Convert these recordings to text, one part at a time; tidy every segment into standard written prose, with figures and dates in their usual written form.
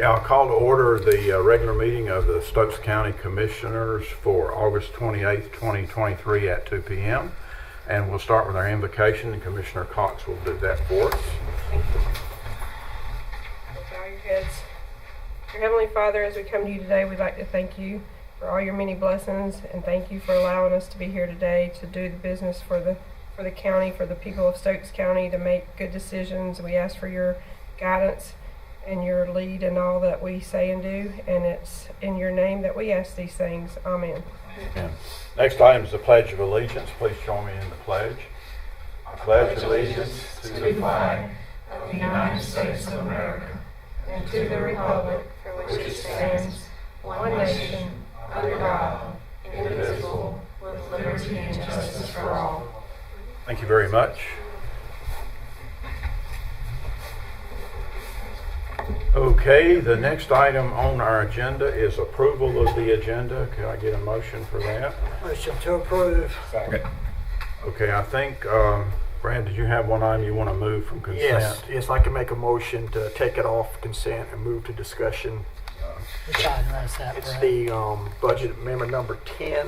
Yeah, I'll call to order the regular meeting of the Stokes County Commissioners for August 28th, 2023 at 2 p.m. And we'll start with our invocation, and Commissioner Cox will do that for us. Thank you. Bow your heads. Dear Heavenly Father, as we come to you today, we'd like to thank you for all your many blessings, and thank you for allowing us to be here today to do the business for the county, for the people of Stokes County, to make good decisions. We ask for your guidance and your lead in all that we say and do, and it's in your name that we ask these things. Amen. Amen. Next item is the Pledge of Allegiance. Please join me in the pledge. I pledge allegiance to the flag of the United States of America and to the republic for which it stands, one nation, under God, indivisible, with liberty and justice for all. Thank you very much. Okay, the next item on our agenda is approval of the agenda. Could I get a motion for that? Motion to approve. Second. Okay, I think, Brad, did you have one item you want to move from consent? Yes, I can make a motion to take it off consent and move to discussion. Which item is that, It's Brad? the budget amendment number 10,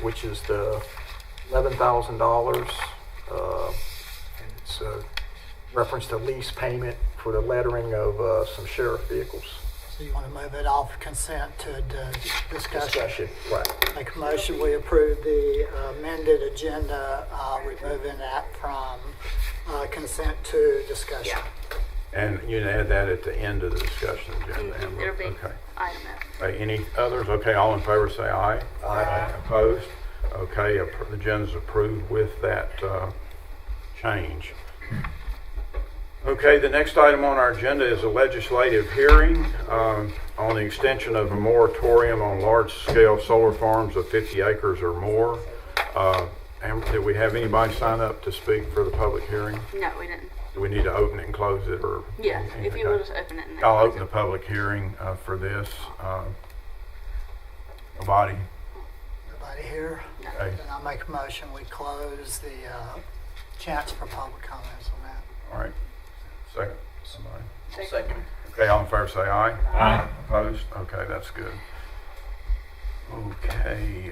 which is the $11,000. And it's a reference to lease payment for the lettering of some sheriff vehicles. So you want to move it off consent to discussion? Right. Make a motion, we approve the amended agenda, removing that from consent to discussion. And you can add that at the end of the discussion agenda. Amber. It'll be Okay. item F. Okay, any others? Okay, all in favor say aye. Aye. Opposed? Okay, the agenda's approved with that change. Okay, the next item on our agenda is a legislative hearing on the extension of a moratorium on large-scale solar farms of 50 acres or more. And did we have anybody sign up to speak for the public hearing? No, we didn't. Do we need to open it and close it, or? Yeah, if you Okay. will just open it and then I'll close open the it. public hearing for this. Nobody? Nobody here? No. Okay. Then I'll make a motion, we close the chance for public comments on that. All right. Second, somebody. Second. Okay, all in favor say aye. Aye. Opposed? Okay, that's good. Okay,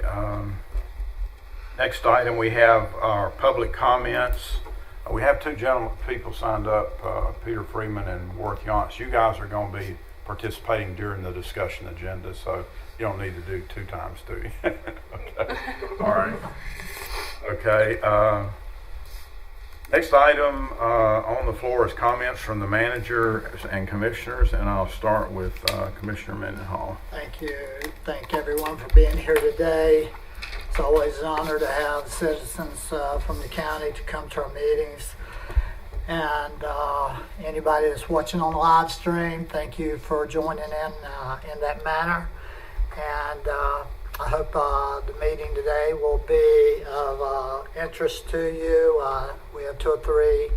next item, we have our public comments. We have two people signed up, Peter Freeman and Worth Yance. You guys are going to be participating during the discussion agenda, so you don't need to do 2 times, do you? Okay. All right. Okay. Next item on the floor is comments from the manager and commissioners, and I'll start with Commissioner Mendenhall. Thank you. Thank everyone for being here today. It's always an honor to have citizens from the county to come to our meetings. And anybody that's watching on the live stream, thank you for joining in that manner. And I hope the meeting today will be of interest to you. We have 2 or 3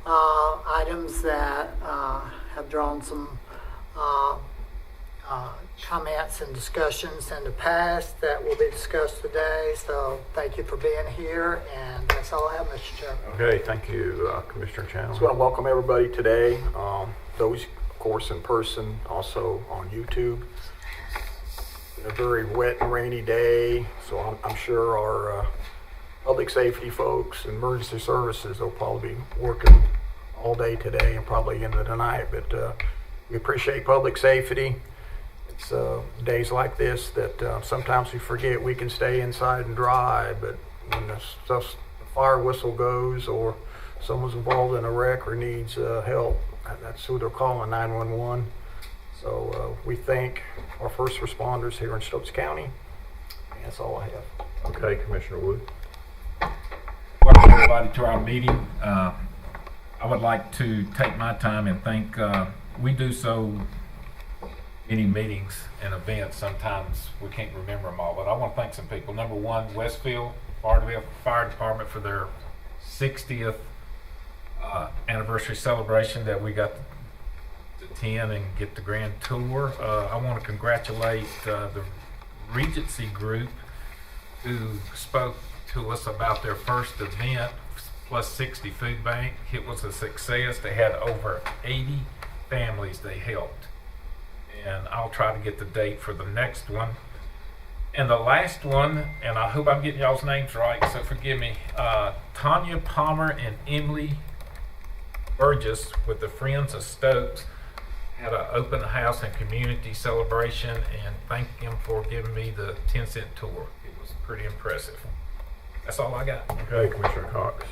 items that have drawn some comments and discussions in the past that will be discussed today. So thank you for being here, and that's all I have, Mr. Chairman. Okay, thank you, Commissioner Chandler. Just want to welcome everybody today. Those, of course, in person, also on YouTube. A very wet and rainy day, so I'm sure our public safety folks and emergency services will probably be working all day today and probably into the night, but we appreciate public safety. It's days like this that sometimes we forget we can stay inside and dry, but when the fire whistle goes or someone's involved in a wreck or needs help, that's who they're calling, 911. So we thank our first responders here in Stokes County. And that's all I have. Okay, Commissioner Wood. Welcome everybody to our meeting. I would like to take my time and thank, we do so many meetings and events, sometimes we can't remember them all, but I want to thank some people. Number 1, Westfield Fire Department for their 60th anniversary celebration that we got to attend and get the grand tour. I want to congratulate the Regency Group who spoke to us about their first event, Plus 60 Food Bank. It was a success. They had over 80 families they helped. and I'll try to get the date for the next one. And the last one, and I hope I'm getting y'all's names right, so forgive me, Tanya Palmer and Emily Burgess with the Friends of Stokes had an open house and community celebration, and thank them for giving me the 10-cent tour. It was pretty impressive. That's all I got. Okay, Commissioner Cox.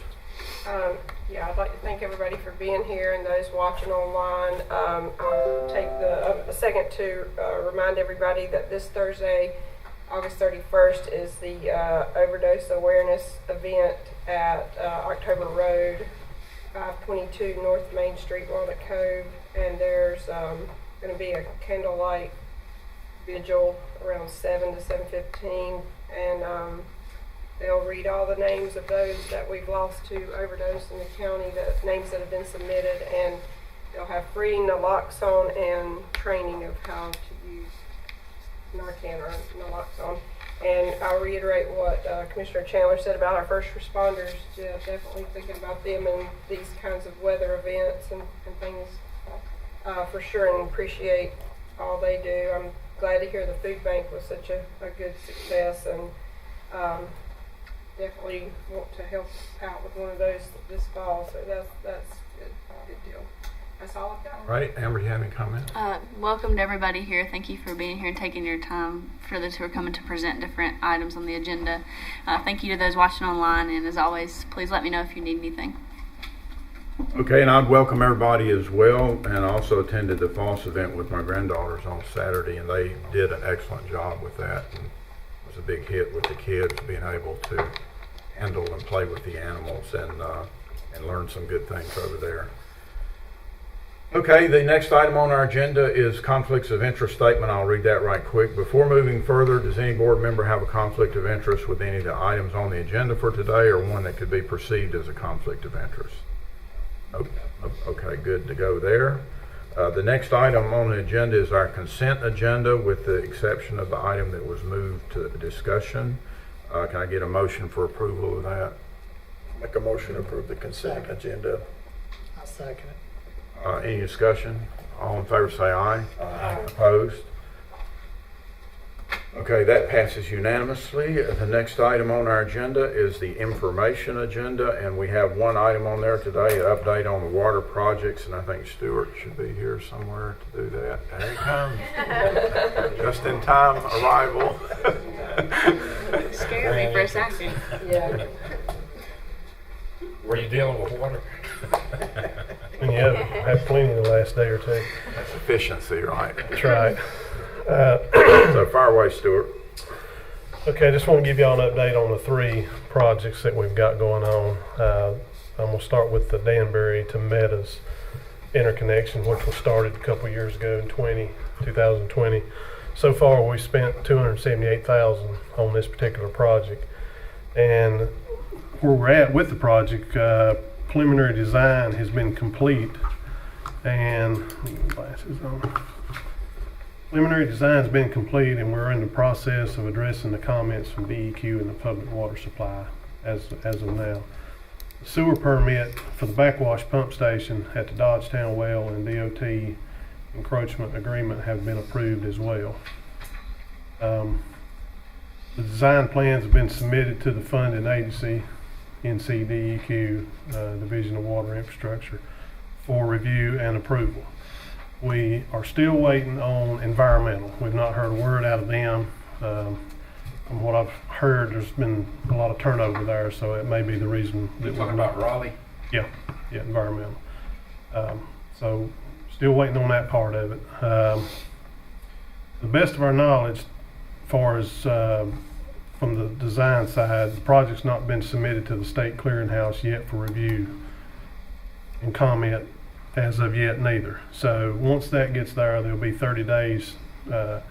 Yeah, I'd like to thank everybody for being here and those watching online. I'll take a second to remind everybody that this Thursday, August 31st, is the overdose awareness event at October Road, 522 North Main Street, Walnut Cove, and there's going to be a candlelight vigil around 7 to 7:15, and they'll read all the names of those that we've lost to overdose in the county, the names that have been submitted, and they'll have free naloxone and training of how to use Narcan or naloxone. And I'll reiterate what Commissioner Chandler said about our first responders. Yeah, definitely thinking about them in these kinds of weather events and things for sure, and appreciate all they do. I'm glad to hear the food bank was such a good success, and definitely want to help out with one of those this fall. So that's good deal. That's all I've got. All right, Amber, you have any comments? Welcome to everybody here. Thank you for being here and taking your time for those who are coming to present different items on the agenda. Thank you to those watching online, and as always, please let me know if you need anything. Okay, and I'd welcome everybody as well, and I also attended the Foss event with my granddaughters on Saturday, and they did an excellent job with that. And it was a big hit with the kids being able to handle and play with the animals and learn some good things over there. Okay, the next item on our agenda is conflicts of interest statement. I'll read that right quick. Before moving further, does any board member have a conflict of interest with any of the items on the agenda for today, or one that could be perceived as a conflict of interest? Okay, good to go there. The next item on the agenda is our consent agenda, with the exception of the item that was moved to discussion. Can I get a motion for approval of that? Make a motion to approve the consent agenda. I'll second it. Any discussion? All in favor say aye. Aye. Opposed? Okay, that passes unanimously. The next item on our agenda is the information agenda, and we have one item on there today, an update on the water projects, and I think Stuart should be here somewhere to do that. There he comes. Just in time arrival. Scared me for a second. Yeah. Were you dealing with water? Yeah, had plenty the last day or two. That's efficiency, right? That's right. So fire away, Stuart. Okay, I just want to give y'all an update on the 3 projects that we've got going on. I'm going to start with the Danbury to Meadows interconnection, which was started a couple years ago in 2020. So far, we spent $278,000 on this particular project. And where we're at with the project, preliminary design has been complete, and glasses on. Preliminary design has been complete, and we're in the process of addressing the comments from DEQ and the public water supply as of now. The sewer permit for the backwash pump station at the Dodgetown well and DOT encroachment agreement have been approved as well. The design plans have been submitted to the funding agency, NCDEQ, Division of Water Infrastructure, for review and approval. We are still waiting on environmental. We've not heard a word out of them. From what I've heard, there's been a lot of turnover there, so it may be the reason that You're talking about Raleigh? Yeah, environmental. So still waiting on that part of it. The best of our knowledge, as far as from the design side, the project's not been submitted to the state clearinghouse yet for review and comment as of yet neither. So once that gets there, there'll be 30 days to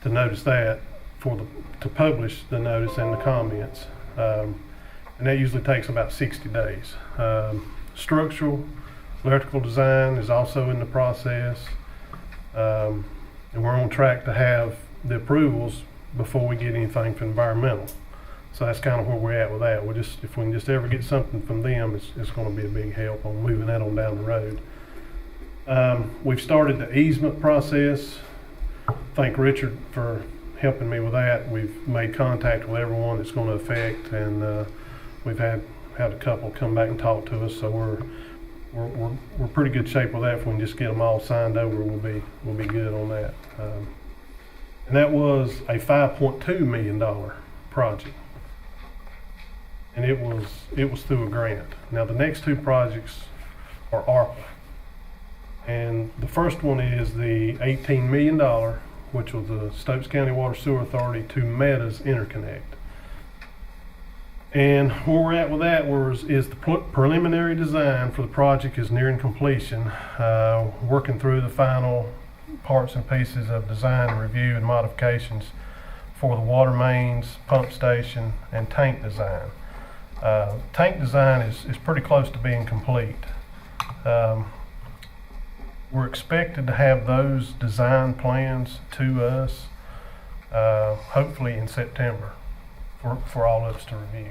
notice that to publish the notice and the comments. And that usually takes about 60 days. Structural, electrical design is also in the process. And we're on track to have the approvals before we get anything from environmental. So that's kind of where we're at with that. If we can just ever get something from them, it's going to be a big help on moving that on down the road. We've started the easement process. Thank Richard for helping me with that. We've made contact with everyone that's going to affect, and we've had a couple come back and talk to us. So we're pretty good shape with that. If we can just get them all signed over, we'll be good on that. And that was a $5.2 million project, and it was through a grant. Now the next two projects are ARPA, and the first one is the $18 million, which was the Stokes County Water Sewer Authority to Meta's interconnect. And where we're at with that is the preliminary design for the project is nearing completion. Working through the final parts and pieces of design and review and modifications for the water mains, pump station, and tank design. Tank design is pretty close to being complete. We're expected to have those design plans to us hopefully in September for all of us to review.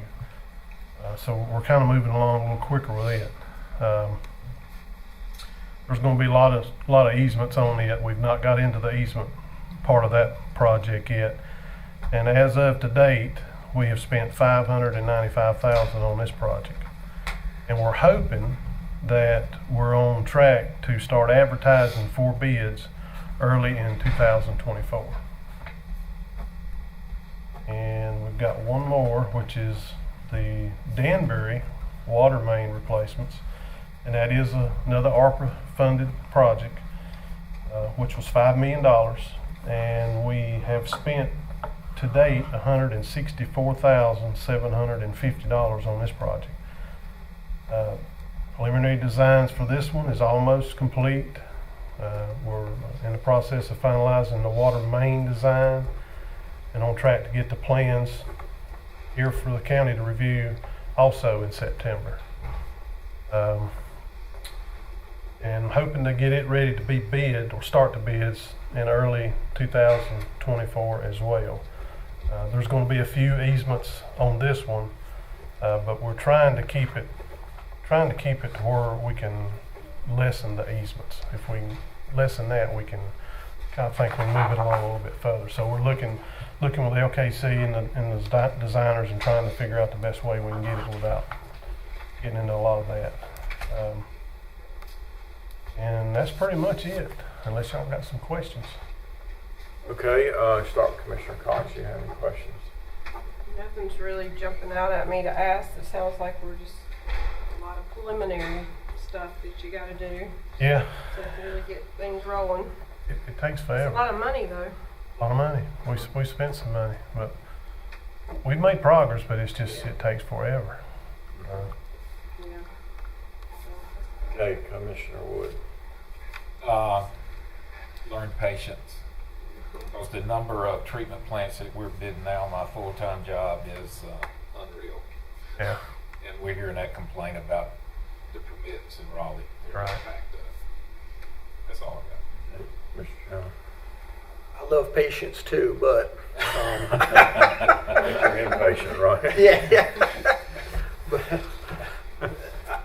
So we're kind of moving along a little quicker with it. There's going to be a lot of easements on it. We've not got into the easement part of that project yet. And as of to date, we have spent $595,000 on this project. And we're hoping that we're on track to start advertising for bids early in 2024. And we've got one more, which is the Danbury water main replacements, and that is another ARPA funded project, which was $5 million, and we have spent to date $164,750 on this project. Preliminary designs for this one is almost complete. We're in the process of finalizing the water main design and on track to get the plans here for the county to review also in September. And hoping to get it ready to be bid or start the bids in early 2024 as well. There's going to be a few easements on this one, but we're trying to keep it to where we can lessen the easements. If we lessen that, we can kind of think we move it along a little bit further. So we're looking with LKC and the designers and trying to figure out the best way we can get it without getting into a lot of that. And that's pretty much it, unless y'all got some questions. Okay, start with Commissioner Cox. You have any questions? Nothing's really jumping out at me to ask. It sounds like we're just a lot of preliminary stuff that you got to do Yeah, to really get things rolling. it takes It's a forever. lot of money though. A lot of money. We spent some money, but we've made progress, but it takes forever. Yeah. Okay, Commissioner Wood. Learn patience. Because the number of treatment plants that we're bidding now, my full-time job is unreal. Yeah. And we're hearing that complaint about the permits in Raleigh. They're Right. backed up. That's all I got. Mr. Chairman. I love patience too, but You're impatient, right? yeah. But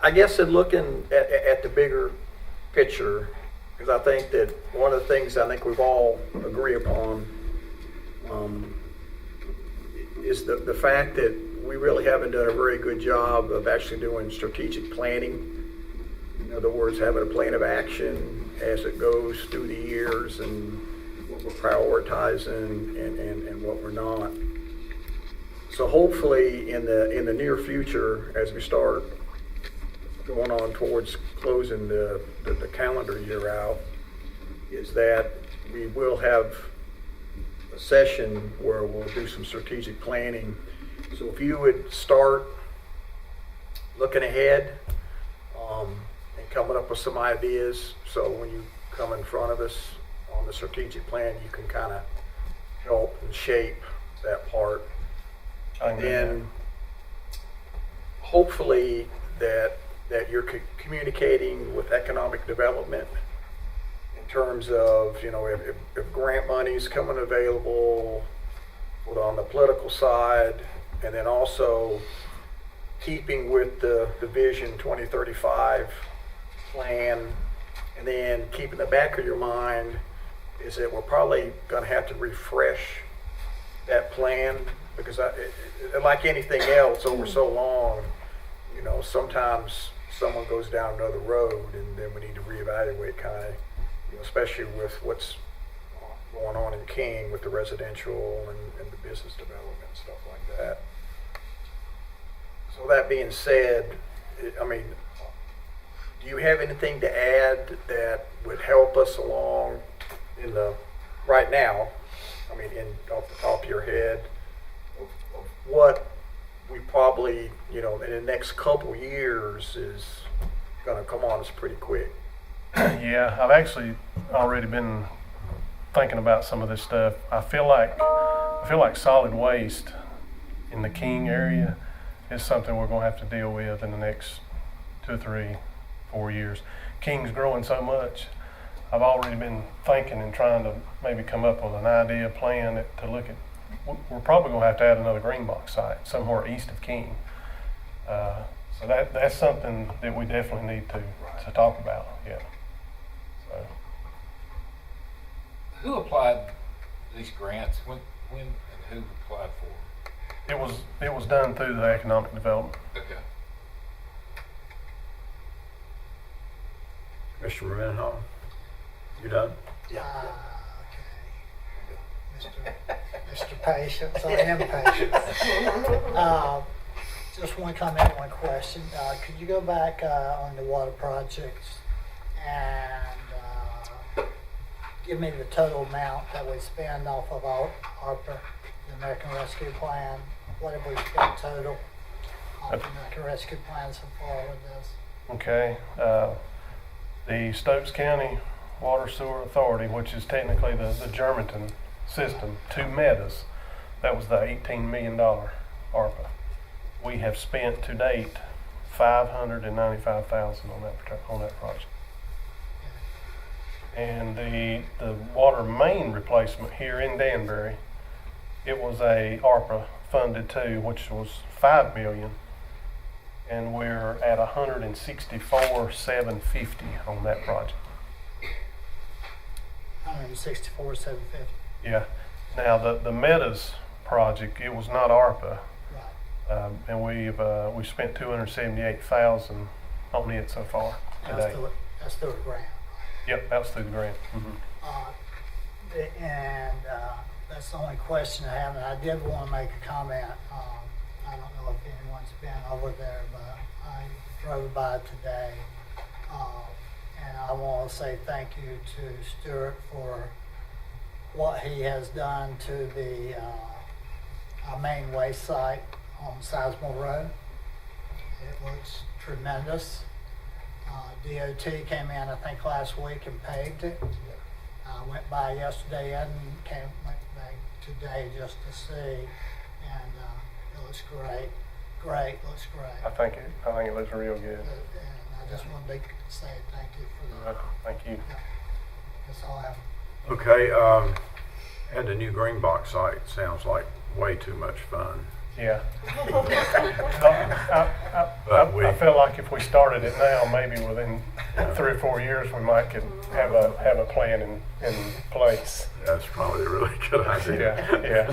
I guess in looking at the bigger picture, because I think that one of the things I think we've all agree upon is the fact that we really haven't done a very good job of actually doing strategic planning. In other words, having a plan of action as it goes through the years and what we're prioritizing and what we're not. So hopefully in the near future, as we start going on towards closing the calendar year out, is that we will have a session where we'll do some strategic planning. So if you would start looking ahead and coming up with some ideas, so when you come in front of us on the strategic plan, you can kind of help and shape that part. And then hopefully that you're communicating with economic development in terms of, if grant money's coming available on the political side, and then also keeping with the Vision 2035 plan And then keep in the back of your mind is that we're probably going to have to refresh that plan because like anything else over so long, you know, sometimes someone goes down another road and then we need to reevaluate kind of, you know, especially with what's going on in King with the residential and the business development and stuff like that. So that being said, I mean, do you have anything to add that would help us along in the right now? I mean, off the top of your head, of what we probably, you know, in the next couple years is going to come on us pretty quick. Yeah, I've actually already been thinking about some of this stuff. I feel like solid waste in the King area is something we're going to have to deal with in the next 2, 3, 4 years. King's growing so much. I've already been thinking and trying to maybe come up with an idea, plan to look at. We're probably going to have to add another green box site somewhere east of King. So that's something that we definitely need to talk about. Yeah. So. Who applied these grants? When and who applied for them? It was done through the economic development. Okay. Mr. Mendenhall, you done? Okay. Mr. Patience, I am patient. Just one comment, one question. Could you go back on the water projects and give me the total amount that we spend off of ARPA, the American Rescue Plan? What have we spent total off the American Rescue Plan so far with this? Okay. The Stokes County Water Sewer Authority, which is technically the Adjournment system, to Meadows, that was the $18 million ARPA. We have spent to date $595,000 on that project. And the water main replacement here in Danbury, it was a ARPA funded too, which was $5 million. And we're at $164,750 on that project. 164,750. Yeah. Now the Meadows project, it was not ARPA, Right. and we've spent $278,000 on it so far today. That's through a grant. Yep, that was through the grant. Mm-hmm. That's the only question I have, and I did want to make a comment. I don't know if anyone's been over there, but I drove by today, and I want to say thank you to Stuart for what he has done to the main waste site on Sizemore Road. It looks tremendous. DOT came in, I think, last week and paved it. I went by yesterday and went back today just to see, and it looks great. Looks great. I think it looks real good. And I just wanted to say thank you for that. Thank you. Yeah. That's all I have. Okay, and the new green box site sounds like way too much fun. Yeah. I feel like if we started it now, maybe within 3 or 4 years, we might could have a plan in place. That's probably a really good idea. Yeah.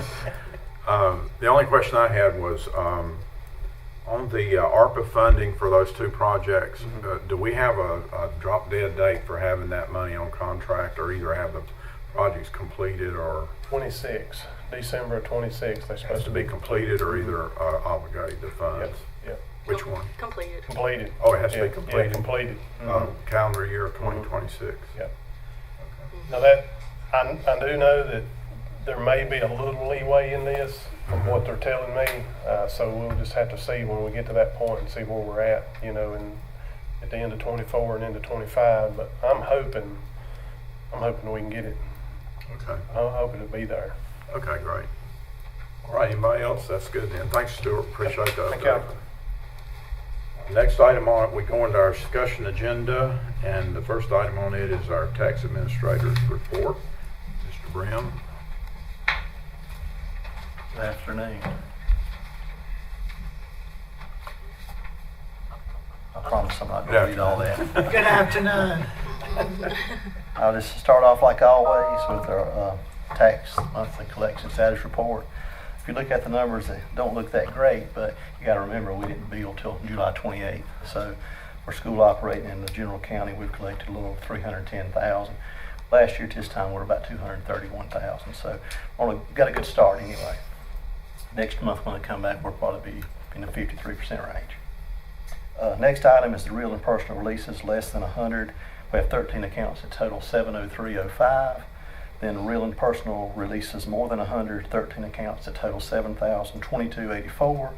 The only question I had was on the ARPA funding for those 2 projects. Do we have a drop dead date for having that money on contract, or either have the projects completed or 26, December 26th, they're supposed to be completed, or either obligated to funds? Yep. Which one? Completed. Completed. Oh, it has to be Yeah, completed. Yeah, completed. Calendar year 2026. Yep. Now that, I do know that there may be a little leeway in this from what they're telling me, so we'll just have to see when we get to that point and see where we're at, and at the end of 24 and into 25, but I'm hoping we can get it. Okay. I'm hoping to be there. Okay, great. All right, anybody else? That's good then. Thanks, Stuart. Appreciate that. Thank you. Next item on it, we go into our discussion agenda, and the first item on it is our tax administrator's report. Mr. Brim. Good afternoon. I promise I'm not going to read all that. Good afternoon. I'll just start off like always with our tax monthly collection status report. If you look at the numbers, they don't look that great, but you got to remember we didn't bill till July 28th. So for school operating in the general county, we've collected a little over $310,000. Last year at this time, we're about $231,000. So only got a good start anyway. Next month when they come back, we'll probably be in the 53% range. Next item is the real and personal releases less than 100. We have 13 accounts that total 70305. Then real and personal releases more than 100, 13 accounts that total 7,022.84.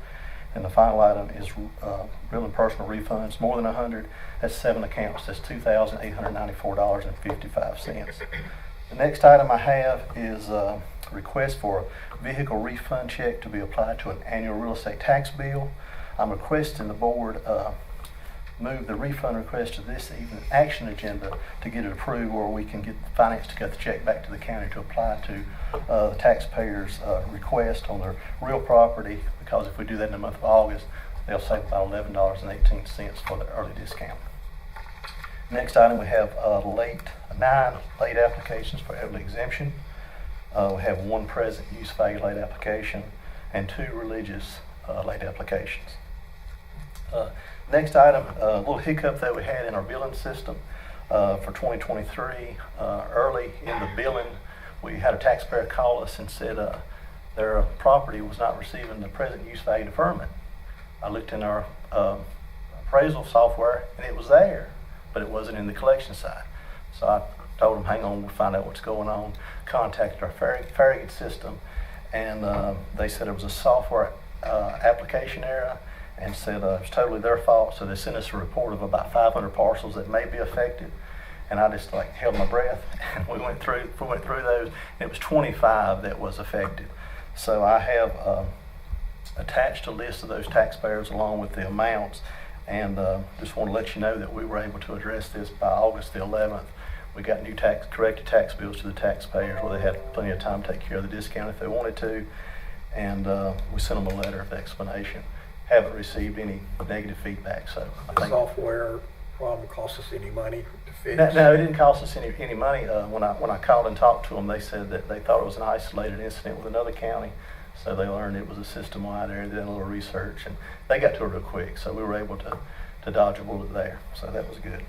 And the final item is real and personal refunds more than 100. That's 7 accounts. That's $2,894.55. The next item I have is a request for a vehicle refund check to be applied to an annual real estate tax bill. I'm requesting the board move the refund request to this evening action agenda to get it approved, where we can get the finance to get the check back to the county to apply to the taxpayers' request on their real property, because if we do that in the month of August, they'll save about $11.18 for the early discount. Next item, we have 9 late applications for early exemption. We have 1 present use value late application and 2 religious late applications. Next item, a little hiccup that we had in our billing system for 2023. Early in the billing, we had a taxpayer call us and said their property was not receiving the present use value deferment. I looked in our appraisal software and it was there, but it wasn't in the collection side. So I told them, hang on, we'll find out what's going on. Contacted our Farragut system, and they said it was a software application error, and said it was totally their fault. So they sent us a report of about 500 parcels that may be affected, and I just held my breath, and we went through those, and it was 25 that was affected. So I have attached a list of those taxpayers along with the amounts, and just want to let you know that we were able to address this by August the 11th. We got new corrected tax bills to the taxpayers where they had plenty of time to take care of the discount if they wanted to, and we sent them a letter of explanation. Haven't received any negative feedback, so I The think software problem cost us any money to fix? no, it didn't cost us any money. When I called and talked to them, they said that they thought it was an isolated incident with another county, so they learned it was a system-wide error. They did a little research, and they got to it real quick, so we were able to dodge a bullet there, so that was good.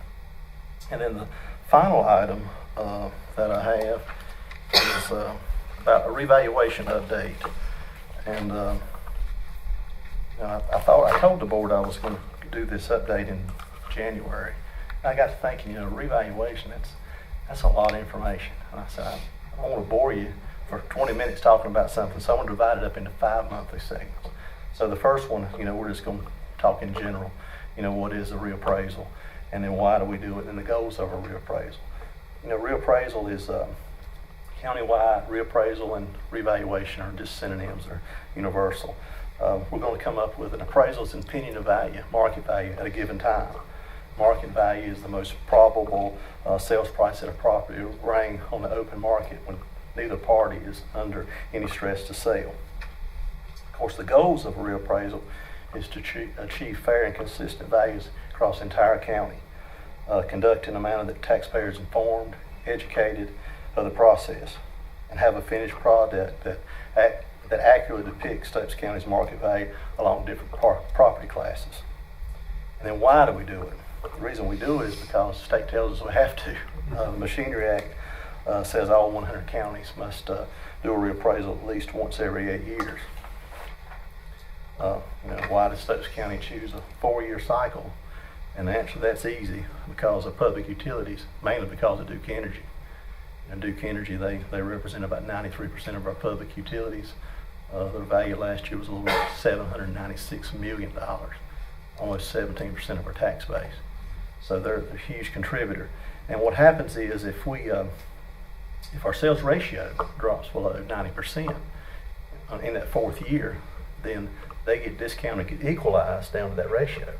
And then the final item that I have is about a revaluation update, and I told the board I was going to do this update in January. I got to thinking, revaluation, that's a lot of information. And I said, I don't want to bore you for 20 minutes talking about something, so I'm going to divide it up into 5 monthly segments. So the first one, we're just going to talk in general, what is a reappraisal, and then why do we do it, and the goals of a reappraisal. Reappraisal is countywide. Reappraisal and revaluation are just synonyms, they're universal. We're going to come up with an appraisal as an opinion of value, market value at a given time. Market value is the most probable sales price at a property rang on the open market when neither party is under any stress to sell. Of course, the goals of a reappraisal is to achieve fair and consistent values across the entire county, conduct in a manner that taxpayers informed, educated of the process, and have a finished product that accurately depicts Stokes County's market value along different property classes. And then why do we do it? The reason we do it is because the state tells us we have to. The Machinery Act says all 100 counties must do a reappraisal at least once every 8 years. Why does Stokes County choose a 4-year cycle? And the answer to that's easy, because of public utilities, mainly because of Duke Energy. Duke Energy, they represent about 93% of our public utilities. Their value last year was a little over $796 million, almost 17% of our tax base. So they're a huge contributor. And what happens is if our sales ratio drops below 90% in that 4th year, then they get discounted, get equalized down to that ratio.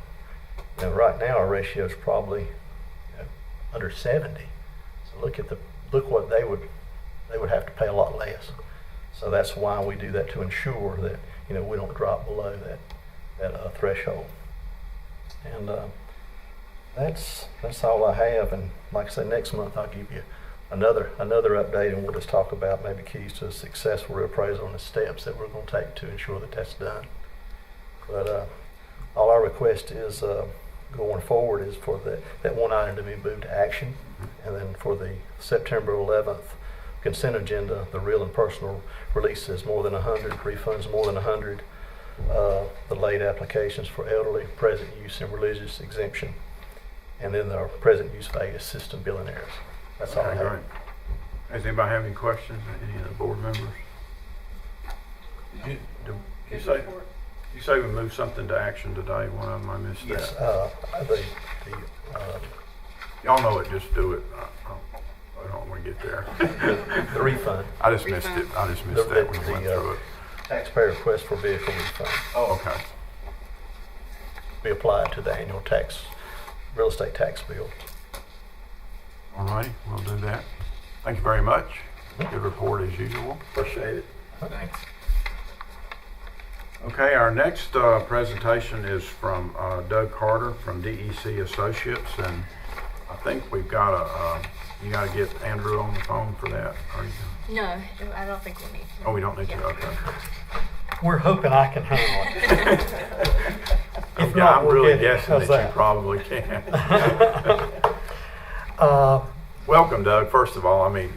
Right now our ratio is probably under 70. So look what they would have to pay a lot less. So that's why we do that, to ensure that we don't drop below that threshold. And That's all I have, and like I said, next month I'll give you another update, and we'll just talk about maybe keys to a successful reappraisal and the steps that we're going to take to ensure that that's done. But all our request is going forward is for that one item to be moved to action, and then for the September 11th consent agenda, the real and personal releases more than 100, refunds more than 100, the late applications for elderly, present use, and religious exemption, and then the present use value system billing errors. That's all I Okay, have. great. Does anybody have any questions, any of the board members? Did you say we moved something to action today? One of them, I missed Yes, that. Y'all know it, just do it. I don't want to get there. the refund, I just missed it. I just missed that when we went through it. taxpayer request for vehicle refund, Oh, okay. be applied to the annual real estate tax bill. All righty, we'll do that. Thank you very much. Good report as usual. Appreciate it. Thanks. Okay, our next presentation is from Doug Carter from DEC Associates, and I think we've got you got to get Andrew on the phone for that. Are you? No, I don't think we need to. Oh, we don't need to. Okay. We're hoping I can handle it. If Okay, not, I'm we'll really get it. guessing How's that you that? probably can. Uh, Welcome, Doug. First of all, I mean,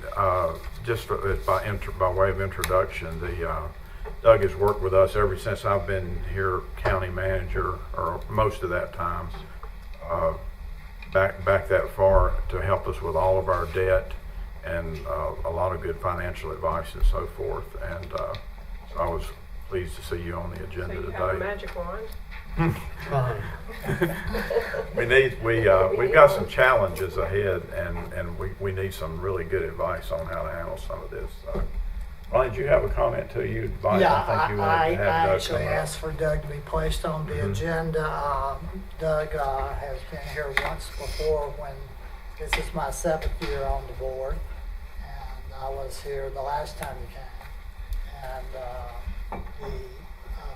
just by way of introduction, Doug has worked with us ever since I've been here county manager, or most of that time, back that far, to help us with all of our debt and a lot of good financial advice and so forth. And so I was pleased to see you on the So agenda you have a today. magic wand? fine. We've got some challenges ahead, and we need some really good advice on how to handle some of this. Ronnie, did you have a comment too? You advised, Yeah, I think you I wanted to have Doug actually come up. asked for Doug to be placed on the agenda. Doug has been here once before when, this is my 7th year on the board, and I was here the last time he came. And the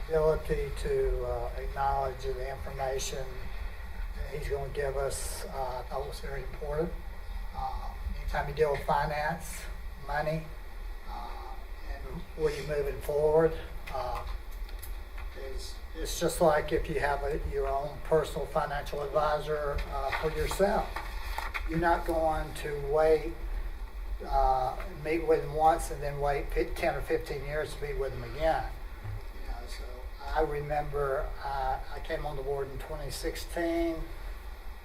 ability to acknowledge the information that he's going to give us, I thought was very important. Anytime you deal with finance, money, and where you're moving forward, it's just like if you have your own personal financial advisor for yourself. You're not going to wait, meet with him once and then wait 10 or 15 years to meet with him again. You know, so I remember I came on the board in 2016.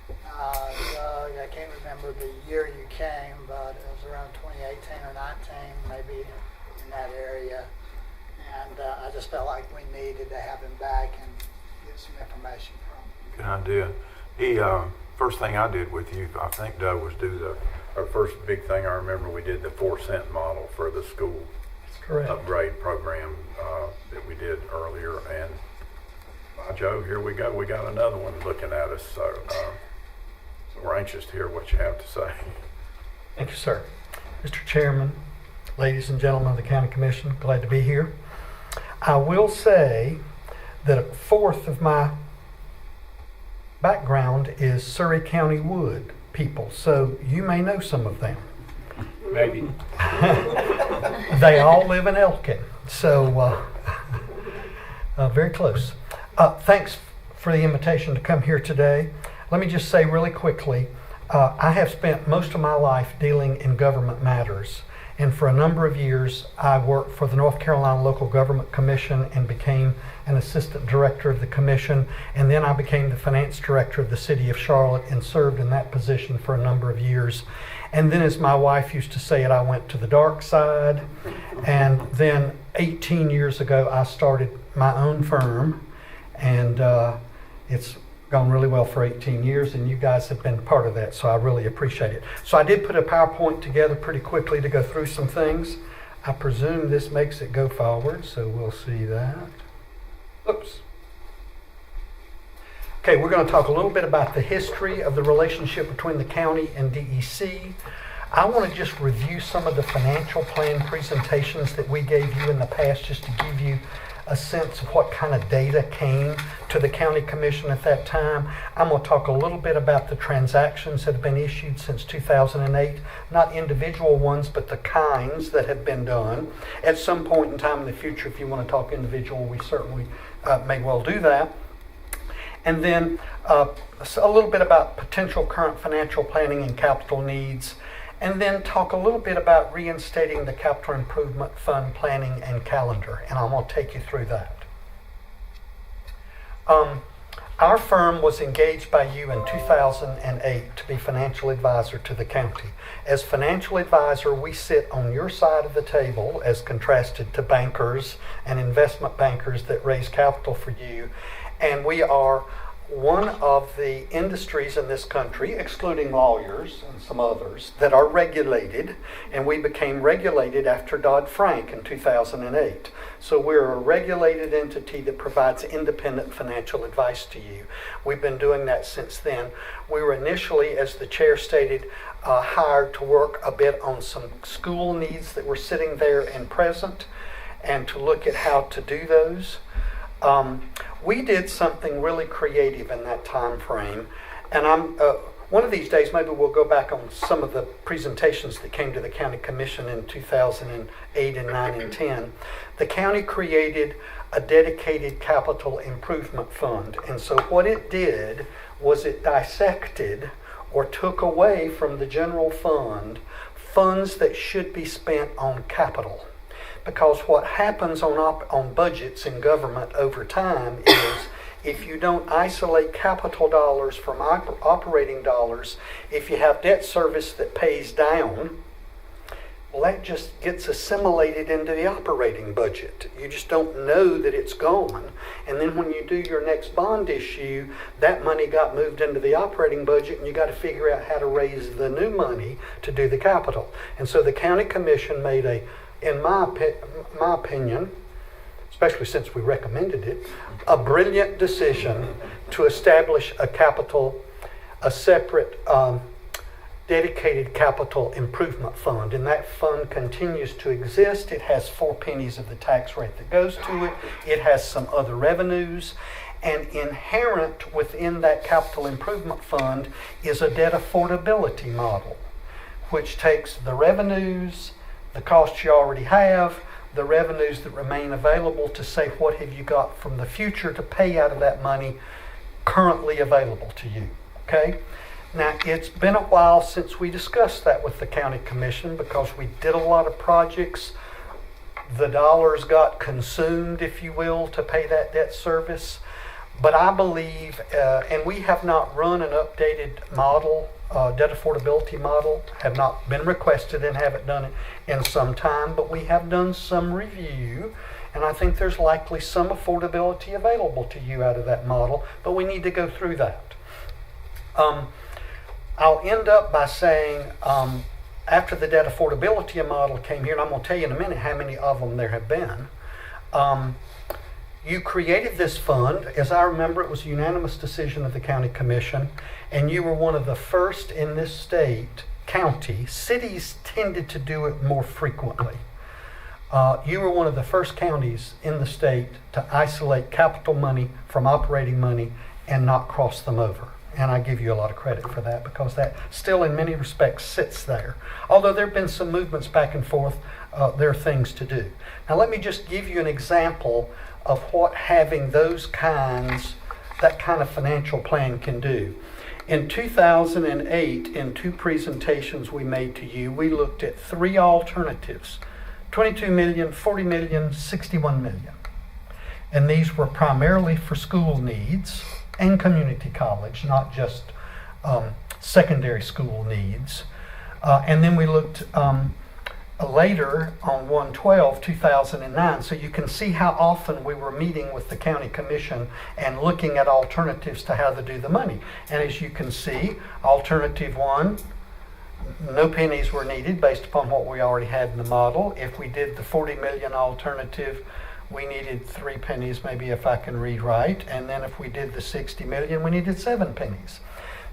Doug, I can't remember the year you came, but it was around 2018 or 19, maybe in that area. And I just felt like we needed to have him back and get some information from him. Good idea. He, first thing I did with you, I think, Doug, was do our first big thing. I remember we did the 4-cent model for the school Correct. upgrade program that we did earlier. And by Joe, here we go. We got another one looking at us. So we're anxious to hear what you have to say. Thank you, sir. Mr. Chairman, ladies and gentlemen of the County Commission, glad to be here. I will say that a fourth of my background is Surrey County Wood people, so you may know some of them. Maybe. They all live in Elkin, so very close. Thanks for the invitation to come here today. Let me just say really quickly, I have spent most of my life dealing in government matters, and for a number of years I worked for the North Carolina Local Government Commission and became an assistant director of the commission, and then I became the finance director of the city of Charlotte and served in that position for a number of years. And then, as my wife used to say it, I went to the dark side, and then 18 years ago I started my own firm, and it's gone really well for 18 years, and you guys have been part of that, so I really appreciate it. So I did put a PowerPoint together pretty quickly to go through some things. I presume this makes it go forward, so we'll see that. Oops. Okay, we're going to talk a little bit about the history of the relationship between the county and DEC. I want to just review some of the financial plan presentations that we gave you in the past, just to give you a sense of what kind of data came to the county commission at that time. I'm going to talk a little bit about the transactions that have been issued since 2008, not individual ones, but the kinds that have been done. At some point in time in the future, if you want to talk individual, we certainly may well do that. And then a little bit about potential current financial planning and capital needs, and then talk a little bit about reinstating the capital improvement fund planning and calendar, and I'm going to take you through that. Our firm was engaged by you in 2008 to be financial advisor to the county. As financial advisor, we sit on your side of the table as contrasted to bankers and investment bankers that raise capital for you, and we are one of the industries in this country, excluding lawyers and some others, that are regulated, and we became regulated after Dodd-Frank in 2008. So we're a regulated entity that provides independent financial advice to you. We've been doing that since then. We were initially, as the chair stated, hired to work a bit on some school needs that were sitting there and present, and to look at how to do those. We did something really creative in that time frame, and one of these days maybe we'll go back on some of the presentations that came to the county commission in 2008 and 9 and 10. The county created a dedicated capital improvement fund, and so what it did was it dissected or took away from the general fund funds that should be spent on capital. Because what happens on budgets in government over time is if you don't isolate capital dollars from operating dollars, if you have debt service that pays down, well, that just gets assimilated into the operating budget. You just don't know that it's gone. And then when you do your next bond issue, that money got moved into the operating budget, and you got to figure out how to raise the new money to do the capital. And so the county commission made in my opinion, especially since we recommended it, a brilliant decision to establish a separate dedicated capital improvement fund. And that fund continues to exist. It has 4 pennies of the tax rate that goes to it. It has some other revenues. And inherent within that capital improvement fund is a debt affordability model, which takes the revenues, the costs you already have, the revenues that remain available to say what have you got from the future to pay out of that money currently available to you. Okay? Now, it's been a while since we discussed that with the county commission because we did a lot of projects. The dollars got consumed, if you will, to pay that debt service. But I believe, and we have not run an updated model, debt affordability model, have not been requested and haven't done it in some time, but we have done some review, and I think there's likely some affordability available to you out of that model, but we need to go through that. I'll end up by saying, after the debt affordability model came here, and I'm going to tell you in a minute how many of them there have been, you created this fund. As I remember, it was a unanimous decision of the county commission, and you were one of the first in this county. Cities tended to do it more frequently. You were one of the first counties in the state to isolate capital money from operating money and not cross them over. And I give you a lot of credit for that because that still in many respects sits there. Although there have been some movements back and forth, there are things to do. Now let me just give you an example of what having that kind of financial plan can do. In 2008, in 2 presentations we made to you, we looked at 3 alternatives: 22 million, 40 million, 61 million. And these were primarily for school needs and community college, not just secondary school needs. And then we looked later on 1/12/2009, so you can see how often we were meeting with the county commission and looking at alternatives to how to do the money. And as you can see, alternative 1, no pennies were needed based upon what we already had in the model. If we did the 40 million alternative, we needed 3 pennies, maybe if I can read right. And then if we did the 60 million, we needed 7 pennies.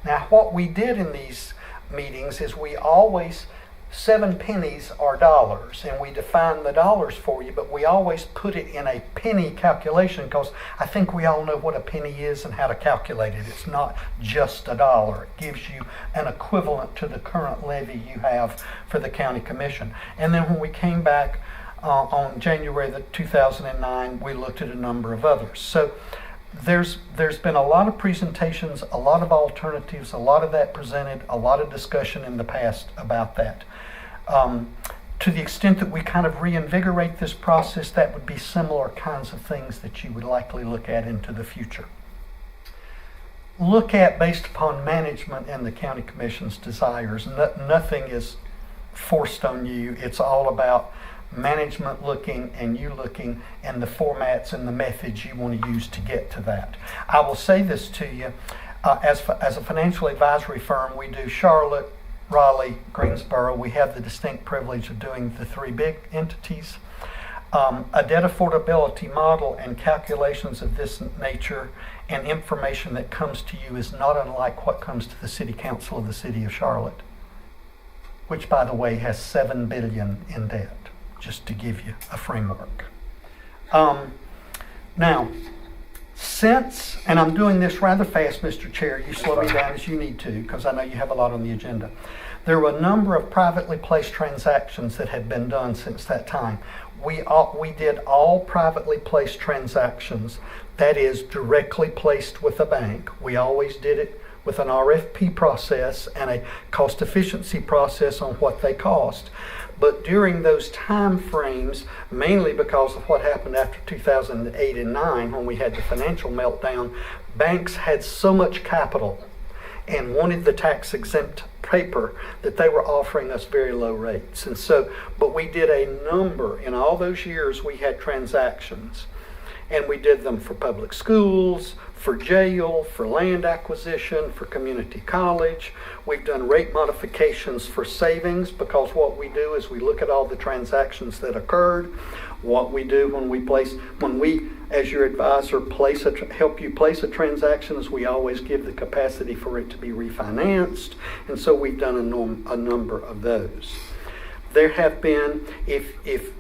Now what we did in these meetings is we always 7 pennies are dollars, and we define the dollars for you, but we always put it in a penny calculation because I think we all know what a penny is and how to calculate it. It's not just a dollar. It gives you an equivalent to the current levy you have for the county commission. And then when we came back on January the 2009, we looked at a number of others. So there's been a lot of presentations, a lot of alternatives, a lot of that presented, a lot of discussion in the past about that. To the extent that we kind of reinvigorate this process, that would be similar kinds of things that you would likely look at into the future. Look at based upon management and the county commission's desires. Nothing is forced on you. It's all about management looking and you looking and the formats and the methods you want to use to get to that. I will say this to you, as a financial advisory firm, we do Charlotte, Raleigh, Greensboro. We have the distinct privilege of doing the 3 big entities. A debt affordability model and calculations of this nature and information that comes to you is not unlike what comes to the City Council of the City of Charlotte, which, by the way, has $7 billion in debt, just to give you a framework. Now, since, and I'm doing this rather fast, Mr. Chair, you slow me down as you need to, because I know you have a lot on the agenda. There were a number of privately placed transactions that had been done since that time. We did all privately placed transactions, that is, directly placed with a bank. We always did it with an RFP process and a cost efficiency process on what they cost. But during those time frames, mainly because of what happened after 2008 and 9 when we had the financial meltdown, banks had so much capital and wanted the tax exempt paper that they were offering us very low rates. And so, but we did a number, in all those years we had transactions, and we did them for public schools, for jail, for land acquisition, for community college. We've done rate modifications for savings, because what we do is we look at all the transactions that occurred. What we do when we, as your advisor, help you place a transaction is we always give the capacity for it to be refinanced. And so we've done a number of those. There have been, if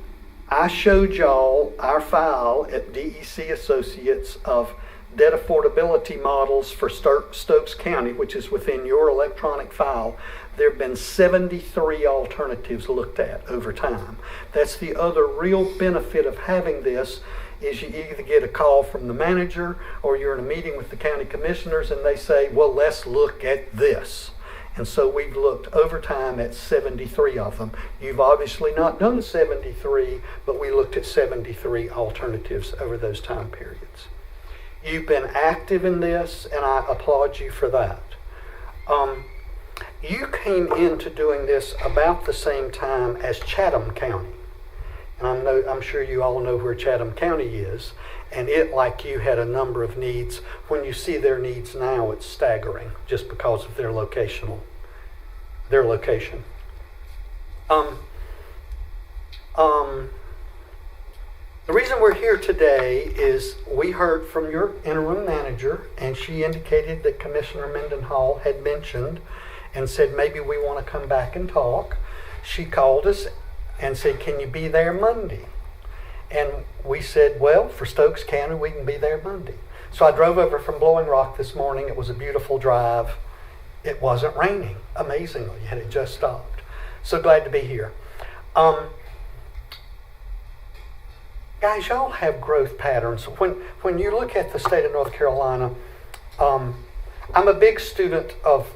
I showed y'all our file at DEC Associates of debt affordability models for Stokes County, which is within your electronic file, there have been 73 alternatives looked at over time. That's the other real benefit of having this, is you either get a call from the manager or you're in a meeting with the county commissioners and they say, well, let's look at this. And so we've looked over time at 73 of them. You've obviously not done 73, but we looked at 73 alternatives over those time periods. You've been active in this, and I applaud you for that. You came into doing this about the same time as Chatham County. And I'm sure you all know where Chatham County is, and it, like you, had a number of needs. When you see their needs now, it's staggering, just because of their location. The reason we're here today is we heard from your interim manager, and she indicated that Commissioner Mendenhall had mentioned and said maybe we want to come back and talk. She called us and said, can you be there Monday? And we said, well, for Stokes County, we can be there Monday. So I drove over from Blowing Rock this morning. It was a beautiful drive. It wasn't raining, amazingly. It had just stopped. So glad to be here. Guys, y'all have growth patterns. When you look at the state of North Carolina, I'm a big student of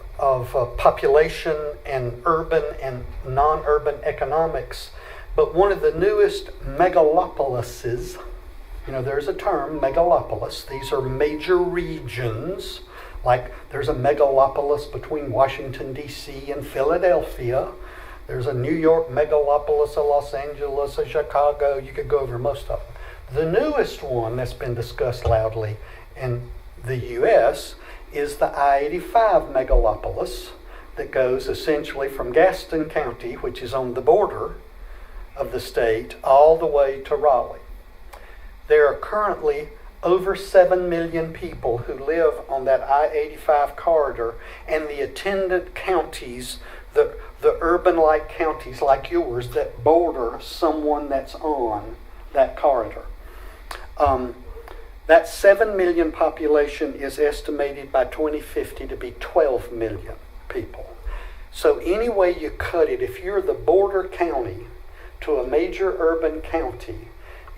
population and urban and non-urban economics, but one of the newest megalopolises, there's a term, megalopolis. These are major regions. Like there's a megalopolis between Washington, D.C. and Philadelphia. There's a New York megalopolis, a Los Angeles, a Chicago. You could go over most of them. The newest one that's been discussed loudly in the U.S. is the I-85 megalopolis that goes essentially from Gaston County, which is on the border of the state, all the way to Raleigh. There are currently over 7 million people who live on that I-85 corridor, and the attendant counties, the urban-like counties like yours that border someone that's on that corridor. That 7 million population is estimated by 2050 to be 12 million people. So any way you cut it, if you're the border county to a major urban county,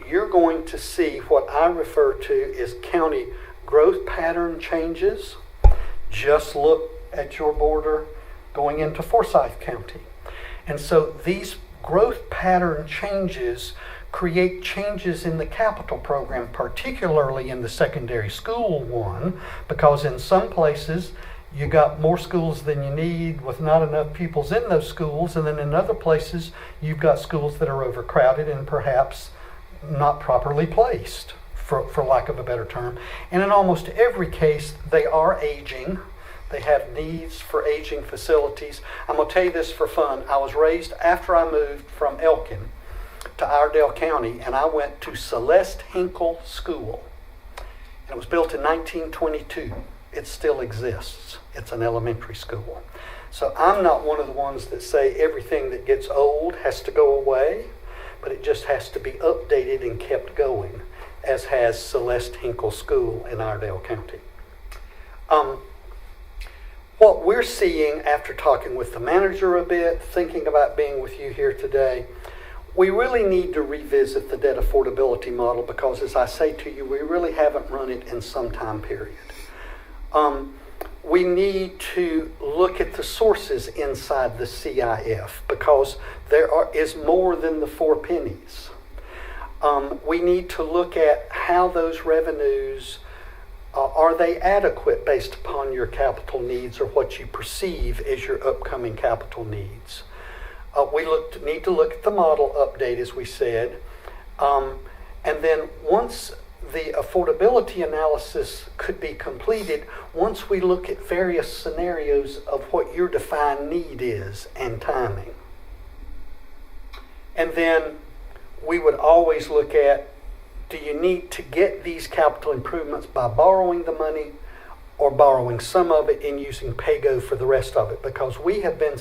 you're going to see what I refer to as county growth pattern changes. Just look at your border going into Forsyth County. And so these growth pattern changes create changes in the capital program, particularly in the secondary school one, because in some places you got more schools than you need with not enough pupils in those schools, and then in other places you've got schools that are overcrowded and perhaps not properly placed, for lack of a better term. And in almost every case, they are aging. They have needs for aging facilities. I'm going to tell you this for fun. I was raised after I moved from Elkin to Iredell County, and I went to Celeste Hinkle School. And it was built in 1922. It still exists. It's an elementary school. So I'm not one of the ones that say everything that gets old has to go away, but it just has to be updated and kept going, as has Celeste Hinkle School in Iredell County. What we're seeing after talking with the manager a bit, thinking about being with you here today, we really need to revisit the debt affordability model because, as I say to you, we really haven't run it in some time period. We need to look at the sources inside the CIF because there is more than the 4 pennies. We need to look at how those revenues, are they adequate based upon your capital needs or what you perceive as your upcoming capital needs. We need to look at the model update, as we said. And then once the affordability analysis could be completed, once we look at various scenarios of what your defined need is and timing. And then we would always look at, do you need to get these capital improvements by borrowing the money or borrowing some of it and using PAYGO for the rest of it? Because we have been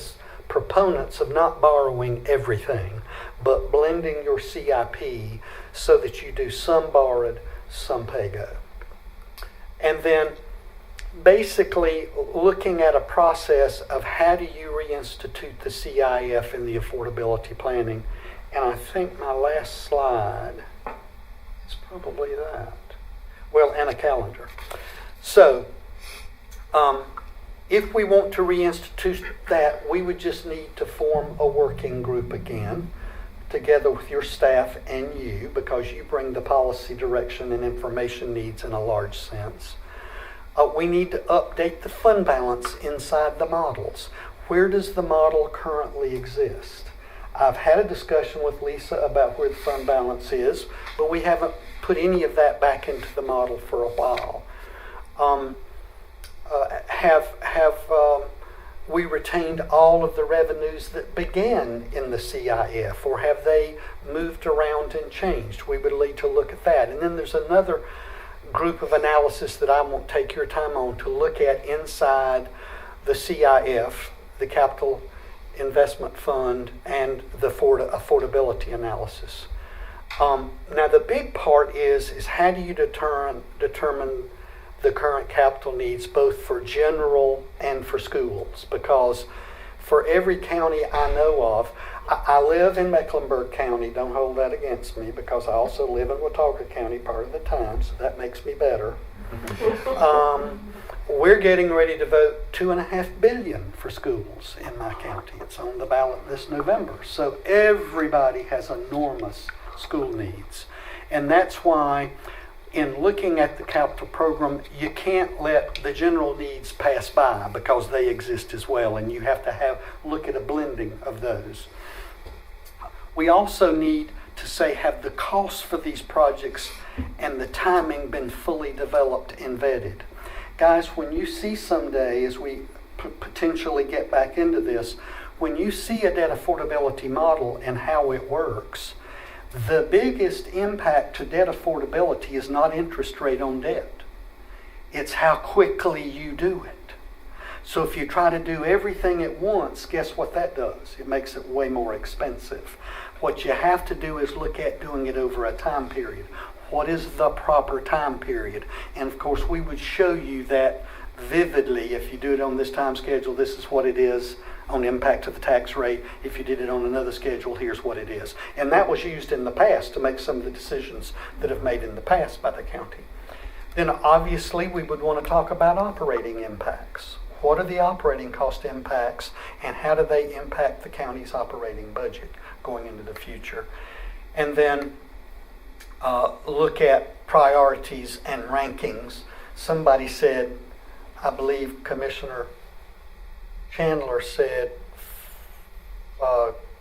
proponents of not borrowing everything, but blending your CIP so that you do some borrowed, some PAYGO. And then basically looking at a process of how do you reinstitute the CIF in the affordability planning. And I think my last slide is probably that. Well, and a calendar. So, if we want to reinstitute that, we would just need to form a working group again, together with your staff and you, because you bring the policy direction and information needs in a large sense. We need to update the fund balance inside the models. Where does the model currently exist? I've had a discussion with Lisa about where the fund balance is, but we haven't put any of that back into the model for a while. Have we retained all of the revenues that began in the CIF, or have they moved around and changed? We would need to look at that. And then there's another group of analysis that I won't take your time on to look at inside the CIF, the Capital Investment Fund, and the affordability analysis. Now the big part is how do you determine the current capital needs, both for general and for schools? Because for every county I know of, I live in Mecklenburg County, don't hold that against me, because I also live in Watauga County part of the time, so that makes me better. We're getting ready to vote $2.5 billion for schools in my county. It's on the ballot this November. So everybody has enormous school needs. And that's why in looking at the capital program, you can't let the general needs pass by because they exist as well, and you have to look at a blending of those. We also need to say, have the costs for these projects and the timing been fully developed and vetted? Guys, when you see someday, as we potentially get back into this, when you see a debt affordability model and how it works, The biggest impact to debt affordability is not interest rate on debt. It's how quickly you do it. So if you try to do everything at once, guess what that does? It makes it way more expensive. What you have to do is look at doing it over a time period. What is the proper time period? And of course, we would show you that vividly. If you do it on this time schedule, this is what it is on impact to the tax rate. If you did it on another schedule, here's what it is. And that was used in the past to make some of the decisions that have made in the past by the county. Then obviously we would want to talk about operating impacts. What are the operating cost impacts and how do they impact the county's operating budget going into the future? And then look at priorities and rankings. Somebody said, I believe Commissioner Chandler said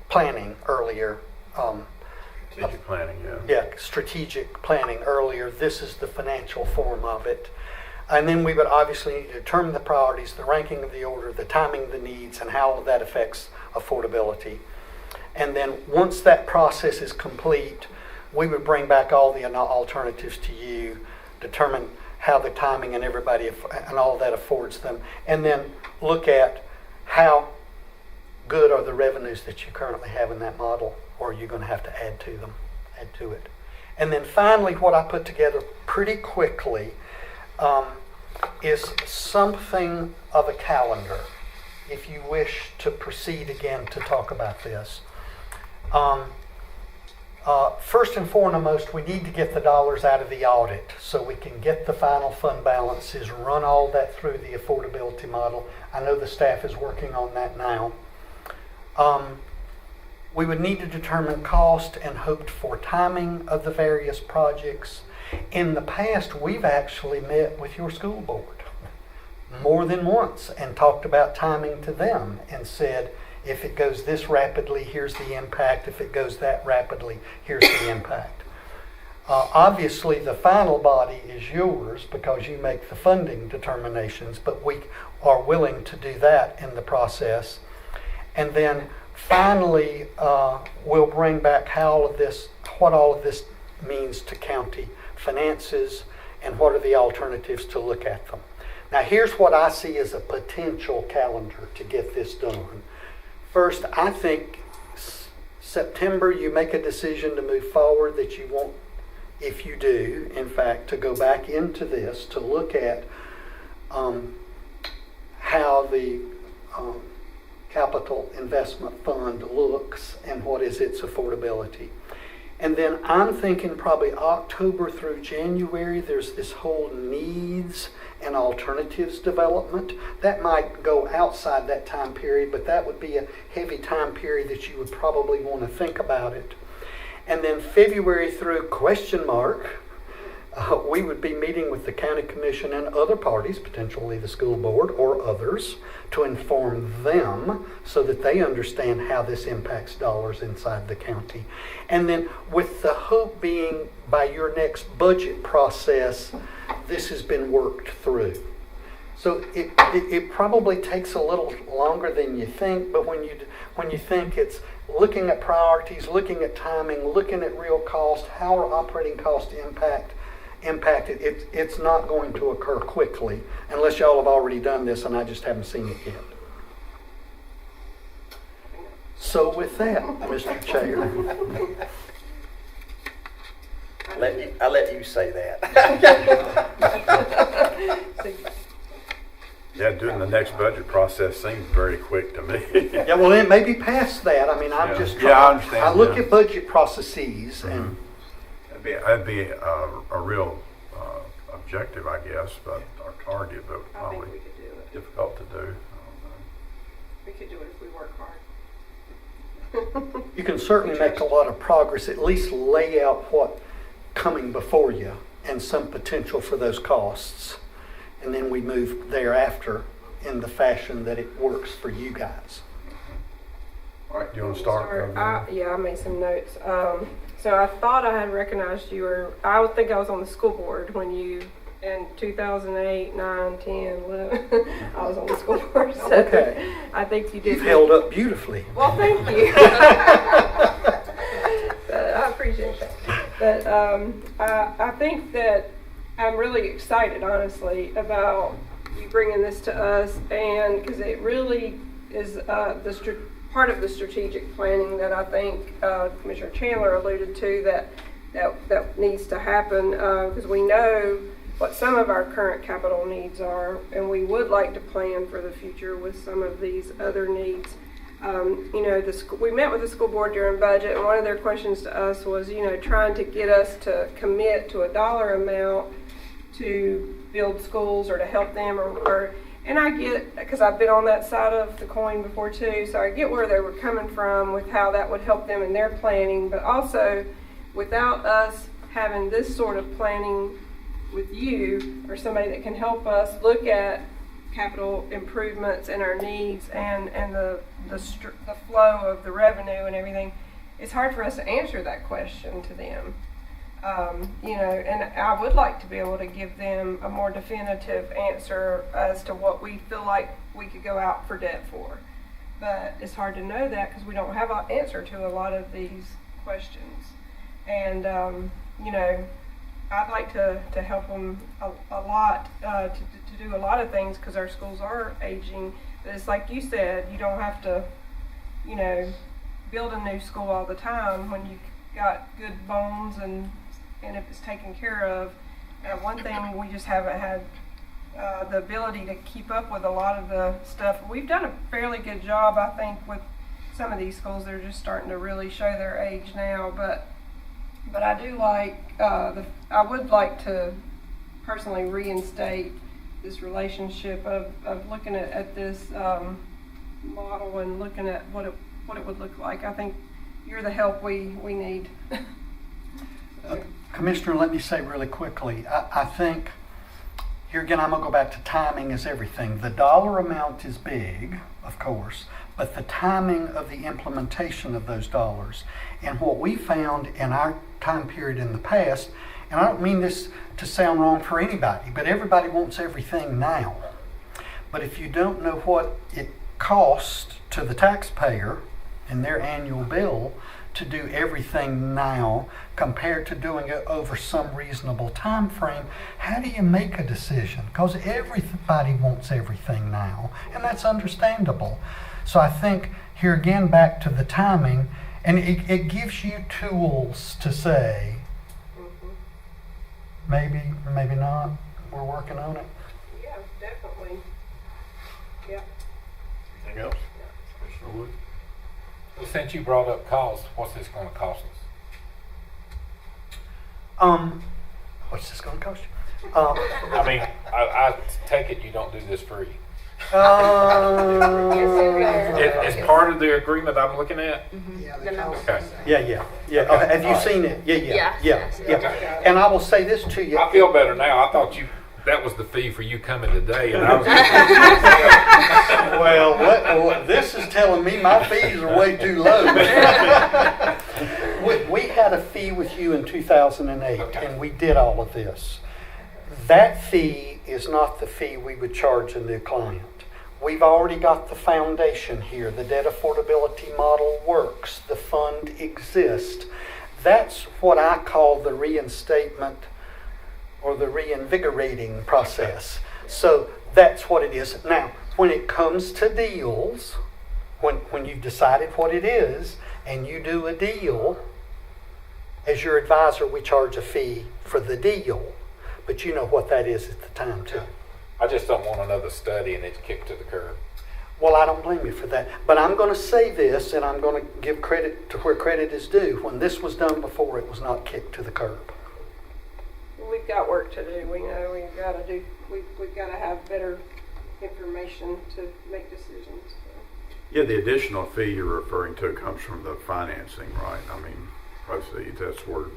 planning earlier. Strategic planning, yeah. Yeah, strategic planning earlier. This is the financial form of it. And then we would obviously need to determine the priorities, the ranking of the order, the timing of the needs, and how that affects affordability. And then once that process is complete, we would bring back all the alternatives to you, determine how the timing and everybody and all that affords them, and then look at how good are the revenues that you currently have in that model, or are you going to have to add to it. And then finally, what I put together pretty quickly is something of a calendar, if you wish to proceed again to talk about this. First and foremost, we need to get the dollars out of the audit so we can get the final fund balances, run all that through the affordability model. I know the staff is working on that now. We would need to determine cost and hoped for timing of the various projects. In the past, we've actually met with your school board more than once and talked about timing to them and said, if it goes this rapidly, here's the impact. If it goes that rapidly, here's the impact. Obviously, the final body is yours because you make the funding determinations, but we are willing to do that in the process. And then finally, we'll bring back what all of this means to county finances and what are the alternatives to look at them. Now, here's what I see as a potential calendar to get this done. First, I think September you make a decision to move forward that you want, if you do, in fact, to go back into this to look at how the capital investment fund looks and what is its affordability. And then I'm thinking probably October through January, there's this whole needs and alternatives development. That might go outside that time period, but that would be a heavy time period that you would probably want to think about it. And then February through ? We would be meeting with the county commission and other parties, potentially the school board or others, to inform them so that they understand how this impacts dollars inside the county. And then with the hope being by your next budget process, this has been worked through. So it probably takes a little longer than you think, but when you think it's looking at priorities, looking at timing, looking at real cost, how are operating costs impacted, it's not going to occur quickly unless y'all have already done this and I just haven't seen it yet. So with that, Mr. Chair. I let you say that. Yeah, doing the next budget process seems very quick to me. Yeah, well, it may be past that. I mean, I'm Yeah. just Yeah, trying. I understand, I look yeah. at budget processes and That'd be a real objective, I guess, but our target, but I think probably we could do it. difficult to do. We could do it if we work hard. you can certainly make a lot of progress, at least lay out what coming before you and some potential for those costs. And then we move thereafter in the fashion that it works for you guys. All right, do you want to start? I made some notes. So I thought I had recognized you, or I would think I was on the school board when you, in 2008, 9, 10, 11, I was on the school board. So Okay. I think you did. You've held up beautifully. Well, thank you. I appreciate But I think that I'm really excited, honestly, about you bringing this to us, and because it really is part of the strategic planning that I think Commissioner Chandler alluded to that needs to happen, because we know what some of our current capital needs are, and we would like to plan for the future with some of these other needs. We met with the school board during budget, and one of their questions to us was, trying to get us to commit to a dollar amount to build schools or to help them, and I get, because I've been on that side of the coin before too, so I get where they were coming from with how that would help them in their planning, but also without us having this sort of planning with you or somebody that can help us look at capital improvements and our needs and the flow of the revenue and everything, it's hard for us to answer that question to them. And I would like to be able to give them a more definitive answer as to what we feel like we could go out for debt for. But it's hard to know that because we don't have an answer to a lot of these questions. And, I'd like to help them a lot, to do a lot of things because our schools are aging. But it's like you said, you don't have to, build a new school all the time when you've got good bones and if it's taken care of. One thing we just haven't had the ability to keep up with a lot of the stuff. We've done a fairly good job, I think, with some of these schools. They're just starting to really show their age now, but I do like, I would like to personally reinstate this relationship of looking at this model and looking at what it would look like. I think you're the help we need. Commissioner, let me say really quickly, I think, here again, I'm going to go back to timing is everything. The dollar amount is big, of course, but the timing of the implementation of those dollars. And what we found in our time period in the past, and I don't mean this to sound wrong for anybody, but everybody wants everything now. But if you don't know what it costs to the taxpayer in their annual bill to do everything now compared to doing it over some reasonable time frame, how do you make a decision? Because everybody wants everything now, and that's understandable. So I think here again back to the timing, and it gives you tools to say, maybe, maybe not, we're working on it. Yeah, definitely. Yeah. Anything else? Commissioner Wood? Well, since you brought up cost, what's this going to cost us? What's this going to cost you? I mean, I take it you don't do this free. It's part of the agreement I'm looking at? Okay. Yeah. Have you seen it? Yeah. And I will say this to you. I feel better now. I thought that was the fee for you coming today, and I was Well, this is telling me my fees are way too low. We had a fee with you in 2008, and we did all of this. That fee is not the fee we would charge a new client. We've already got the foundation here. The debt affordability model works. The fund exists. That's what I call the reinstatement or the reinvigorating process. So that's what it is. Now, when it comes to deals, when you've decided what it is and you do a deal, as your advisor, we charge a fee for the deal. But you know what that is at the time, too. I just don't want another study and it's kicked to the curb. Well, I don't blame you for that. But I'm going to say this, and I'm going to give credit to where credit is due. When this was done before, it was not kicked to the curb. We've got work to do. We know we've got to have better information to make decisions. Yeah, the additional fee you're referring to comes from the financing, right? I mean, proceeds, that's where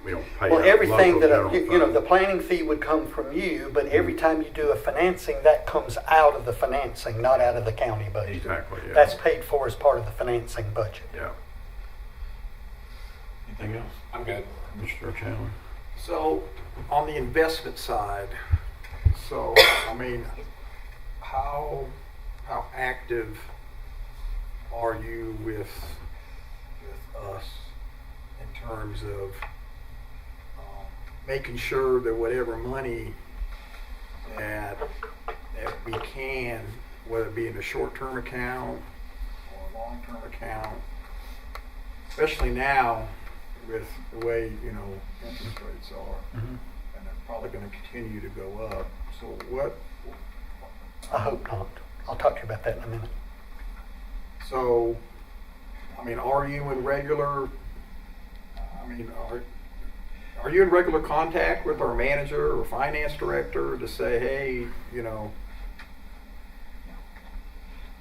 we don't pay. Well, everything that, fund. the planning fee would come from you, but every time you do a financing, that comes out of the financing, not out of the county budget. Exactly, yeah. That's paid for as part of the financing budget. Yeah. Anything else? I'm good. Mr. Chandler? So, on the investment side, how active are you with us in terms of making sure that whatever money that we can, whether it be in a short-term account or a long-term account, especially now with the way, interest rates are, and they're probably going to continue to go up. So what, I hope not. I'll talk to you about that in a minute. so, are you in regular, are you in regular contact with our manager or finance director to say, hey,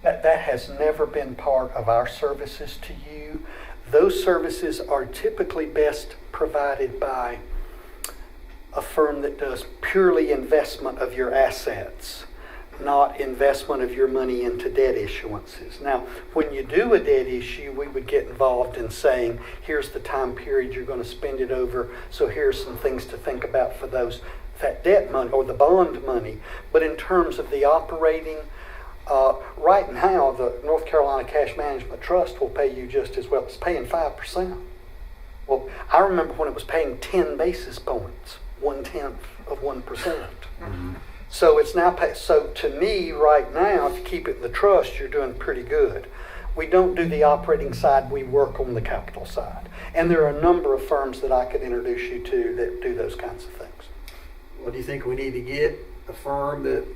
That has never been part of our services to you. Those services are typically best provided by a firm that does purely investment of your assets, not investment of your money into debt issuances. Now, when you do a debt issue, we would get involved in saying, here's the time period you're going to spend it over, so here's some things to think about for that debt money or the bond money. But in terms of the operating, right now, the North Carolina Cash Management Trust will pay you just as well. It's paying 5%. Well, I remember when it was paying 10 basis points, 1/10 of 1%. So it's now so to me right now, if you keep it in the trust, you're doing pretty good. We don't do the operating side, we work on the capital side. And there are a number of firms that I could introduce you to that do those kinds of things. What do you think we need to get a firm that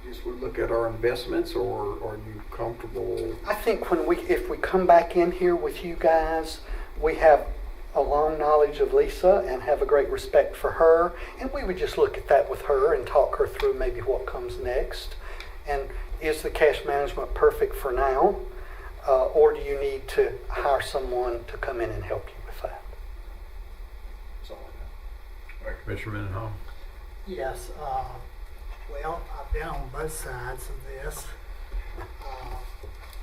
just would look at our investments, or are you comfortable? I think if we come back in here with you guys, we have a long knowledge of Lisa and have a great respect for her, and we would just look at that with her and talk her through maybe what comes next. And is the cash management perfect for now, or do you need to hire someone to come in and help you with that? Commissioner Mendenhall? Yes, well, I've been on both sides of this.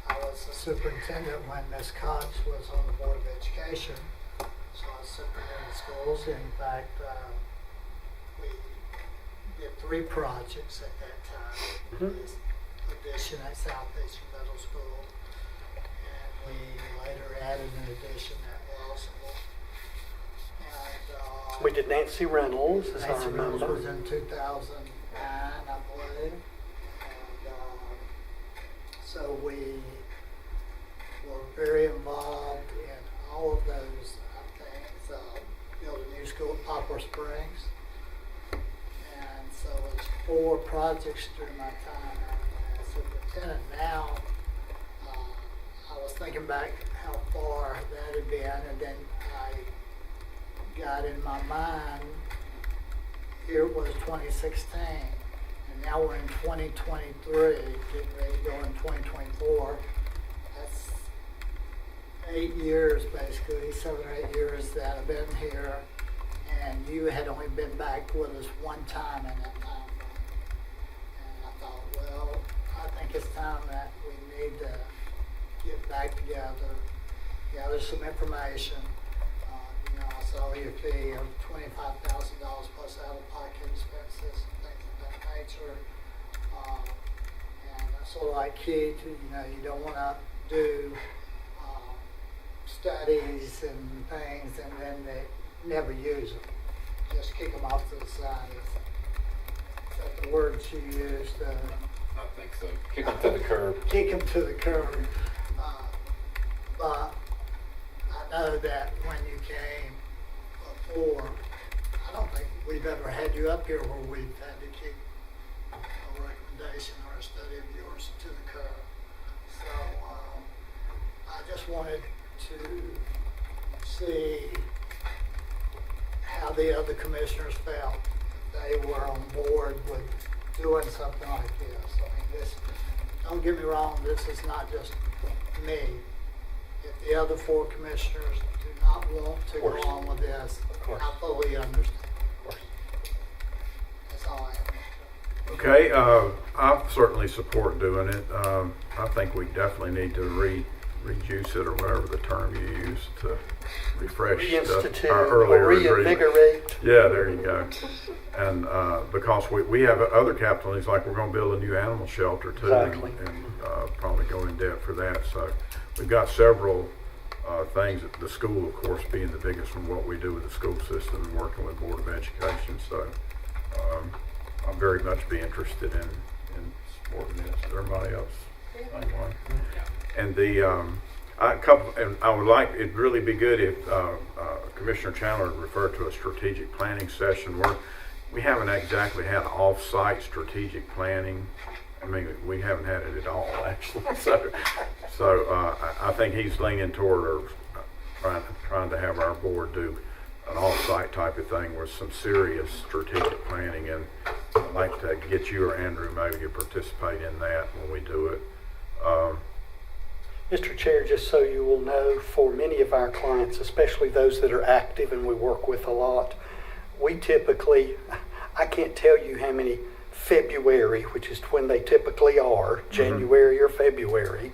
I was the superintendent when Ms. Cox was on the Board of Education, so I was superintendent of schools. In fact, we did 3 projects at that time. This addition at Southeastern Middle School, and we later added an addition at Wellsville. And We did Nancy Reynolds, as I Nancy Reynolds remember. was in 2009, I believe. And so we were very involved in all of those things. Built a new school at Poplar Springs. And so it's 4 projects during my time as superintendent. Now, I was thinking back how far that had been, and then I got in my mind, here it was 2016, and now we're in 2023, getting ready to go in 2024. That's 8 years, basically, 7 or 8 years that I've been here, and you had only been back with us one time in that time frame. And I thought, well, I think it's time that we need to get back together, gather some information. I saw your fee of $25,000 plus out-of-pocket expenses and things of that nature. And that's sort of like key to, you don't want to do studies and things and then they never use them. Just kick them off to the side. Is that the words you used? I think so. Kick them to the curb. Kick them to the curb. But I know that when you came before, I don't think we've ever had you up here where we've had to kick a recommendation or a study of yours to the curb. So I just wanted to see how the other commissioners felt if they were on board with doing something like this. I mean, this, don't get me wrong, this is not just me. If the other 4 commissioners do not want to go on with this, I fully understand. That's all I have. Okay, I certainly support doing it. I think we definitely need to rejuice it, or whatever the term you use, to refresh Reinstitute our or earlier agreement. reinvigorate. Yeah, there you go. And because we have other capital needs, like we're going to build a new animal shelter too, Exactly. and probably go in debt for that. So we've got several things. The school, of course, being the biggest one, what we do with the school system and working with Board of Education. So I'll very much be interested in supporting this. Everybody else, same way. And I would like, it'd really be good if Commissioner Chandler referred to a strategic planning session where we haven't exactly had off-site strategic planning. I mean, we haven't had it at all, actually. So I think he's leaning toward or trying to have our board do an off-site type of thing with some serious strategic planning. And I'd like to get you or Andrew maybe to participate in that when we do it. Mr. Chair, just so you will know, for many of our clients, especially those that are active and we work with a lot, we typically, I can't tell you how many February, which is when they typically are, January or February,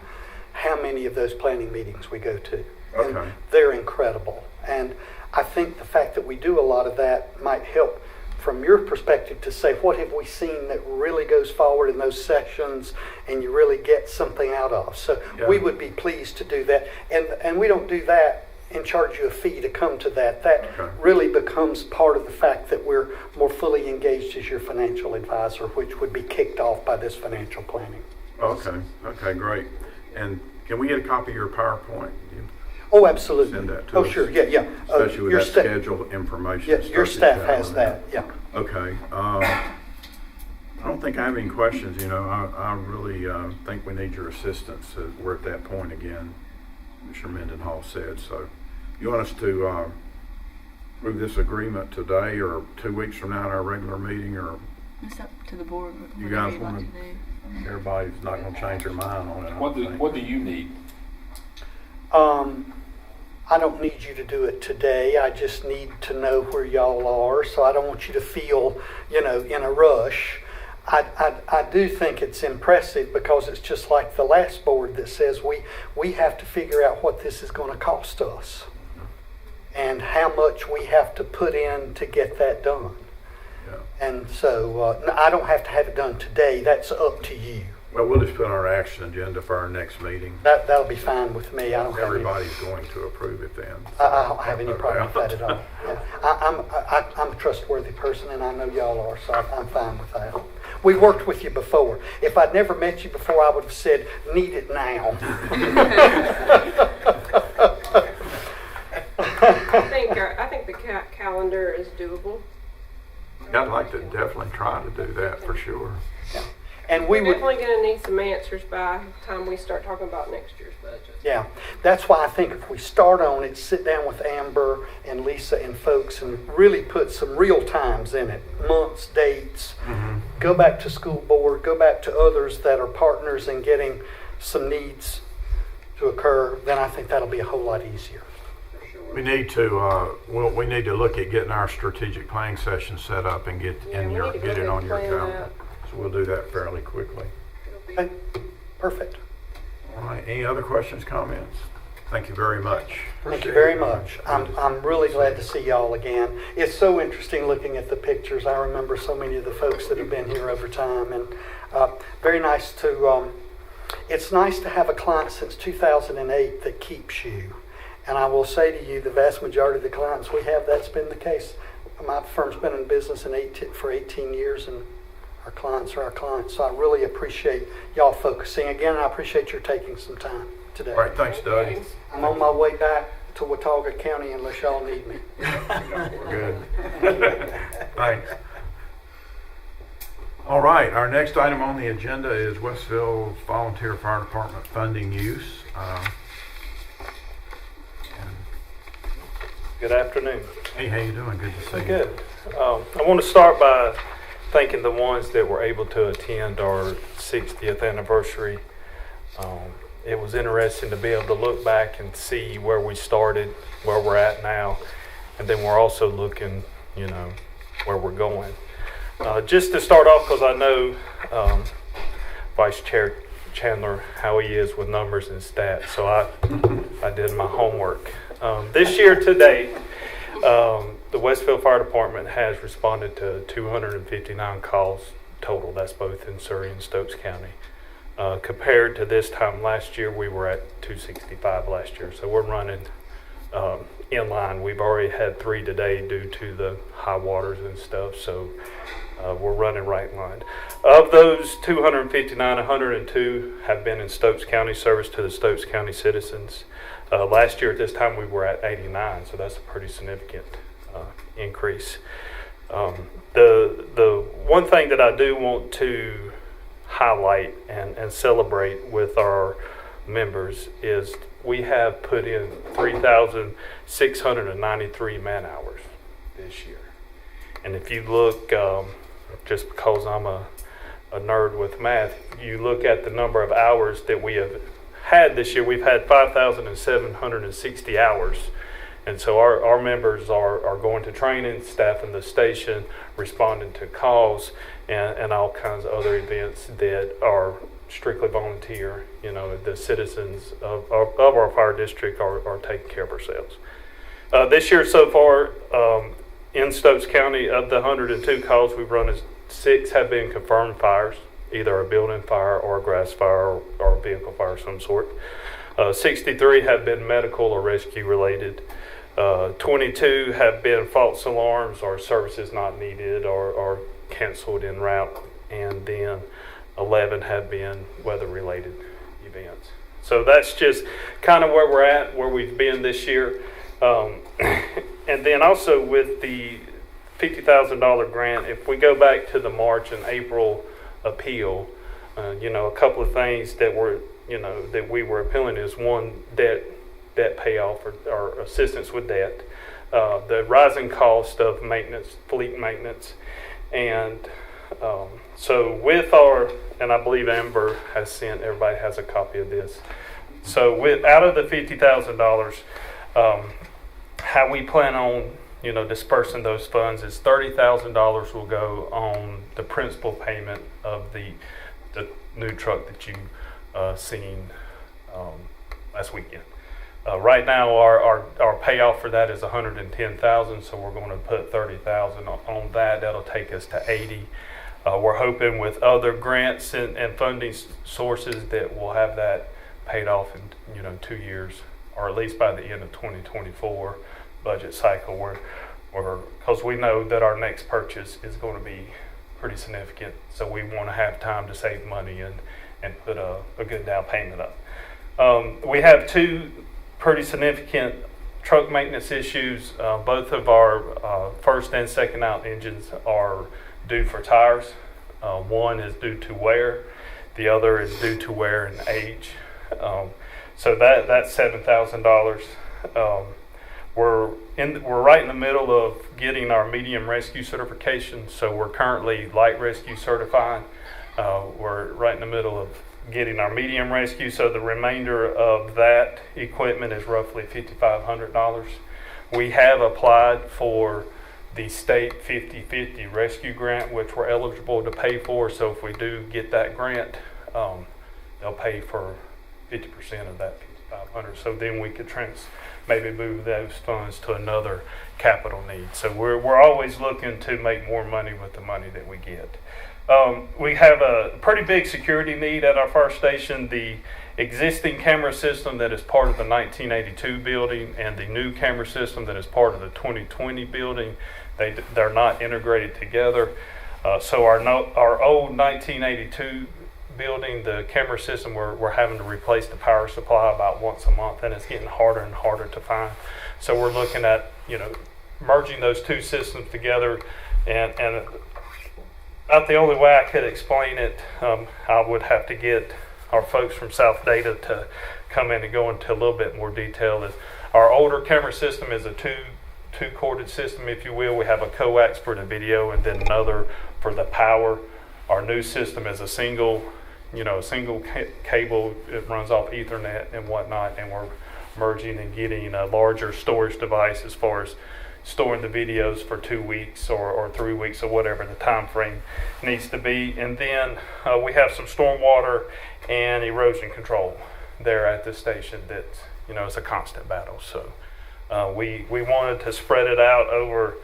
how many of those planning meetings we go to. Okay. And they're incredible. And I think the fact that we do a lot of that might help from your perspective to say, what have we seen that really goes forward in those sessions and you really get something out of? So we would be pleased to do that. And we don't do that and charge you a fee to come to that. That really becomes part of the fact that we're more fully engaged as your financial advisor, which would be kicked off by this financial planning. Okay, great. And can we get a copy of your PowerPoint? Oh, absolutely. Send that to us. Sure, yeah. Especially with that scheduled information. Yes, your staff has that, yeah. Okay. I don't think I have any questions. I really think we need your assistance. We're at that point again, Mr. Mendenhall said. So you want us to approve this agreement today or 2 weeks from now at our regular meeting, or It's up to the board. you guys want to? Everybody's not going to change their mind on it. What do you need? I don't need you to do it today. I just need to know where y'all are. So I don't want you to feel, in a rush. I do think it's impressive because it's just like the last board that says we have to figure out what this is going to cost us and how much we have to put in to get that done. Yeah. And so I don't have to have it done today. That's up to you. Well, we'll just put on our action agenda for our next meeting. That'll be fine with me. I don't Everybody's going to approve it then. I don't have any problem with that at all. Yeah. I'm a trustworthy person, and I know y'all are, so I'm fine with that. We worked with you before. If I'd never met you before, I would have said, need it now. I think the calendar is doable. I'd like to definitely try to do that for sure. Yeah. And We're definitely going to need some answers by the time we start talking about next year's budget. Yeah, that's why I think if we start on it, sit down with Amber and Lisa and folks and really put some real times in it, months, dates, go back to school board, go back to others that are partners in getting some needs to occur, then I think that'll be a whole lot easier. We need to look at getting our strategic planning session set up and get it on your calendar. So we'll do that fairly quickly. Okay, perfect. All right. Any other questions, comments? Thank you very much. Thank you very much. I'm really glad to see y'all again. It's so interesting looking at the pictures. I remember so many of the folks that have been here over time, and very nice to. It's nice to have a client since 2008 that keeps you. And I will say to you, the vast majority of the clients we have, that's been the case. My firm's been in business for 18 years, and our clients are our clients. So I really appreciate y'all focusing. Again, I appreciate your taking some time today. All right, thanks, Doug. I'm on my way back to Watauga County unless y'all need me. We're good. Thanks. All right, our next item on the agenda is Westville Volunteer Fire Department funding use. Good afternoon. Hey, how you doing? Good to see you. Good. I want to start by thanking the ones that were able to attend our 60th anniversary. It was interesting to be able to look back and see where we started, where we're at now, and then we're also looking, where we're going. Just to start off, because I know Vice Chair Chandler, how he is with numbers and stats, so I did my homework. This year to date, the Westville Fire Department has responded to 259 calls total. That's both in Surrey and Stokes County. Compared to this time last year, we were at 265 last year. So we're running in line. We've already had 3 today due to the high waters and stuff. So we're running right in line. Of those 259, 102 have been in Stokes County service to the Stokes County citizens. Last year at this time we were at 89, so that's a pretty significant increase. The one thing that I do want to highlight and celebrate with our members is we have put in 3,693 man hours this year. And if you look, just because I'm a nerd with math, you look at the number of hours that we have had this year, we've had 5,760 hours. And so our members are going to training, staffing the station, responding to calls, and all kinds of other events that are strictly volunteer. You know, the citizens of our fire district are taking care of ourselves. This year so far, in Stokes County, of the 102 calls we've run, 6 have been confirmed fires, either a building fire or a grass fire or a vehicle fire of some sort. 63 have been medical or rescue related. 22 have been false alarms or services not needed or canceled en route. And then 11 have been weather related events. So that's just kind of where we're at, where we've been this year. And then also with the $50,000 grant, if we go back to the March and April appeal, a couple of things that were, that we were appealing is one, debt payoff or assistance with debt, the rising cost of maintenance, fleet maintenance, and so with and I believe Amber has sent, everybody has a copy of this. So out of the $50,000, how we plan on dispersing those funds is $30,000 will go on the principal payment of the new truck that you seen last weekend. Right now, our payoff for that is $110,000, so we're going to put $30,000 on that. That'll take us to $80,000. We're hoping with other grants and funding sources that we'll have that paid off in 2 years, or at least by the end of 2024 budget cycle. Because we know that our next purchase is going to be pretty significant, so we want to have time to save money and put a good down payment up. We have 2 pretty significant truck maintenance issues. Both of our first and second out engines are due for tires. One is due to wear, the other is due to wear and age. So that's $7,000. We're right in the middle of getting our medium rescue certification, so we're currently light rescue certified. We're right in the middle of getting our medium rescue, so the remainder of that equipment is roughly $5,500. We have applied for the state 50/50 rescue grant, which we're eligible to pay for. So if we do get that grant, they'll pay for 50% of that $5,500. So then we could maybe move those funds to another capital need. So we're always looking to make more money with the money that we get. We have a pretty big security need at our fire station. The existing camera system that is part of the 1982 building and the new camera system that is part of the 2020 building, they're not integrated together. So our old 1982 building, the camera system, we're having to replace the power supply about once a month, and it's getting harder and harder to find. So we're looking at merging those 2 systems together, and not the only way I could explain it. I would have to get our folks from South Data to come in and go into a little bit more detail. Is our older camera system is a two-corded system, if you will. We have a coax for the video and then another for the power. Our new system is a single cable. It runs off Ethernet and whatnot, and we're merging and getting a larger storage device as far as storing the videos for 2 weeks or 3 weeks or whatever the time frame needs to be. And then we have some stormwater and erosion control there at the station that it's a constant battle. So we wanted to spread it out over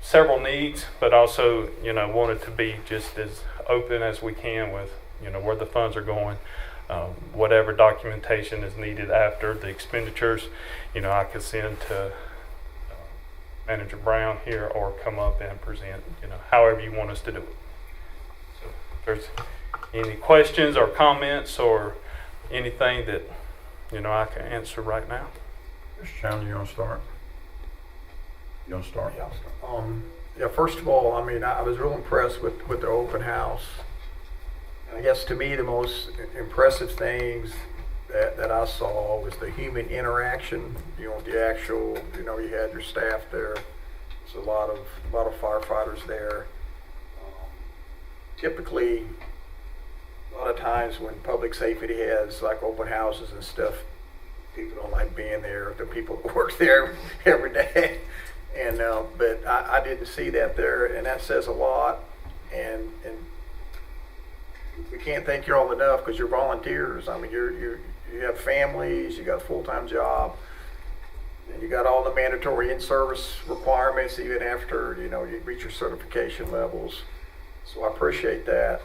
several needs, but also wanted to be just as open as we can with where the funds are going. Whatever documentation is needed after the expenditures, I could send to Manager Brown here or come up and present, however you want us to do it. So if there's any questions or comments or anything that, I can answer right now. Mr. Chandler, you want to start? You want to start? Yeah, first of all, I mean, I was real impressed with the open house. And I guess to me, the most impressive things that I saw was the human interaction, the actual, you had your staff there. There's a lot of firefighters there. Typically, a lot of times when public safety has like open houses and stuff, people don't like being there. The people that work there every day. And but I didn't see that there, and that says a lot. And we can't thank you all enough because you're volunteers. I mean, you have families, you got a full-time job, and you got all the mandatory in-service requirements even after you reach your certification levels. So I appreciate that.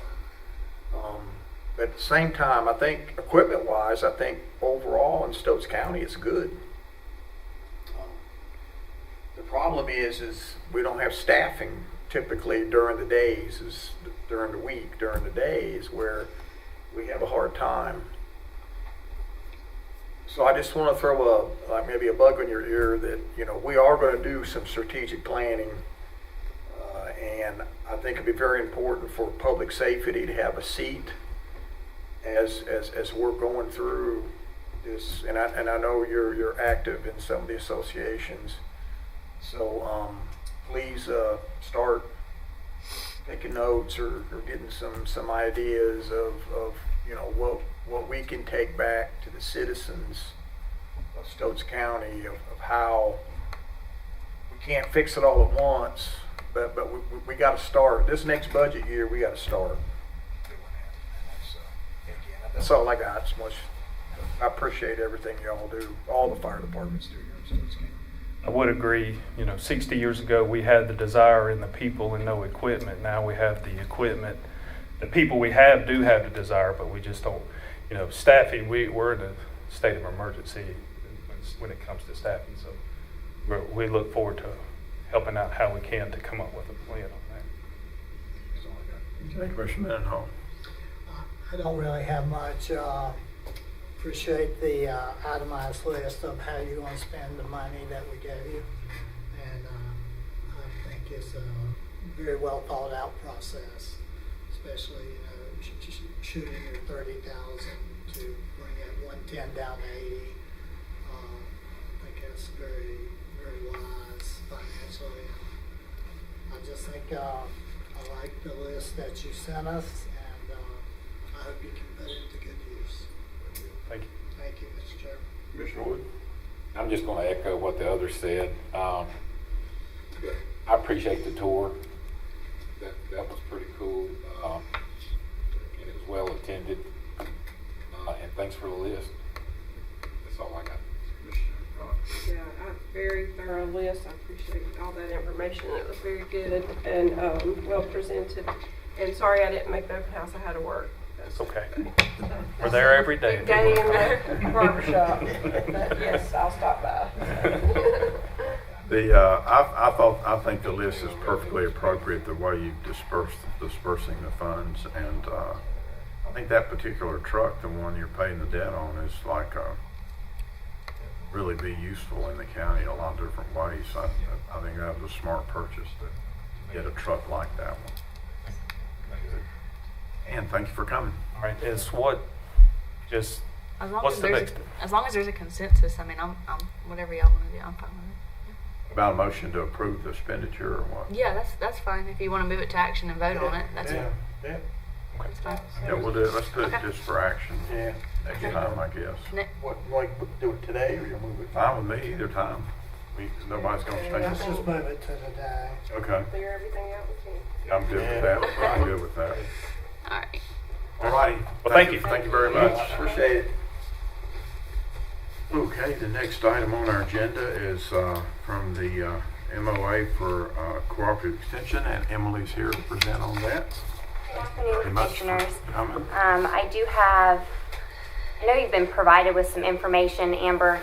But at the same time, I think equipment-wise, I think overall in Stokes County it's good. The problem is we don't have staffing typically during the days, during the week, during the days where we have a hard time. So I just want to throw maybe a bug in your ear that we are going to do some strategic planning, and I think it'd be very important for public safety to have a seat as we're going through this. And I know you're active in some of the associations. So please start taking notes or getting some ideas of what we can take back to the citizens of Stokes County of how we can't fix it all at once, but we got to start. This next budget year, we got to start. That's all I got. So much. I appreciate everything y'all do. All the fire departments do here in Stokes County. I would agree, 60 years ago we had the desire in the people and no equipment. Now we have the equipment. The people we have do have the desire, but we just don't, staffing, we're in a state of emergency when it comes to staffing. So we look forward to helping out how we can to come up with a plan on that. That's all I got. Okay, Commissioner Mendenhall. I don't really have much. Appreciate the itemized list of how you're going to spend the money that we gave you, and I think it's a very well thought out process, especially shooting your 30,000 to bring that 110 down to 80. I think that's very, very wise financially. I just think I like the list that you sent us, and I hope you can put it to good use. Thank you. Thank you, Mr. Chairman. Commissioner Wood. I'm just going to echo what the others said. I appreciate the tour. That was pretty cool. And it was well attended. And thanks for the list. That's all I got. Yeah, a very thorough list. I appreciate all that information. It was very good and well presented. And sorry I didn't make the open house. I had to work. It's okay. We're there every day. Big day in the barbershop. But yes, I'll stop by. I think the list is perfectly appropriate the way you dispersing the funds, and I think that particular truck, the one you're paying the debt on, is like really be useful in the county in a lot of different ways. I think that was a smart purchase to get a truck like that one. And thank you for coming. All right. It's what just As long what's as the there's next? as long as there's a consensus, I mean, I'm whatever y'all want to do, I'm fine with About a motion to approve the expenditure or what? it. Yeah, that's fine. If you want to move it to action and vote on it, that's Yeah. that's fine. Yeah, we'll do it. Let's put it Okay. just for action. Yeah. Next time, I guess. Ne- What, like, do it today or you'll move it? Fine with me, either time. Nobody's gonna Let's change. just move it to the day. Okay, Clear everything out with me. I'm good with that. I'm good with that. All right. All righty. Well, thank you. Thank you very much. Appreciate it. Okay, the next item on our agenda is from the MOA for Cooperative Extension, and Emily's here to present on that. very much for Commissioners. coming. I know you've been provided with some information. Amber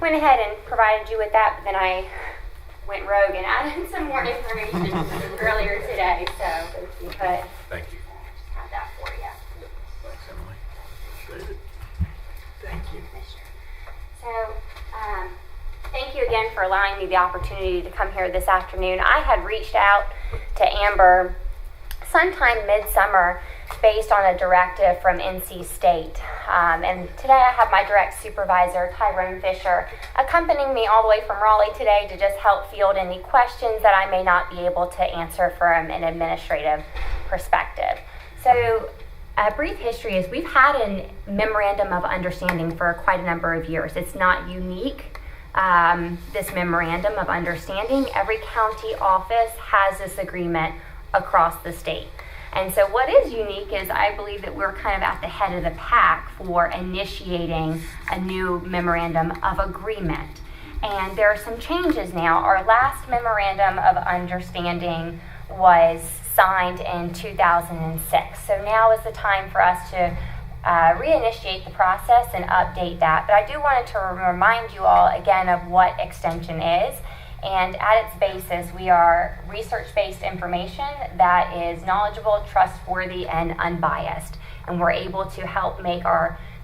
went ahead and provided you with that, but then I went rogue and added some more information earlier today. So if you could Thank you. just have that for you. Thanks, Emily. Appreciate it. Thank you. So, thank you again for allowing me the opportunity to come here this afternoon. I had reached out to Amber sometime midsummer based on a directive from NC State. And today I have my direct supervisor, Tyrone Fisher, accompanying me all the way from Raleigh today to just help field any questions that I may not be able to answer from an administrative perspective. So, a brief history is we've had a memorandum of understanding for quite a number of years. It's not unique, this memorandum of understanding. Every county office has this agreement across the state. And so what is unique is I believe that we're kind of at the head of the pack for initiating a new memorandum of agreement. And there are some changes now. Our last memorandum of understanding was signed in 2006. So now is the time for us to reinitiate the process and update that. But I do want to remind you all again of what extension is. And at its basis, we are research-based information that is knowledgeable, trustworthy, and unbiased. And we're able to help make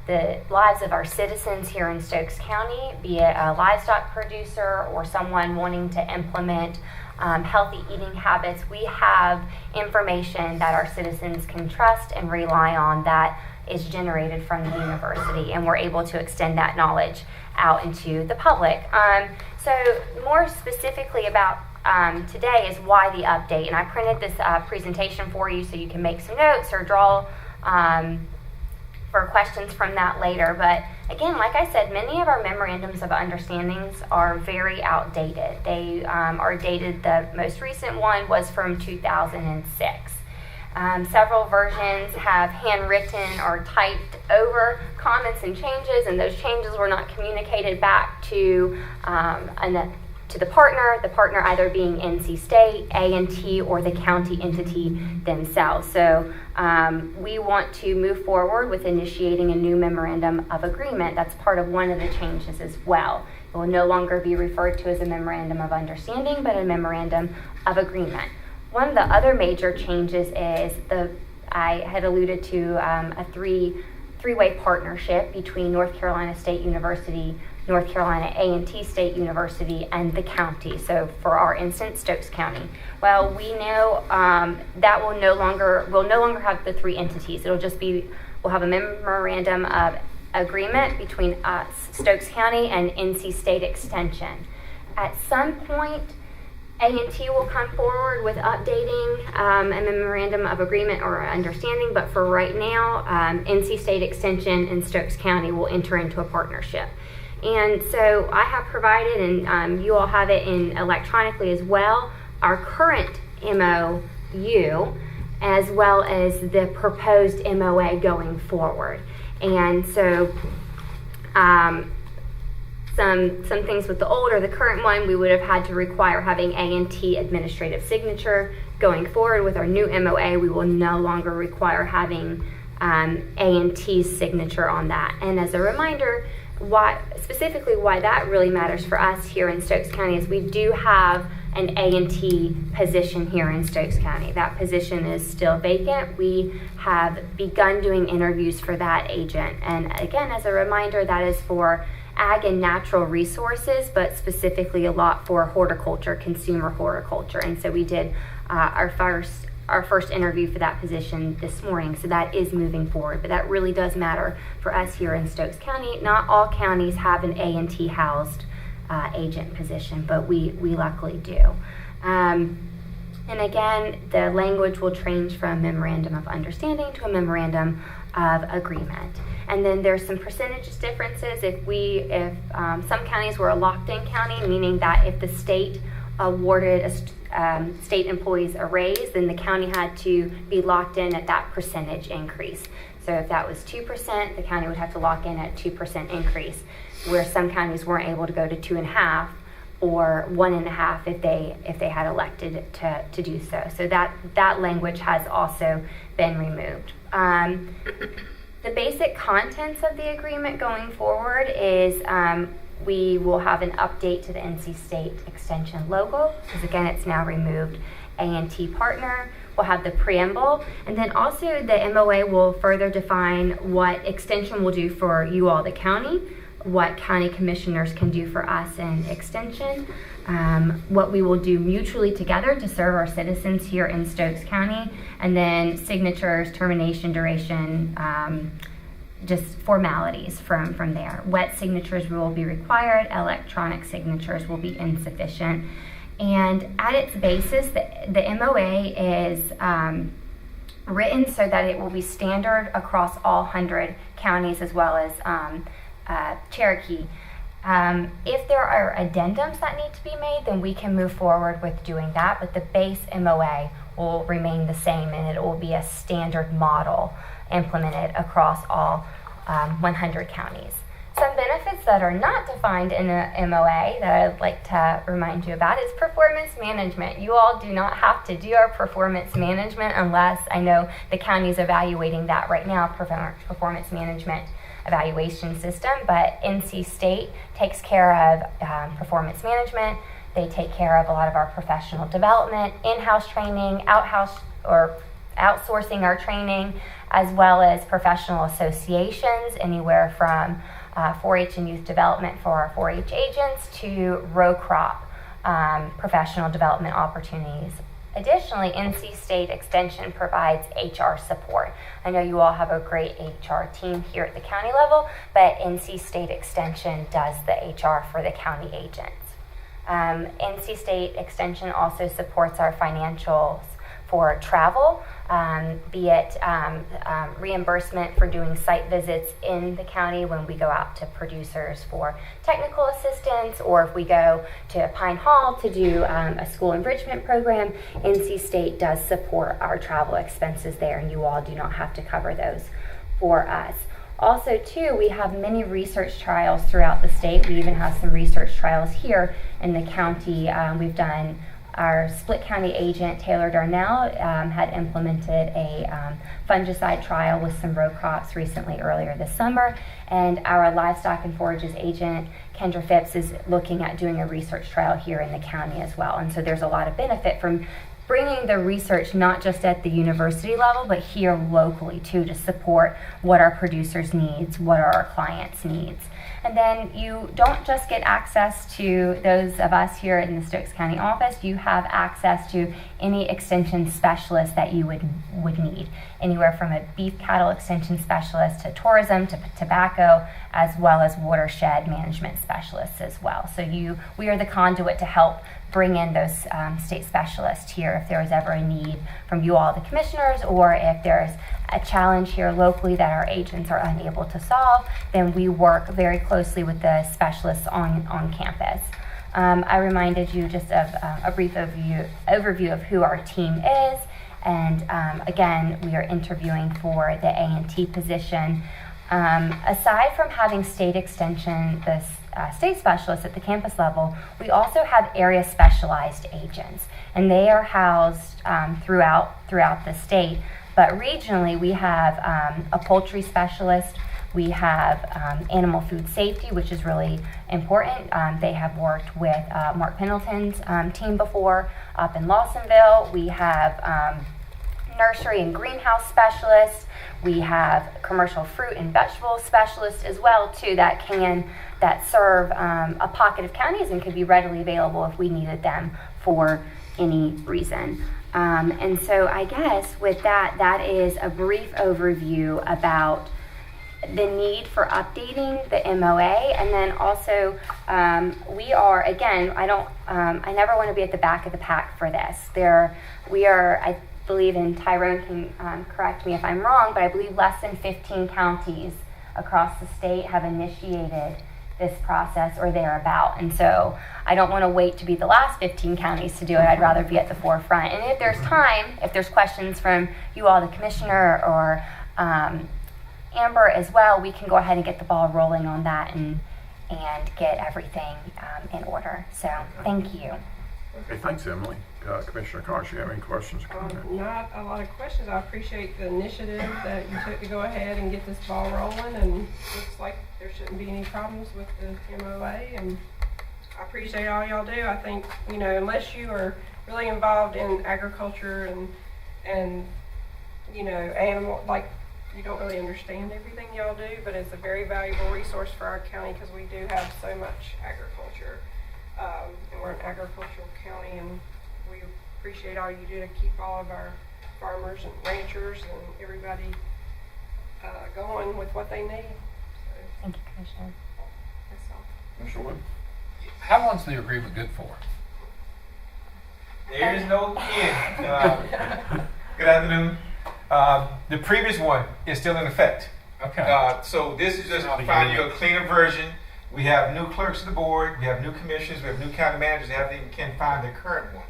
the lives of our citizens here in Stokes County, be it a livestock producer or someone wanting to implement healthy eating habits. We have information that our citizens can trust and rely on that is generated from the university, and we're able to extend that knowledge out into the public. So more specifically about today is why the update, and I printed this presentation for you so you can make some notes or draw for questions from that later. But again, like I said, many of our memorandums of understandings are very outdated. They are dated, the most recent one was from 2006. Several versions have handwritten or typed over comments and changes, and those changes were not communicated back to the partner either being NC State, A&T, or the county entity themselves. So we want to move forward with initiating a new memorandum of agreement. That's part of one of the changes as well. It will no longer be referred to as a memorandum of understanding, but a memorandum of agreement. One of the other major changes is I had alluded to a three-way partnership between North Carolina State University, North Carolina A&T State University, and the county. So for our instance, Stokes County. Well, we know that we'll no longer have the three entities. It'll just be, we'll have a memorandum of agreement between us, Stokes County, and NC State Extension. At some point, A&T will come forward with updating a memorandum of agreement or understanding, but for right now, NC State Extension and Stokes County will enter into a partnership. And so I have provided, and you all have it in electronically as well, our current MOU, as well as the proposed MOA going forward. And so some things with the old or the current one, we would have had to require having A&T administrative signature. Going forward with our new MOA, we will no longer require having A&T's signature on that. And as a reminder, why that really matters for us here in Stokes County is we do have an A&T position here in Stokes County. That position is still vacant. We have begun doing interviews for that agent. And again, as a reminder, that is for ag and natural resources, but specifically a lot for horticulture, consumer horticulture. And so we did our first interview for that position this morning. So that is moving forward, but that really does matter for us here in Stokes County. Not all counties have an A&T housed agent position, but we luckily do. And again, the language will change from memorandum of understanding to a memorandum of agreement. And then there's some percentage differences. If some counties were a locked-in county, meaning that if the state awarded state employees a raise, then the county had to be locked in at that percentage increase. So if that was 2%, the county would have to lock in at 2% increase, where some counties weren't able to go to 2.5%, or 1.5 if they had elected to do so. So that language has also been removed. The basic contents of the agreement going forward is we will have an update to the NC State Extension logo, because again, it's now removed. A&T partner. We'll have the preamble, and then also the MOA will further define what Extension will do for you all, the county, what county commissioners can do for us in Extension, what we will do mutually together to serve our citizens here in Stokes County, and then signatures, termination, duration, just formalities from there. Wet signatures will be required, electronic signatures will be insufficient. And at its basis, the MOA is written so that it will be standard across all 100 counties as well as Cherokee. If there are addendums that need to be made, then we can move forward with doing that, but the base MOA will remain the same, and it will be a standard model implemented across all 100 counties. Some benefits that are not defined in the MOA that I'd like to remind you about is performance management. You all do not have to do our performance management unless, I know the county is evaluating that right now, performance management evaluation system, but NC State takes care of performance management. They take care of a lot of our professional development, in-house training, outsourcing our training, as well as professional associations, anywhere from 4-H and youth development for our 4-H agents to row crop professional development opportunities. Additionally, NC State Extension provides HR support. I know you all have a great HR team here at the county level, but NC State Extension does the HR for the county agents. NC State Extension also supports our financials for travel, be it reimbursement for doing site visits in the county when we go out to producers for technical assistance, or if we go to Pine Hall to do a school enrichment program. NC State does support our travel expenses there, and you all do not have to cover those for us. Also, too, we have many research trials throughout the state. We even have some research trials here in the county. We've done our Split County agent, Taylor Darnell, had implemented a fungicide trial with some row crops recently earlier this summer. And our livestock and forages agent, Kendra Phipps, is looking at doing a research trial here in the county as well. And so there's a lot of benefit from bringing the research not just at the university level, but here locally too, to support what our producers needs, what are our clients' needs. And then you don't just get access to those of us here in the Stokes County office, you have access to any extension specialist that you would need. Anywhere from a beef cattle extension specialist to tourism to tobacco, as well as watershed management specialists as well. So we are the conduit to help bring in those state specialists here if there is ever a need from you all, the commissioners, or if there's a challenge here locally that our agents are unable to solve, then we work very closely with the specialists on campus. I reminded you just of a brief overview of who our team is, and again, we are interviewing for the A&T position. Aside from having state extension, the state specialists at the campus level, we also have area specialized agents, and they are housed throughout the state. But regionally, we have a poultry specialist. We have animal food safety, which is really important. They have worked with Mark Pendleton's team before up in Lawsonville. We have nursery and greenhouse specialists. We have commercial fruit and vegetable specialists as well too that serve a pocket of counties and could be readily available if we needed them for any reason. And so I guess with that is a brief overview about the need for updating the MOA. And then also we are, again, I never want to be at the back of the pack for this. I believe, and Tyrone can correct me if I'm wrong, but I believe less than 15 counties across the state have initiated this process or thereabout. And so I don't want to wait to be the last 15 counties to do it. I'd rather be at the forefront. And if there's time, if there's questions from you all, the commissioner, or Amber as well, we can go ahead and get the ball rolling on that and and get everything in order. So thank you. Okay, thanks, Emily. Commissioner Cox, you have any questions or comments? Not a lot of questions. I appreciate the initiative that you took to go ahead and get this ball rolling, and looks like there shouldn't be any problems with the MOA, and I appreciate all y'all do. I think, you know, unless you are really involved in agriculture and you know, animal, like, you don't really understand everything y'all do, but it's a very valuable resource for our county because we do have so much agriculture, and we're an agricultural county, and we appreciate all you do to keep all of our farmers and ranchers and everybody going with what they need. So, Thank you, Commissioner. that's all. Commissioner Wood? How long's the agreement good for? There is no end. Good afternoon. The previous one is still in effect. Okay. So this is just to find you a cleaner version. We have new clerks of the board, we have new commissioners, we have new county managers that haven't even can find the current one.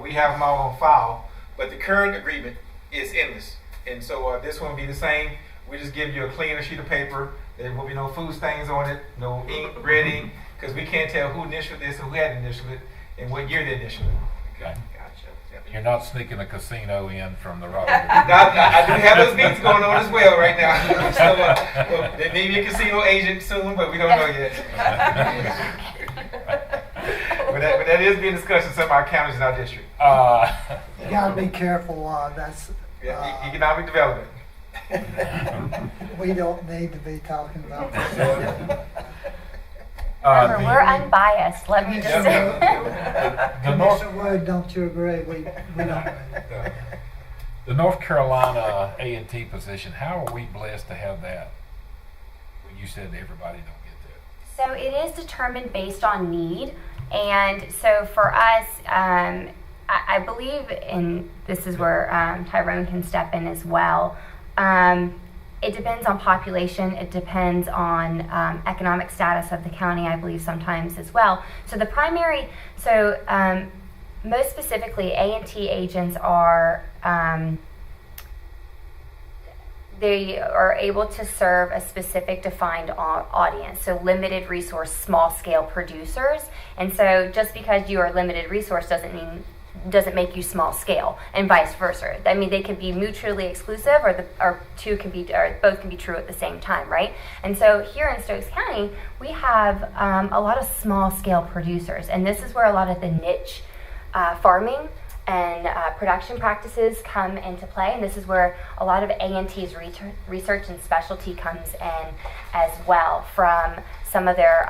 We have them all on file, but the current agreement is endless. And so this one will be the same. We just give you a cleaner sheet of paper. There will be no food stains on it, no ink, red ink, because we can't tell who initialed this and who had initialed it and what year they initialed it. Okay. Gotcha. Yep. You're not sneaking a casino in from the rock. I do have those meetings going on as well right now. So, well, there may be a casino agent soon, but we don't know yet. but that is being discussed in some of our counties in our district. You gotta be careful, that's, Economic development. we don't need to be talking about this. Remember, we're unbiased. Let me just say. The North, Commissioner Wood, don't you agree? We don't. the North Carolina A&T position, how are we blessed to have that? When you said everybody don't get that. So it is determined based on need, and so for us, I believe, and this is where Tyrone can step in as well. It depends on population. It depends on economic status of the county, I believe, sometimes as well. So the primary, most specifically, A&T agents are they are able to serve a specific defined audience, so limited resource, small scale producers. And so just because you are limited resource doesn't make you small scale, and vice versa. I mean, they can be mutually exclusive, or both can be true at the same time, right? And so here in Stokes County, we have a lot of small scale producers, and this is where a lot of the niche farming and production practices come into play, and this is where a lot of A&T's research and specialty comes in as well, from some of their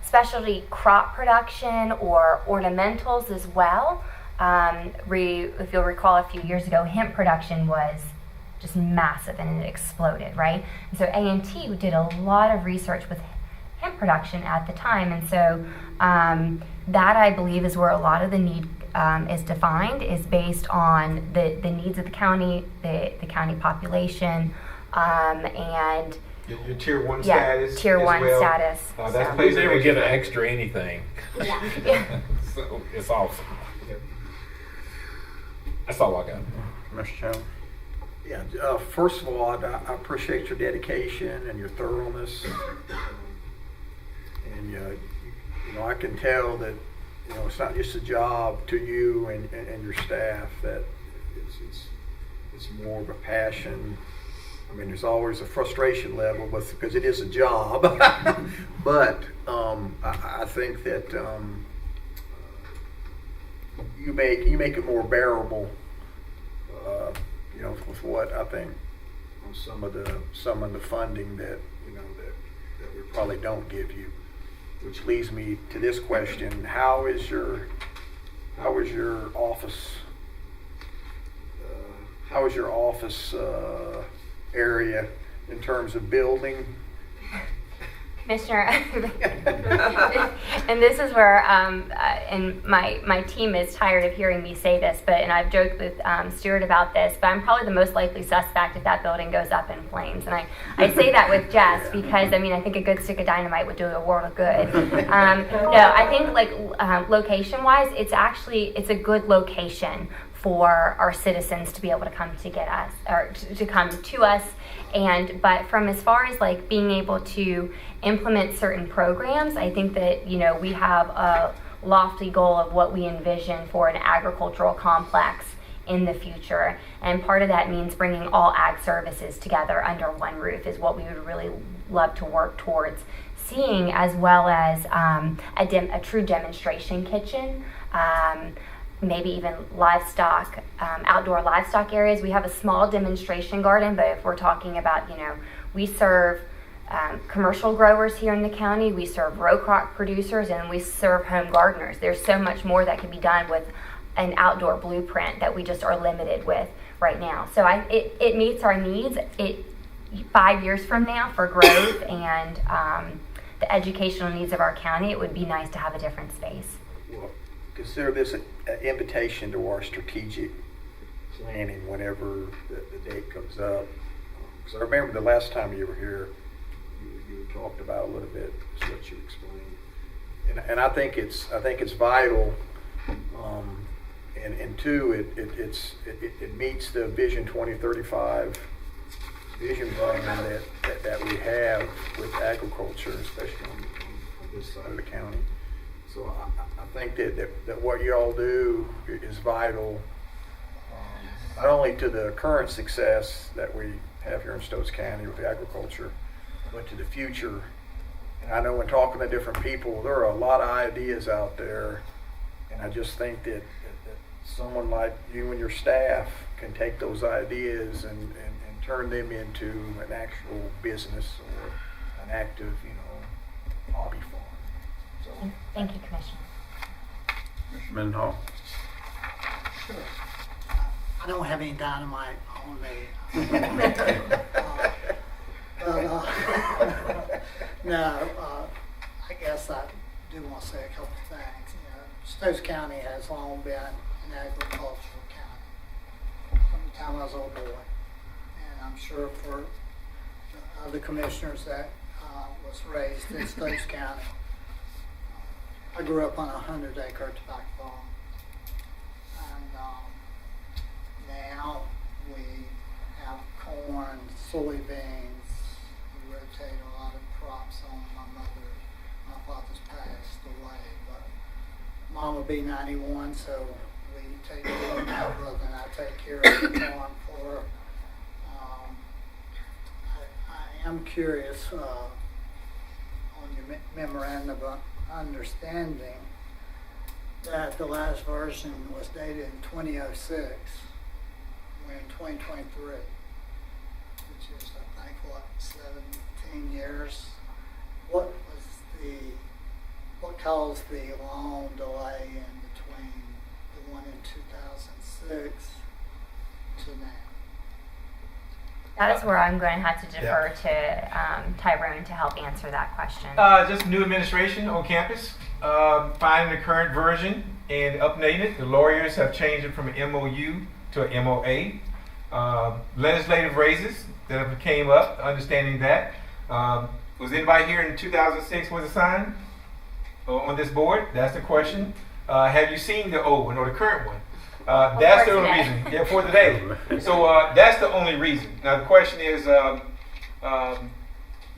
specialty crop production or ornamentals as well. If you'll recall, a few years ago, hemp production was just massive and it exploded, right? And so A&T did a lot of research with hemp production at the time, and so that, I believe, is where a lot of the need is defined, is based on the needs of the county, the county population, and Your tier 1 status. Tier as 1 well. status. That's So. We never get an extra anything. Yeah. So it's awesome. That's all I got. Mr. Chandler? Yeah, first of all, I appreciate your dedication and your thoroughness. And, you know, I can tell that, you know, it's not just a job to you and your staff, that it's more of a passion. I mean, there's always a frustration level because it is a job, but I think that you make it more bearable. You know, with what I think some of the funding that that we probably don't give you, which leads me to this question: How is your office? How is your office area in terms of building? Commissioner, and this is where, and my team is tired of hearing me say this, and I've joked with Stuart about this, but I'm probably the most likely suspect if that building goes up in flames. And I say that with jest because, I mean, I think a good stick of dynamite would do a world of good. No, I think location-wise, it's a good location for our citizens to be able to come to get us, or to come to us But from as far as like being able to implement certain programs, I think that, you know, we have a lofty goal of what we envision for an agricultural complex in the future. And part of that means bringing all ag services together under one roof is what we would really love to work towards seeing, as well as a true demonstration kitchen. Maybe even livestock, outdoor livestock areas. We have a small demonstration garden, but if we're talking about, you know, we serve commercial growers here in the county, we serve row crop producers, and we serve home gardeners. There's so much more that can be done with an outdoor blueprint that we just are limited with right now. So it meets our needs. 5 years from now for growth and the educational needs of our county, it would be nice to have a different space. Well, consider this an invitation to our strategic planning whenever the date comes up. Because I remember the last time you were here, you talked about a little bit, is what you explained, and I think it's vital. And two, it meets the Vision 2035 vision plan that we have with agriculture, especially on this side of the county. So I think that what you all do is vital, not only to the current success that we have here in Stokes County with agriculture, but to the future. And I know when talking to different people, there are a lot of ideas out there, and I just think that someone like you and your staff can take those ideas and turn them into an actual business or an active, you know, hobby farm. So, Thank you, Commissioner. Mendenhall. Sure. I don't have any dynamite on me. I guess I do want to say a couple of things. You know, Stokes County has long been an agricultural county from the time I was a little boy. And I'm sure for the other commissioners that was raised in Stokes County, I grew up on a 100-acre tobacco farm. And now we have corn, soybeans. We rotate a lot of crops on. My father's passed away, but Mom will be 91, so we take care of my brother and I take care of the farm for her. I am curious on your memorandum of understanding that the last version was dated in 2006. We're in 2023, which is, I think, 17 years. What caused the long delay in between the one in 2006 to now? That's where I'm going to have to defer to Tyrone to help answer that question. Just new administration on campus, finding the current version and updating it. The lawyers have changed it from an MOU to an MOA. Legislative raises that came up, understanding that. Was anybody here in 2006 was assigned on this board? That's the question. Have you seen the old one or the current one? That's the only reason. Yeah, for today. So that's the only reason. Now the question is,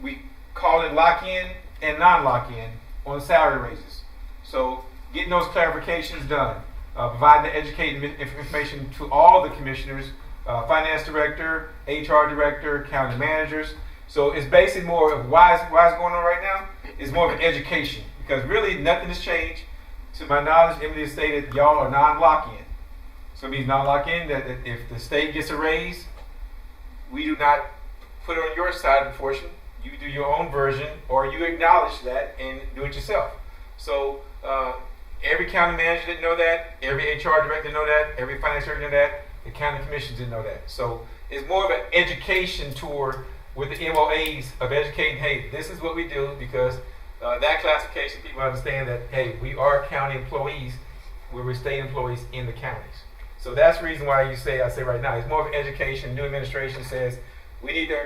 we call it lock-in and non-lock-in on salary raises. So getting those clarifications done, providing the educating information to all the commissioners, finance director, HR director, county managers. So it's basically more of why it's going on right now. It's more of an education because really nothing has changed. To my knowledge, Emily has stated y'all are non-lock-in. So it means non-lock-in that if the state gets a raise, we do not put it on your side of the fortune. You do your own version or you acknowledge that and do it yourself. So every county manager didn't know that, every HR director didn't know that, every finance director didn't know that, the county commissions didn't know that. So it's more of an education tour with the MOAs of educating, hey, this is what we do because that classification, people understand that, hey, we are county employees, we're state employees in the counties. So that's the reason why I say right now, it's more of education. New administration says we need to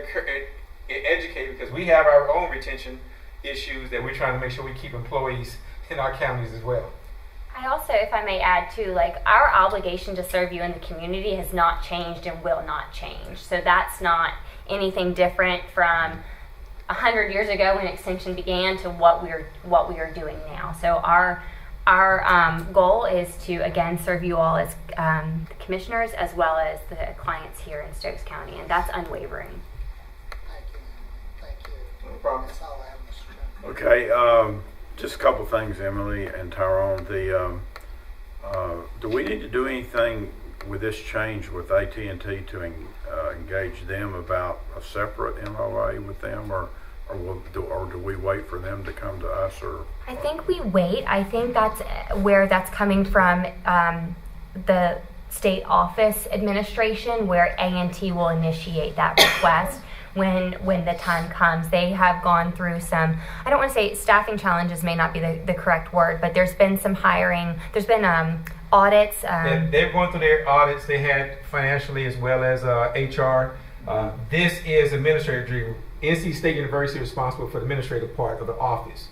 educate because we have our own retention issues that we're trying to make sure we keep employees in our counties as well. I also, if I may add too, like our obligation to serve you in the community has not changed and will not change. So that's not anything different from 100 years ago when Extension began to what we are doing now. So our goal is to again serve you all as the commissioners as well as the clients here in Stokes County, and that's unwavering. Thank you. Thank you. No problem. That's all I have, Mr. Chairman. Okay, just a couple things, Emily and Tyrone. Do we need to do anything with this change with AT&T to engage them about a separate MOA with them, or do we wait for them to come to us? Or I think we wait. I think that's where that's coming from, the state office administration, where A&T will initiate that request when the time comes. They have gone through some, I don't want to say staffing challenges, may not be the correct word, but there's been some hiring, there's been audits. They're going through their audits they had financially as well as HR. This is administrative. NC State University is responsible for the administrative part of the office.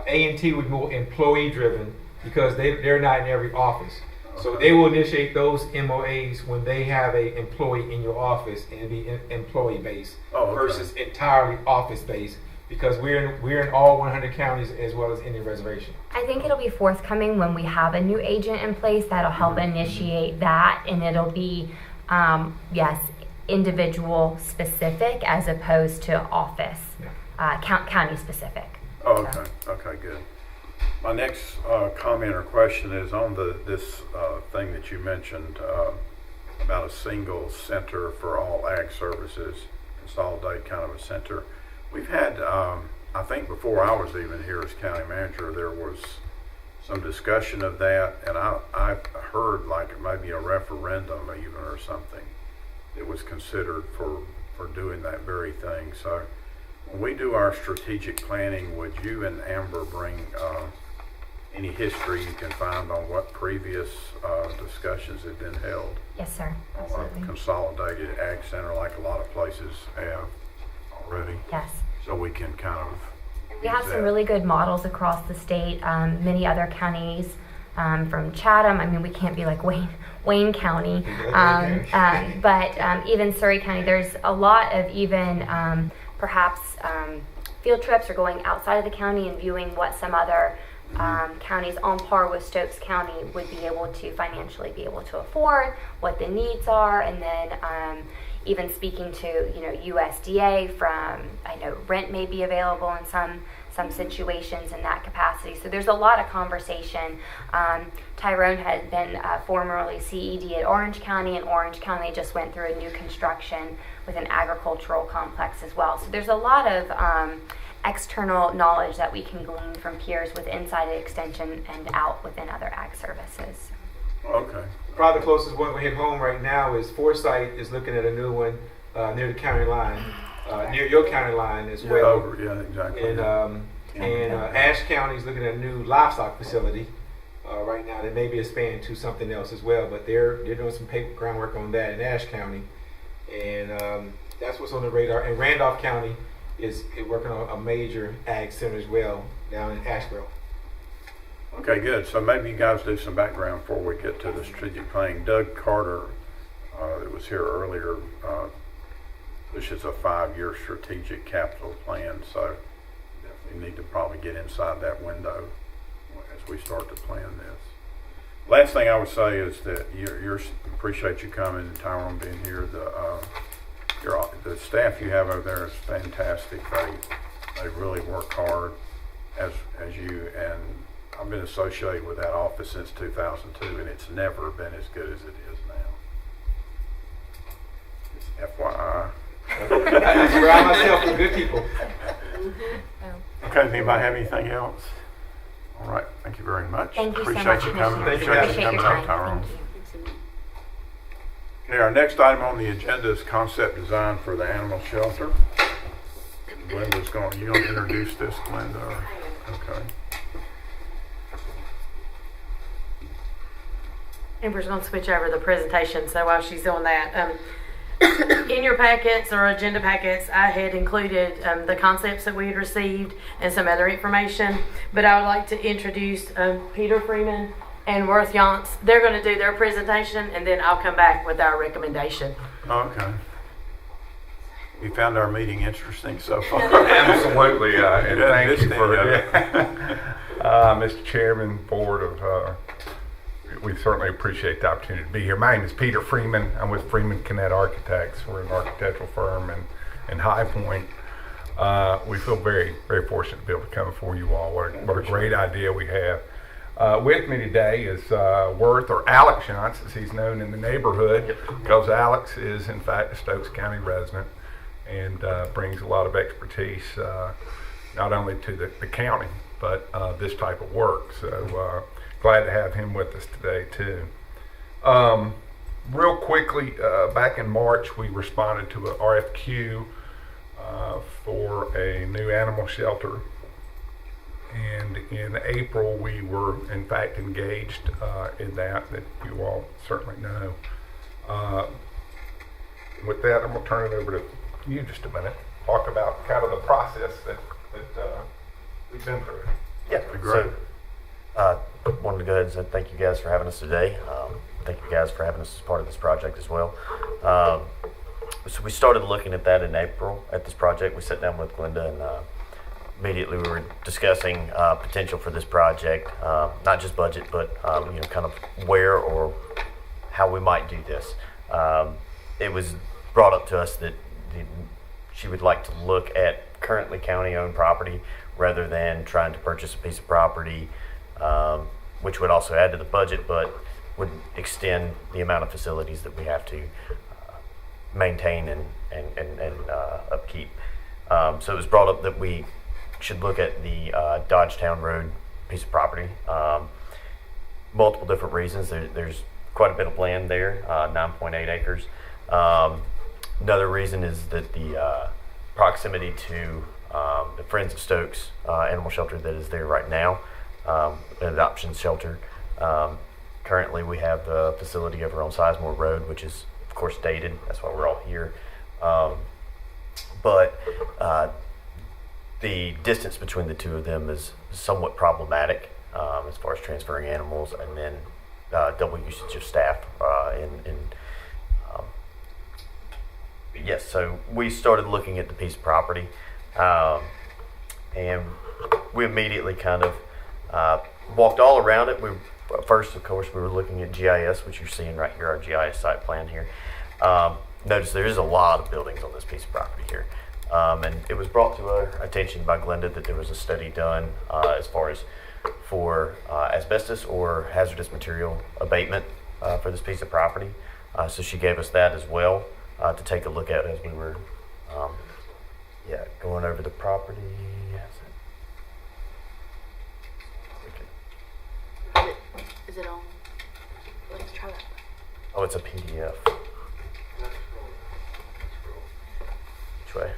A&T would be more employee driven because they're not in every office. So they will initiate those MOAs when they have an employee in your office and be employee based versus entirely office based, because we're in all 100 counties as well as any reservation. I think it'll be forthcoming when we have a new agent in place that'll help initiate that, and it'll be yes, individual specific as opposed to office, county specific. Oh, okay. Okay, good. My next comment or question is on this thing that you mentioned about a single center for all ag services, consolidate kind of a center. We've had, I think before I was even here as county manager, there was some discussion of that, and I heard like it might be a referendum even or something that was considered for doing that very thing. So when we do our strategic planning, would you and Amber bring any history you can find on what previous discussions have been held? Yes, sir. On Absolutely. a consolidated ag center like a lot of places have already? Yes. So we can kind of We have some really good models across the state. Many other counties, from Chatham. I mean, we can't be like Wayne County, but even Surrey County. There's a lot of even perhaps field trips or going outside of the county and viewing what some other counties on par with Stokes County would be able to financially be able to afford, what the needs are, and then even speaking to USDA from, I know rent may be available in some situations in that capacity. So there's a lot of conversation. Tyrone had been formerly CED at Orange County, and Orange County just went through a new construction with an agricultural complex as well. So there's a lot of external knowledge that we can glean from peers with inside the extension and out within other ag services. Okay. Probably the closest one we hit home right now is Forsyth is looking at a new one near the county line, near your county line as well. Yeah, exactly. And Ashe County is looking at a new livestock facility right now that may be expanding to something else as well. But they're doing some paper groundwork on that in Ashe County, and that's what's on the radar. And Randolph County is working on a major ag center as well down in Asheville. Okay, good. So maybe you guys do some background before we get to the strategic planning. Doug Carter, that was here earlier, pushes a 5-year strategic capital plan. So definitely need to probably get inside that window as we start to plan this. Last thing I would say is that you're appreciate you coming and Tyrone being here. The staff you have over there is fantastic. They really work hard as you, and I've been associated with that office since 2002, and it's never been as good as it is now. Just FYI. I surround myself with good people. Okay, does anybody have anything else? All right, thank you very much. Thank you Appreciate so much. you coming. Thank you. Appreciate you Appreciate your coming up, time. Tyrone. Okay, our next item on the agenda is concept design for the animal shelter. Glenda's going, you going to introduce this, Glenda? Okay. Amber's going to switch over the presentation, so while she's doing that, in your packets or agenda packets, I had included the concepts that we had received and some other information, but I would like to introduce Peter Freeman and Worth Yance. They're going to do their presentation, and then I'll come back with our recommendation. Okay. You found our meeting interesting so far. Absolutely, and Yeah, thank you missed for any Mr. Chairman, Board of, we certainly appreciate the opportunity to be here. My name is Peter Freeman. I'm with Freeman Kinnett Architects. We're an architectural firm in High Point. We feel very, very fortunate to be able to come before you all. What a great idea we have. With me today is Worth, or Alex Shantz, as he's known in the neighborhood, because Alex is in fact a Stokes County resident and brings a lot of expertise not only to the county but this type of work. So glad to have him with us today too. Real quickly, back in March we responded to an RFQ for a new animal shelter. And in April, we were in fact engaged in that you all certainly know. With that, I'm going to turn it over to you just a minute. Talk about kind of the process that we've been through. Yeah, Great. so wanted to go ahead and say thank you guys for having us today. Thank you guys for having us as part of this project as well. So we started looking at that in April at this project. We sat down with Glenda and immediately we were discussing potential for this project, not just budget, but kind of where or how we might do this. It was brought up to us that she would like to look at currently county-owned property rather than trying to purchase a piece of property, which would also add to the budget, but would extend the amount of facilities that we have to maintain and upkeep. So it was brought up that we should look at the Dodgetown Road piece of property. Multiple different reasons. There's quite a bit of land there, 9.8 acres. Another reason is that the proximity to the Friends of Stokes animal shelter that is there right now, an adoption shelter. Currently we have the facility over on Sizemore Road, which is of course dated. That's why we're all here. But the distance between the two of them is somewhat problematic as far as transferring animals, and then double usage of staff. Yes, so we started looking at the piece of property, and we immediately kind of walked all around it. First, of course, we were looking at GIS, which you're seeing right here, our GIS site plan here. Notice there is a lot of buildings on this piece of property here. And it was brought to our attention by Glenda that there was a study done as far as for asbestos or hazardous material abatement for this piece of property. So she gave us that as well to take a look at as we were going over the property. Is it on? Let's try that. Oh, it's a PDF. Which way?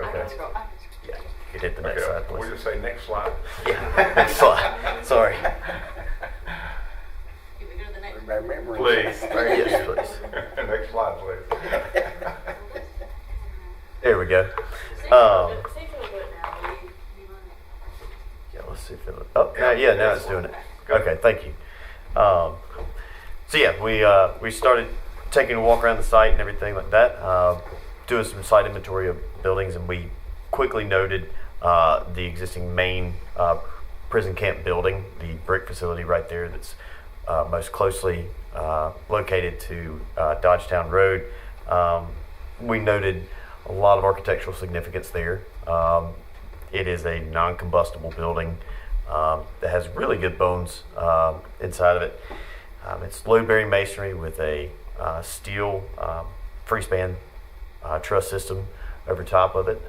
Okay. Yeah, you hit the next slide, please. We'll just say next slide. Yeah, next slide. Sorry. Can we go to the next? Please. Yes, please. Next slide, please. There we go. Yeah, let's see if it'll. Oh, now it's doing it. Okay, thank you. So yeah, we started taking a walk around the site and everything like that, doing some site inventory of buildings, and we quickly noted the existing main prison camp building, the brick facility right there that's most closely located to Dodgetown Road. We noted a lot of architectural significance there. It is a non-combustible building that has really good bones inside of it. It's load-bearing masonry with a steel freespan truss system over top of it.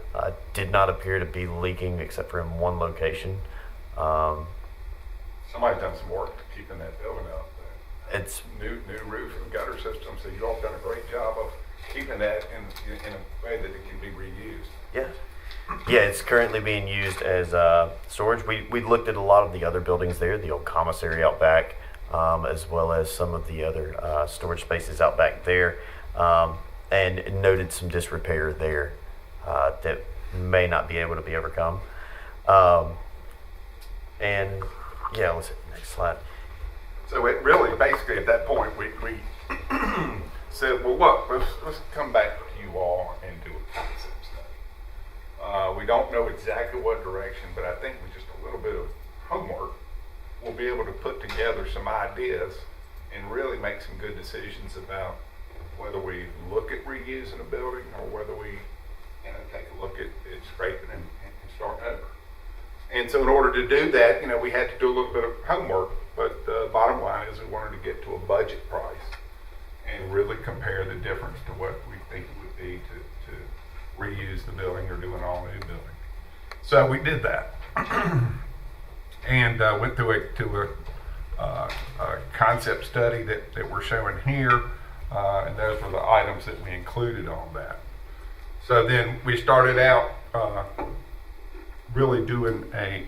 Did not appear to be leaking except for in one location. Somebody's done some work keeping that building up. It's New roof and gutter system, so you all done a great job of keeping that in a way that it can be reused. Yeah, it's currently being used as storage. We looked at a lot of the other buildings there, the old commissary out back, as well as some of the other storage spaces out back there, and noted some disrepair there that may not be able to be overcome. And yeah, let's hit the next slide. So it really, basically at that point, we said, well, look, let's come back to you all and do a concept study. We don't know exactly what direction, but I think with just a little bit of homework, we'll be able to put together some ideas and really make some good decisions about whether we look at reusing a building or whether we take a look at scraping and starting over. And so in order to do that, we had to do a little bit of homework, but the bottom line is we wanted to get to a budget price and really compare the difference to what we think it would be to reuse the building or do an all-new building. So we did that and went through a concept study that we're showing here, and those were the items that we included on that. So then we started out really doing a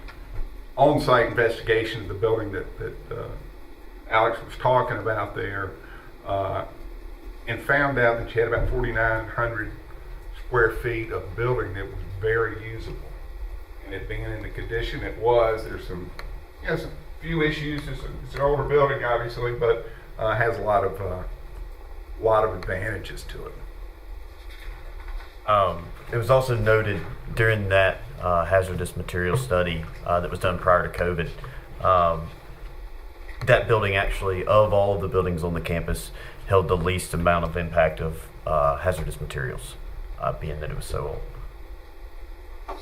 on-site investigation of the building that Alex was talking about there, and found out that you had about 4,900 square feet of building that was very usable. And it being in the condition it was, there's some few issues. It's an older building, obviously, but has a lot of advantages to it. It was also noted during that hazardous material study that was done prior to COVID, that building actually, of all of the buildings on the campus, held the least amount of impact of hazardous materials, being that it was so old.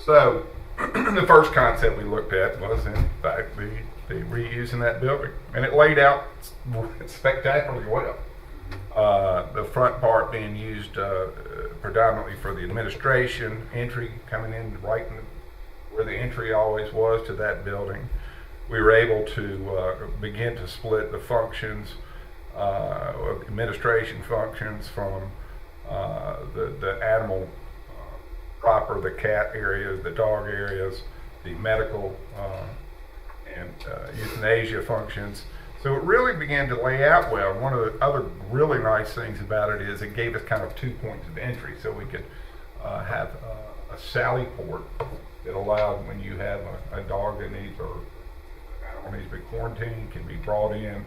So the first concept we looked at was, in fact, the reusing that building. And it laid out spectacularly well. The front part being used predominantly for the administration, entry coming in right in where the entry always was to that building. We were able to begin to split the functions, administration functions from the animal proper, the cat areas, the dog areas, the medical and euthanasia functions. So it really began to lay out well. One of the other really nice things about it is it gave us kind of 2 points of entry, so we could have a sally port that allowed when you have a dog that needs or animal needs to be quarantined, can be brought in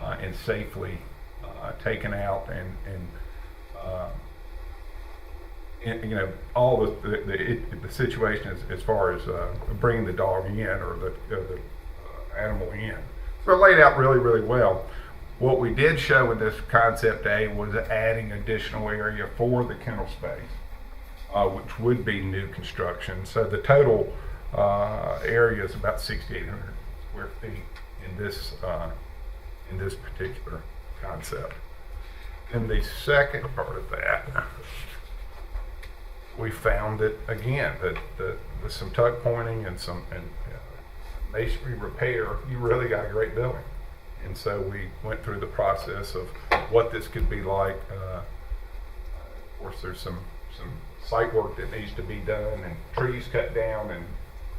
and safely taken out and all the situation as far as bringing the dog in or the animal in. So it laid out really, really well. What we did show in this concept A was adding additional area for the kennel space, which would be new construction. So the total area is about 6,800 square feet in this particular concept. In the second part of that, we found that again that with some tuck pointing and some masonry repair, you really got a great building. And so we went through the process of what this could be like. Of course, there's some site work that needs to be done, and trees cut down, and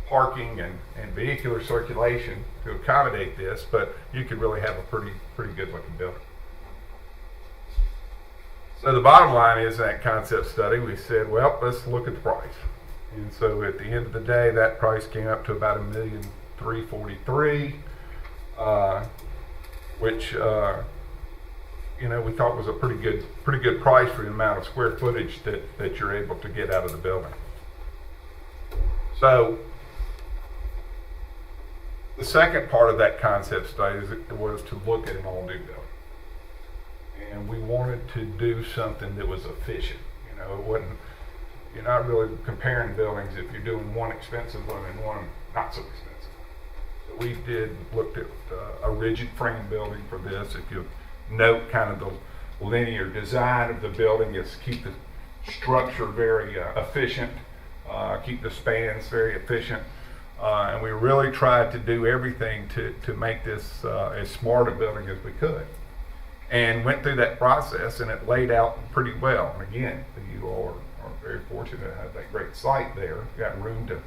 parking and vehicular circulation to accommodate this, but you could really have a pretty good looking building. So the bottom line is, that concept study, we said, well, let's look at the price. And so at the end of the day, that price came up to about $1,343,000, which we thought was a pretty good price for the amount of square footage that you're able to get out of the building. So the second part of that concept study was to look at an all-new building. And we wanted to do something that was efficient. It wasn't, you're not really comparing buildings if you're doing one expensive one and one not so expensive. So we looked at a rigid frame building for this. If you note kind of the linear design of the building, is keep the structure very efficient, keep the spans very efficient. And we really tried to do everything to make this as smart a building as we could. And went through that process, and it laid out pretty well. And again, you all are very fortunate to have that great site there. You got room to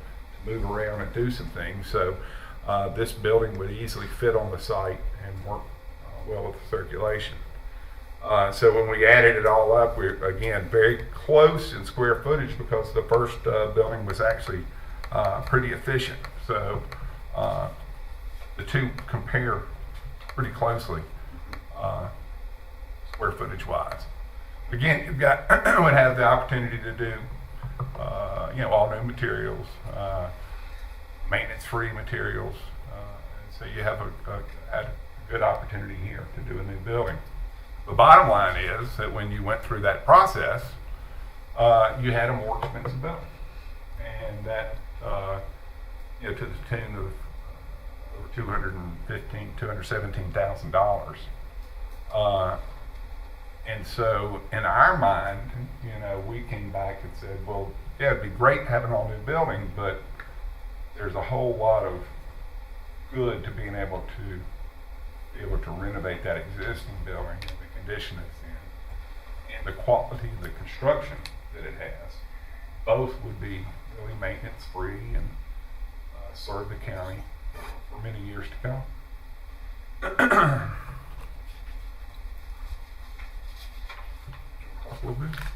move around and do some things. So this building would easily fit on the site and work well with the circulation. So when we added it all up, we're again very close in square footage, because the first building was actually pretty efficient. So the two compare pretty closely square footage wise. Again, you've got would have the opportunity to do all new materials, maintenance free materials, and so you have a good opportunity here to do a new building. The bottom line is that when you went through that process, you had a more expensive building, and that to the tune of over $217,000. And so in our mind, we came back and said, well, yeah, it'd be great to have an all new building, but there's a whole lot of good to being able to renovate that existing building and the condition it's in, and the quality of the construction that it has. Both would be really maintenance free and serve the county for many years to come.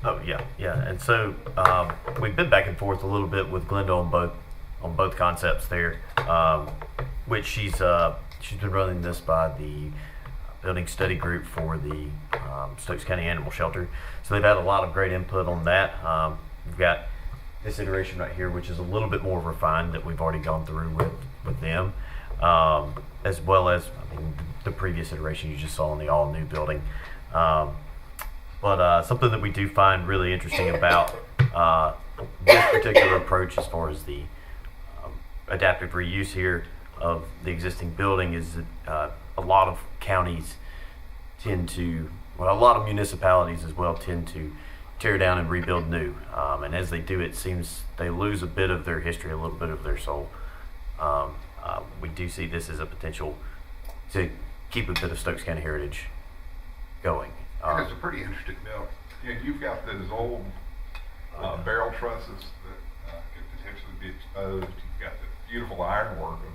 Oh yeah. And so we've been back and forth a little bit with Glenda on both concepts there, which she's been running this by the building study group for the Stokes County Animal Shelter. So they've had a lot of great input on that. We've got this iteration right here, which is a little bit more refined that we've already gone through with them, as well as the previous iteration you just saw in the all new building. But something that we do find really interesting about this particular approach as far as the adaptive reuse here of the existing building is that a lot of counties a lot of municipalities as well tend to tear down and rebuild new. And as they do, it seems they lose a bit of their history, a little bit of their soul. We do see this as a potential to keep a bit of Stokes County heritage going. It's a pretty interesting building. You've got those old barrel trusses that could potentially be exposed. You've got the beautiful ironwork of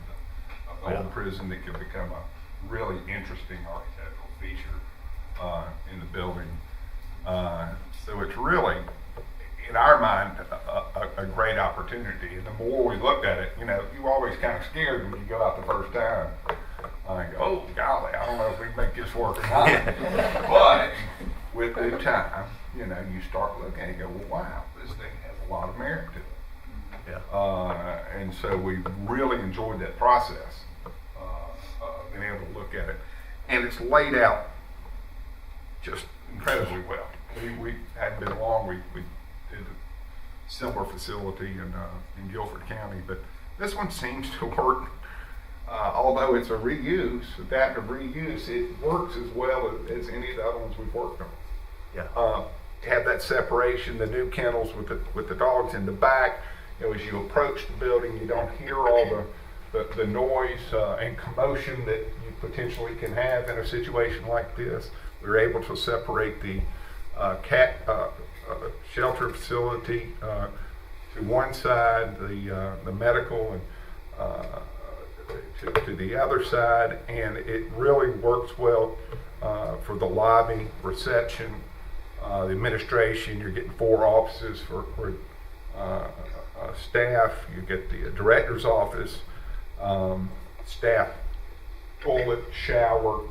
the old prison that could become a really interesting architectural feature in the building. So it's really, in our mind, a great opportunity. And the more we looked at it, you always kind of scared when you go out the first time. Like, oh golly, I don't know if we can make this work or not. But with due time, you start looking and you go, well, wow, this thing has a lot of merit to it. Yeah. And so we really enjoyed that process of being able to look at it. And it's laid out just incredibly well. We hadn't been long. We did a similar facility in Guilford County, but this one seems to work. Although it's a adaptive reuse, it works as well as any of the other ones we've worked on. Yeah. Have that separation, the new kennels with the dogs in the back. As you approach the building, you don't hear all the noise and commotion that you potentially can have in a situation like this. We were able to separate the cat shelter facility to one side, the medical and to the other side, and it really works well for the lobby, reception, the administration. You're getting 4 offices for staff. You get the director's office, staff toilet, shower.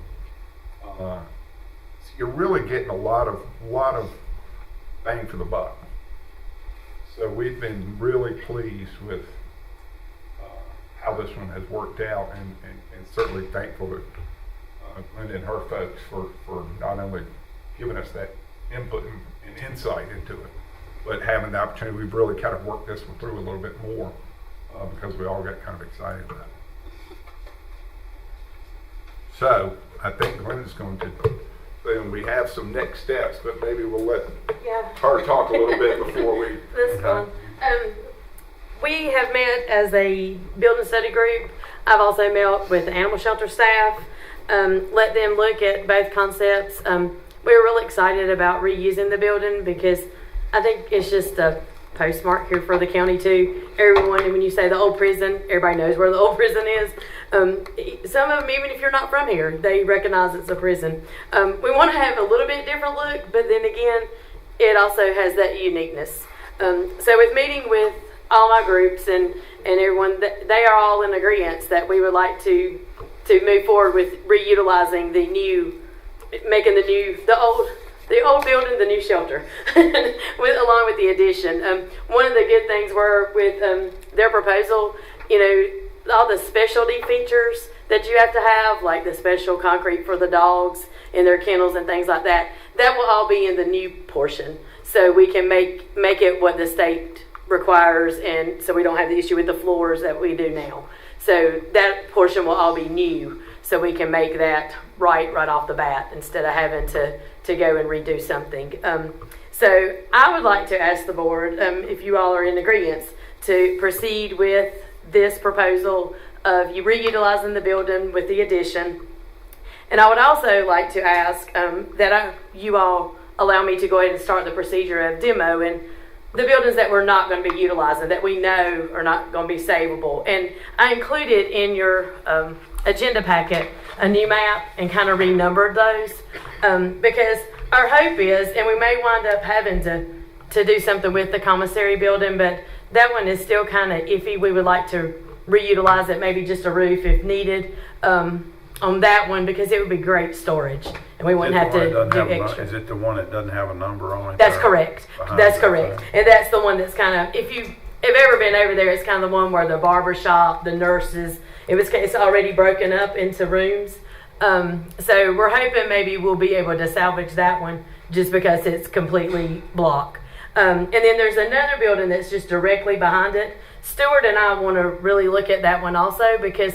So you're really getting a lot of bang for the buck. So we've been really pleased with how this one has worked out, and certainly thankful to Glenda and her folks for not only giving us that input and insight into it, but having the opportunity. We've really kind of worked this one through a little bit more because we all got kind of excited about it. So I think Glenda's going to, then we have some next steps, but maybe we'll let her talk a little bit before we. That's fine. We have met as a building study group. I've also met with the animal shelter staff, let them look at both concepts. We were really excited about reusing the building because I think it's just a postmark here for the county too. Everyone, when you say the old prison, everybody knows where the old prison is. Some of them, even if you're not from here, they recognize it's a prison. We want to have a little bit different look, but then again, it also has that uniqueness. So with meeting with all my groups and everyone, they are all in agreement that we would like to move forward with reutilizing making the old building the new shelter, along with the addition. One of the good things were with their proposal, all the specialty features that you have to have, like the special concrete for the dogs in their kennels and things like that, that will all be in the new portion. So we can make it what the state requires, and so we don't have the issue with the floors that we do now. So that portion will all be new, so we can make that right off the bat instead of having to go and redo something. So I would like to ask the board, if you all are in agreement, to proceed with this proposal of you reutilizing the building with the addition. And I would also like to ask you all allow me to go ahead and start the procedure of demoing the buildings that we're not going to be utilizing, that we know are not going to be savable. And I included in your agenda packet a new map and kind of renumbered those because our hope is, and we may wind up having to do something with the commissary building, but that one is still kind of iffy. We would like to reutilize it, maybe just a roof if needed on that one, because it would be great storage and we wouldn't have to do extra. Is it the one that doesn't have a number on it? That's correct. That's correct. And that's the one that's kind of, if you've ever been over there, it's kind of the one where the barber shop, the nurses, it's already broken up into rooms. So we're hoping maybe we'll be able to salvage that one just because it's completely block. And then there's another building that's just directly behind it. Stuart and I want to really look at that one also, because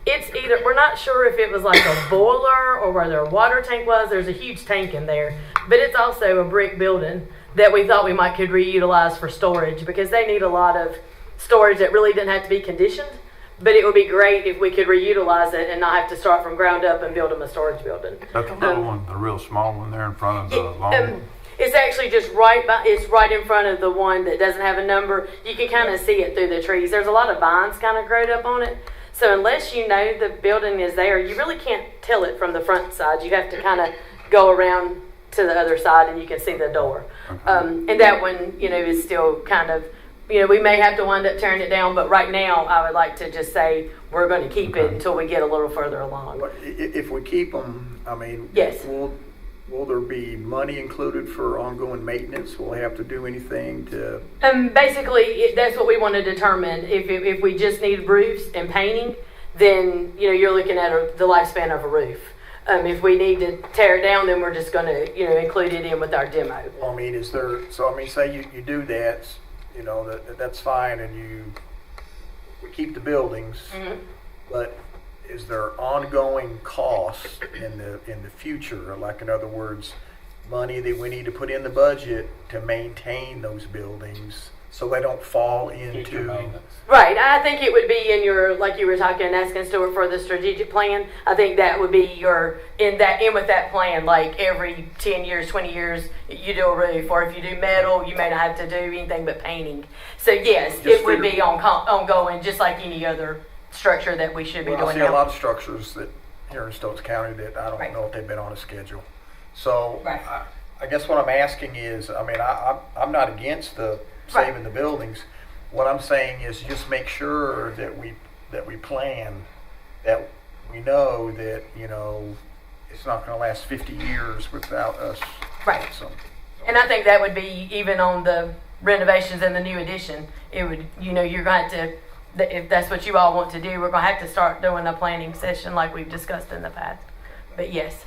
it's either, we're not sure if it was like a boiler or where their water tank was. There's a huge tank in there, but it's also a brick building that we thought we could reutilize for storage, because they need a lot of storage that really didn't have to be conditioned. But it would be great if we could reutilize it and not have to start from ground up and build them a storage building. That's the little one, the real small one there in front of the long one. It's actually just it's right in front of the one that doesn't have a number. You can kind of see it through the trees. There's a lot of vines kind of growed up on it. So unless you know the building is there, you really can't tell it from the front side. You have to kind of go around to the other side and you can see the door. And that one, is still kind of, we may have to wind up tearing it down, but right now I would like to just say we're going to keep it until we get a little further along. But if we keep them, yes. Will there be money included for ongoing maintenance? Will we have to do anything to? Basically, that's what we want to determine. If we just need roofs and painting, then you're looking at the lifespan of a roof. If we need to tear it down, then we're just going to include it in with our demo. Is there? So say you do that, that's fine, and we keep the buildings, but is there ongoing costs in the future? Like, in other words, money that we need to put in the budget to maintain those buildings so they don't fall into. Right. I think it would be in your, like you were asking Stuart for the strategic plan. I think that would be in with that plan, like every 10 years, 20 years, you do a roof, or if you do metal, you may not have to do anything but painting. So yes, it would be ongoing, just like any other structure that we should be doing. I see a lot of structures that here in Stokes County that I don't know if they've been on a schedule. So I guess what I'm asking is, I'm not against the saving the buildings. What I'm saying is just make sure that we plan, that we know that it's not going to last 50 years without us. Right. And I think that would be even on the renovations and the new addition. It would, you're going to have to. If that's what you all want to do, we're going to have to start doing a planning session like we've discussed in the past. But yes.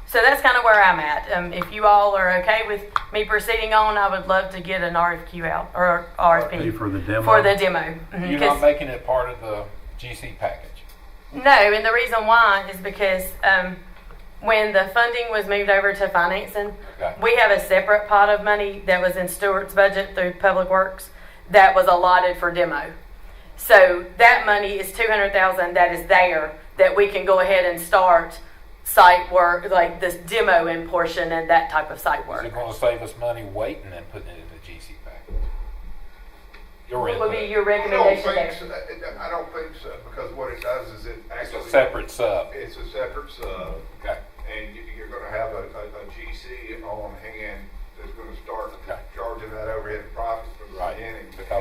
So that's kind of where I'm at. If you all are okay with me proceeding on, I would love to get an RFQ out, or RFP. For the demo? For the demo. You're not making it part of the GC package? No, and the reason why is because when the funding was moved over to financing, we have a separate pot of money that was in Stewart's budget through Public Works that was allotted for demo. So that money is $200,000 that is there that we can go ahead and start site work, like this demoing portion and that type of site work. Is it going to save us money waiting and putting it in the GC package? What would be your recommendation there? I don't think so, because what it does is it actually... It's a separate sub. It's a separate sub. Okay. And you're going to have a GC on hand that's going to start charging that overhead profits.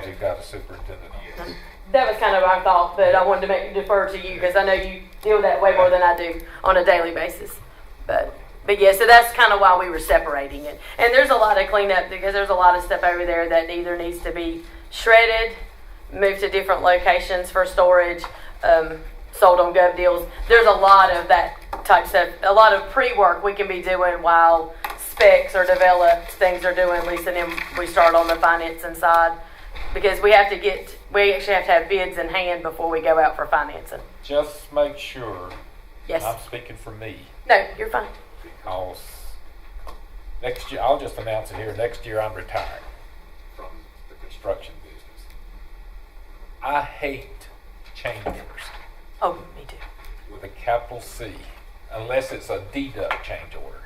he's got a superintendent. That was kind of our thought, but I wanted to defer to you because I know you deal with that way more than I do on a daily basis. But yeah, so that's kind of why we were separating it. And there's a lot of cleanup because there's a lot of stuff over there that either needs to be shredded, moved to different locations for storage, sold on gov deals. There's a lot of that type stuff, a lot of pre-work we can be doing while specs are developed, things are doing, Lisa, and then we start on the financing side. Because we actually have to have bids in hand before we go out for financing. Just make sure. Yes. I'm speaking for me. No, you're fine. Because next year, I'll just announce it here, next year I'm retiring from the construction business. I hate change orders. Oh, me too. With a capital C, unless it's a deduct change order.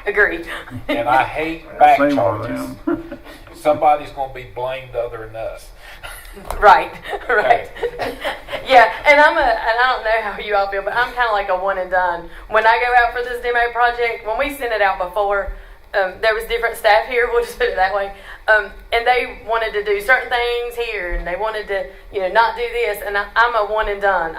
Agreed. And I hate back charges. Somebody's going to be blamed other than us. Right. Yeah, and I don't know how you all feel, but I'm kind of like a one and done. When I go out for this demo project, when we sent it out before, there was different staff here, we'll just put it that way, and they wanted to do certain things here, and they wanted to, not do this, and I'm a one and done.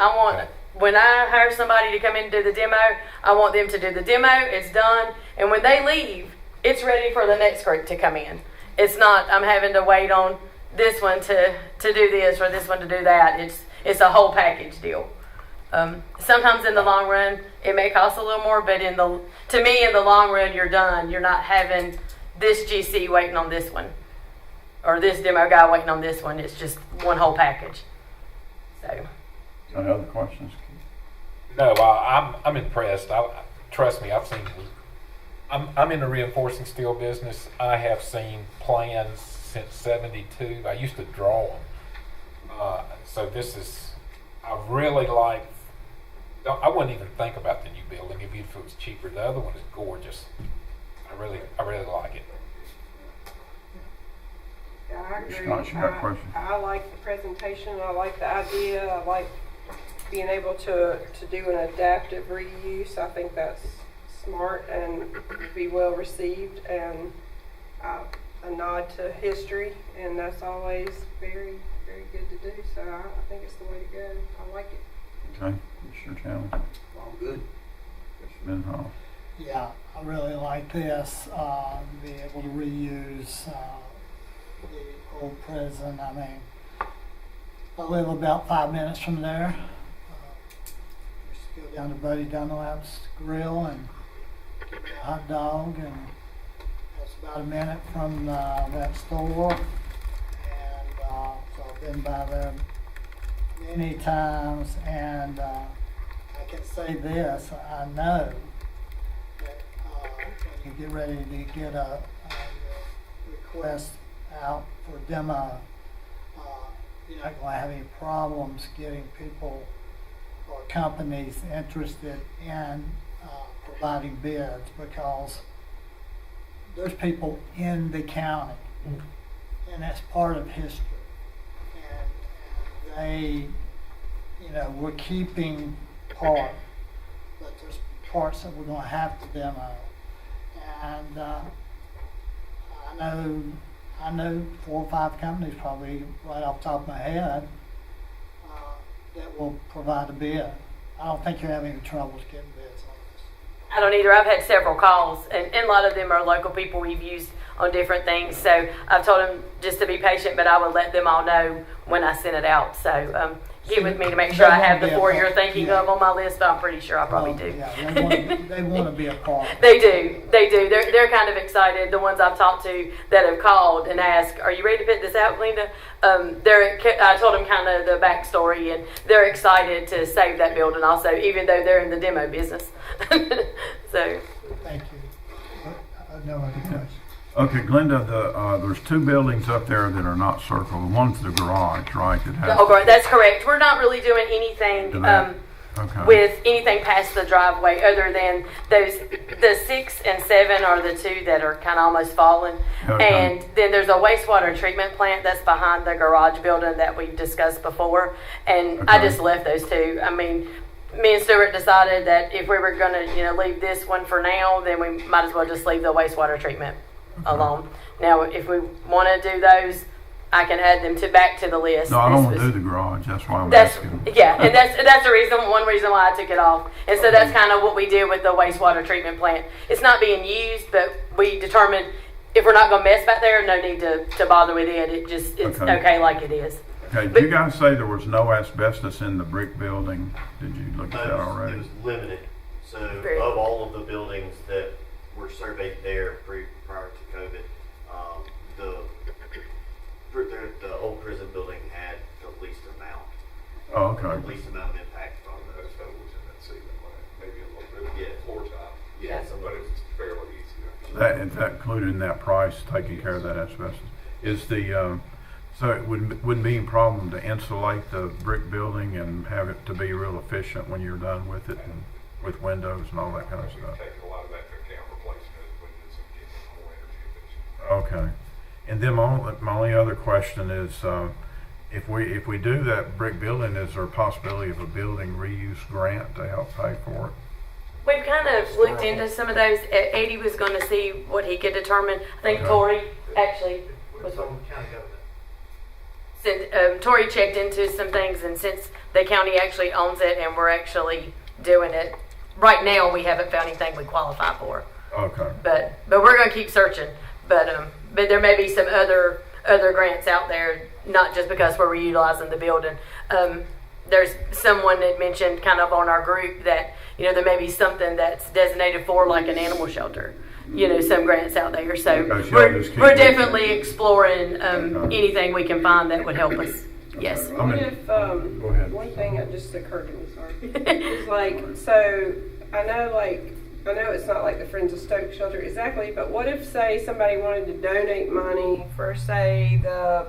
When I hire somebody to come in and do the demo, I want them to do the demo, it's done, and when they leave, it's ready for the next group to come in. It's not, I'm having to wait on this one to do this or this one to do that. It's a whole package deal. Sometimes in the long run, it may cost a little more, but to me, in the long run, you're done. You're not having this GC waiting on this one or this demo guy waiting on this one. It's just one whole package. So. Any other questions? No, I'm impressed. Trust me, I've seen. I'm in the reinforcing steel business. I have seen plans since '72. I used to draw them. So this is. I really like. I wouldn't even think about the new building if it was cheaper. The other one is gorgeous. I really like it. Yeah, I agree. Scott, you got a question? I like the presentation. I like the idea. I like being able to do an adaptive reuse. I think that's smart and be well received, and a nod to history, and that's always very, very good to do. So I think it's the way to go. I like it. Okay, Mr. Chandler. All good. Mr. Menhoff. Yeah, I really like this, be able to reuse the old prison. I mean, I live about 5 minutes from there. Just go down to Buddy Dunlap's grill and get a hot dog, and that's about a minute from that store. And so I've been by there many times, and I can say this, I know that when you get ready to get a request out for demo, you're not going to have any problems getting people or companies interested in providing bids, because there's people in the county, and that's part of history. And they, we're keeping part, but there's parts that we're going to have to demo. And I know 4 or 5 companies, probably right off the top of my head, that will provide a bid. I don't think you're having any troubles getting bids on this. I don't either. I've had several calls, and a lot of them are local people we've used on different things. So I've told them just to be patient, but I would let them all know when I send it out. So get with me to make sure I have the 4 you're thinking of on my list, but I'm pretty sure I probably do. Yeah, they want to be a part. They do. They're kind of excited. The ones I've talked to that have called and asked, "Are you ready to put this out, Glenda?" I told them kind of the backstory, and they're excited to save that building also, even though they're in the demo business. So. Thank you. No other questions. Okay, Glenda, there's 2 buildings up there that are not circled. The one's the garage, right? That's correct. We're not really doing anything with anything past the driveway, other than the 6 and 7 are the 2 that are kind of almost fallen. Okay. And then there's a wastewater treatment plant that's behind the garage building that we discussed before. And I just left those 2. I mean, me and Stuart decided that if we were going to, leave this one for now, then we might as well just leave the wastewater treatment alone. Now, if we want to do those, I can add them back to the list. No, I don't This want to was- do the garage, that's why I'm That's, asking. yeah, and that's the reason, one reason why I took it off. And so that's kind of what we did with the wastewater treatment plant. It's not being used, but we determined if we're not going to mess back there, no need to bother with it. It's okay like it is. Okay, did you guys say there was no asbestos in the brick building? Did you look at that It already? was limited. So Very of all of the buildings that were surveyed there prior to COVID, the old prison building had the least amount. Oh, okay. The least amount of impact from those photos in that ceiling, maybe a little bit. Yeah, floor top. Yeah, but it's fairly easy. Is that included in that price, taking care of that asbestos? Is the, so it wouldn't be a problem to insulate the brick building and have it to be real efficient when you're done with it and with windows and all that kind of stuff? Taking a lot of that to account, replacing it with some getting more energy efficient. Okay. And then my only other question is, if we do that brick building, is there a possibility of a building reuse grant to help pay for it? We've kind of looked into some of those. Eddie was going to see what he could determine. I think Okay. Tori actually was Tori checked into some things, and since the county actually owns it and we're actually doing it, right now we haven't found anything we qualify for. Okay. But we're going to keep searching. But there may be some other grants out there, not just because we're reutilizing the building. There's someone that mentioned kind of on our group that, there may be something that's designated for like an animal shelter. Some grants out there. So we're definitely exploring anything we can find that would help us. Yes. What if, Go ahead. one thing that just occurred to me, sorry, is like, so I know it's not like the Friends of Stokes shelter exactly, but what if, say, somebody wanted to donate money for, say, the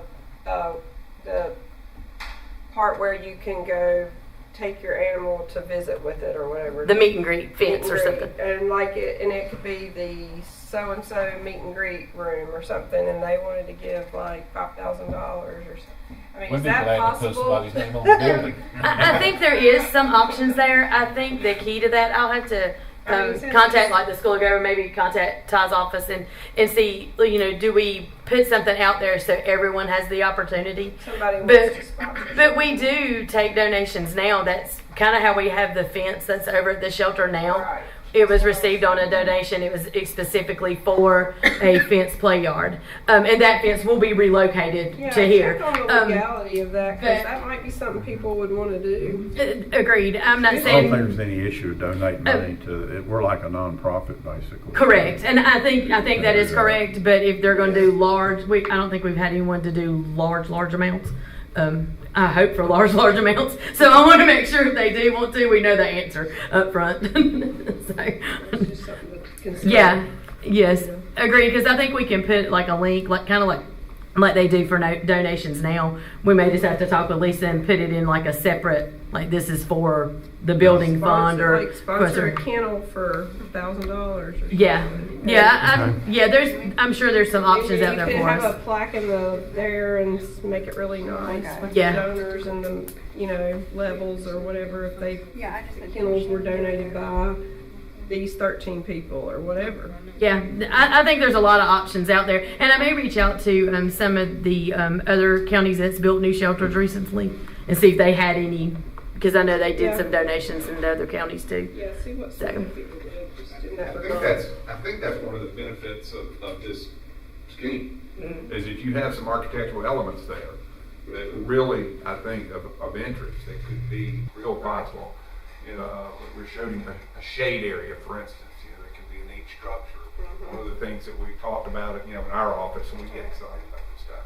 part where you can go take your animal to visit with it or whatever. The meet and greet fence or something. And it could be the so-and-so meet and greet room or something, and they wanted to give like $5,000 or something. I mean, is that possible? I think there is some options there. I think the key to that, I'll have to contact like the school of government, maybe contact Ty's office and see, do we put something out there so everyone has the opportunity? Somebody wants to sponsor. But we do take donations now. That's kind of how we have the fence that's over at the shelter now. Right. It was received on a donation. It was specifically for a fence play yard. And that fence will be relocated to here. Check on the legality of that, because that might be something people would want to do. Agreed. I'm not I don't saying... think there's any issue of donating money to it. We're like a nonprofit, basically. Correct, and I think that is correct. But if they're going to do large, I don't think we've had anyone to do large amounts. I hope for large amounts. So I want to make sure if they do want to, we know the answer up front. Just something to consider. Yeah, yes, agreed. Because I think we can put like a link, like kind of like they do for donations now. We may just have to talk with Lisa and put it in like a separate, like this is for the building fund or sponsor a kennel for $1,000. Yeah. I'm sure there's some options out there for us. You could have us. a plaque in there and make it really nice with the donors and the levels or whatever. If the kennels were donated by these 13 people or whatever. Yeah, I think there's a lot of options out there, and I may reach out to some of the other counties that's built new shelters recently and see if they had any, because I know they did some donations in the other counties too. Yeah, see what some people did just in that I regard. think that's one of the benefits of this scheme, Is that you have some architectural elements there that really, I think, of interest that could be real possible. We're showing a shade area, for instance. That could be a neat structure. One of the things that we talked about, in our office, and we get excited about this stuff.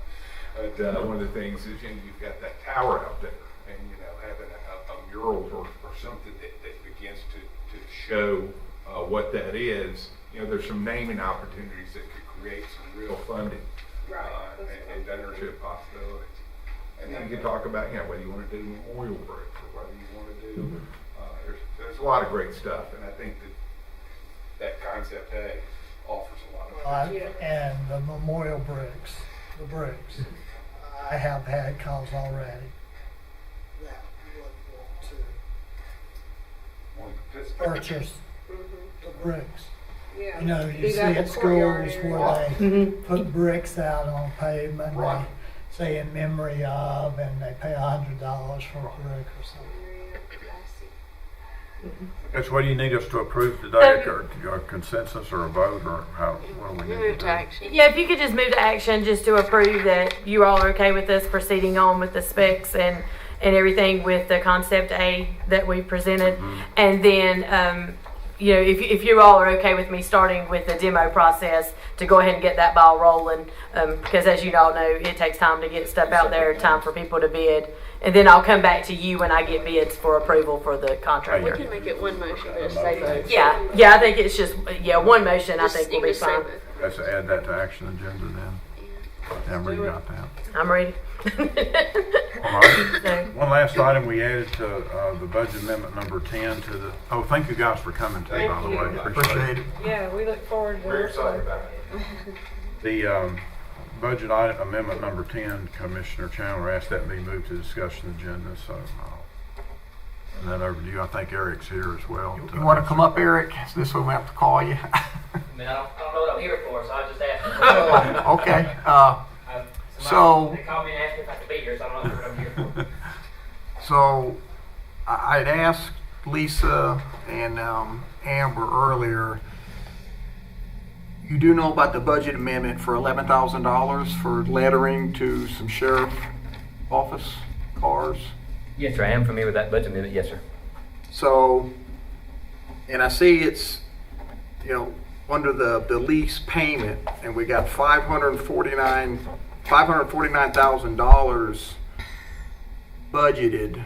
But one of the things is, you've got that tower out there, and having a mural or something that begins to show what that is. There's some naming opportunities that could create some real funding and donorship possibilities. And then you can talk about, whether you want to do memorial bricks or whether you want to do. There's a lot of great stuff, and I think that concept A offers a lot of. And the memorial bricks, I have had calls already that would want to purchase the bricks. Yeah. You see at schools where they put bricks out on pavement. Right. say in memory of, and they pay $100 for a brick or something. That's what do you need us to approve today, or consensus or a vote, or how, what do we need to Move do? to action. Yeah, if you could just move to action just to approve that you all are okay with us proceeding on with the specs and everything with the concept A that we presented. And then, you know, if you all are okay with me starting with the demo process to go ahead and get that ball rolling, because as you all know, it takes time to get stuff out there, time for people to bid. And then I'll come back to you when I get bids for approval for the We contractor. can make it one motion, but just say both. Yeah, I think it's just, one motion I think will be fine. Let's add that to action agenda then. Amber, you got that? I'm ready. All right. One last item we added to the budget amendment number 10 to the, oh, thank you guys for coming too, by the way. Appreciate it. Yeah, we look forward to We're this excited one. about it. The budget item amendment number 10, Commissioner Chandler asked that be moved to discussion agenda, so I'll send that over to you. I think Eric's here as well. You want to come up, Eric? Is this when we have to call you? I mean, I don't know what I'm here for, so I just asked. Okay. So They called me and asked if I could be here, so I don't know what I'm here for. So I'd asked Lisa and Amber earlier, you do know about the budget amendment for $11,000 for lettering to some sheriff office cars? Yes, sir. I am familiar with that budget amendment. Yes, sir. So, and I see it's, you know, under the lease payment, and we got $549,000 budgeted.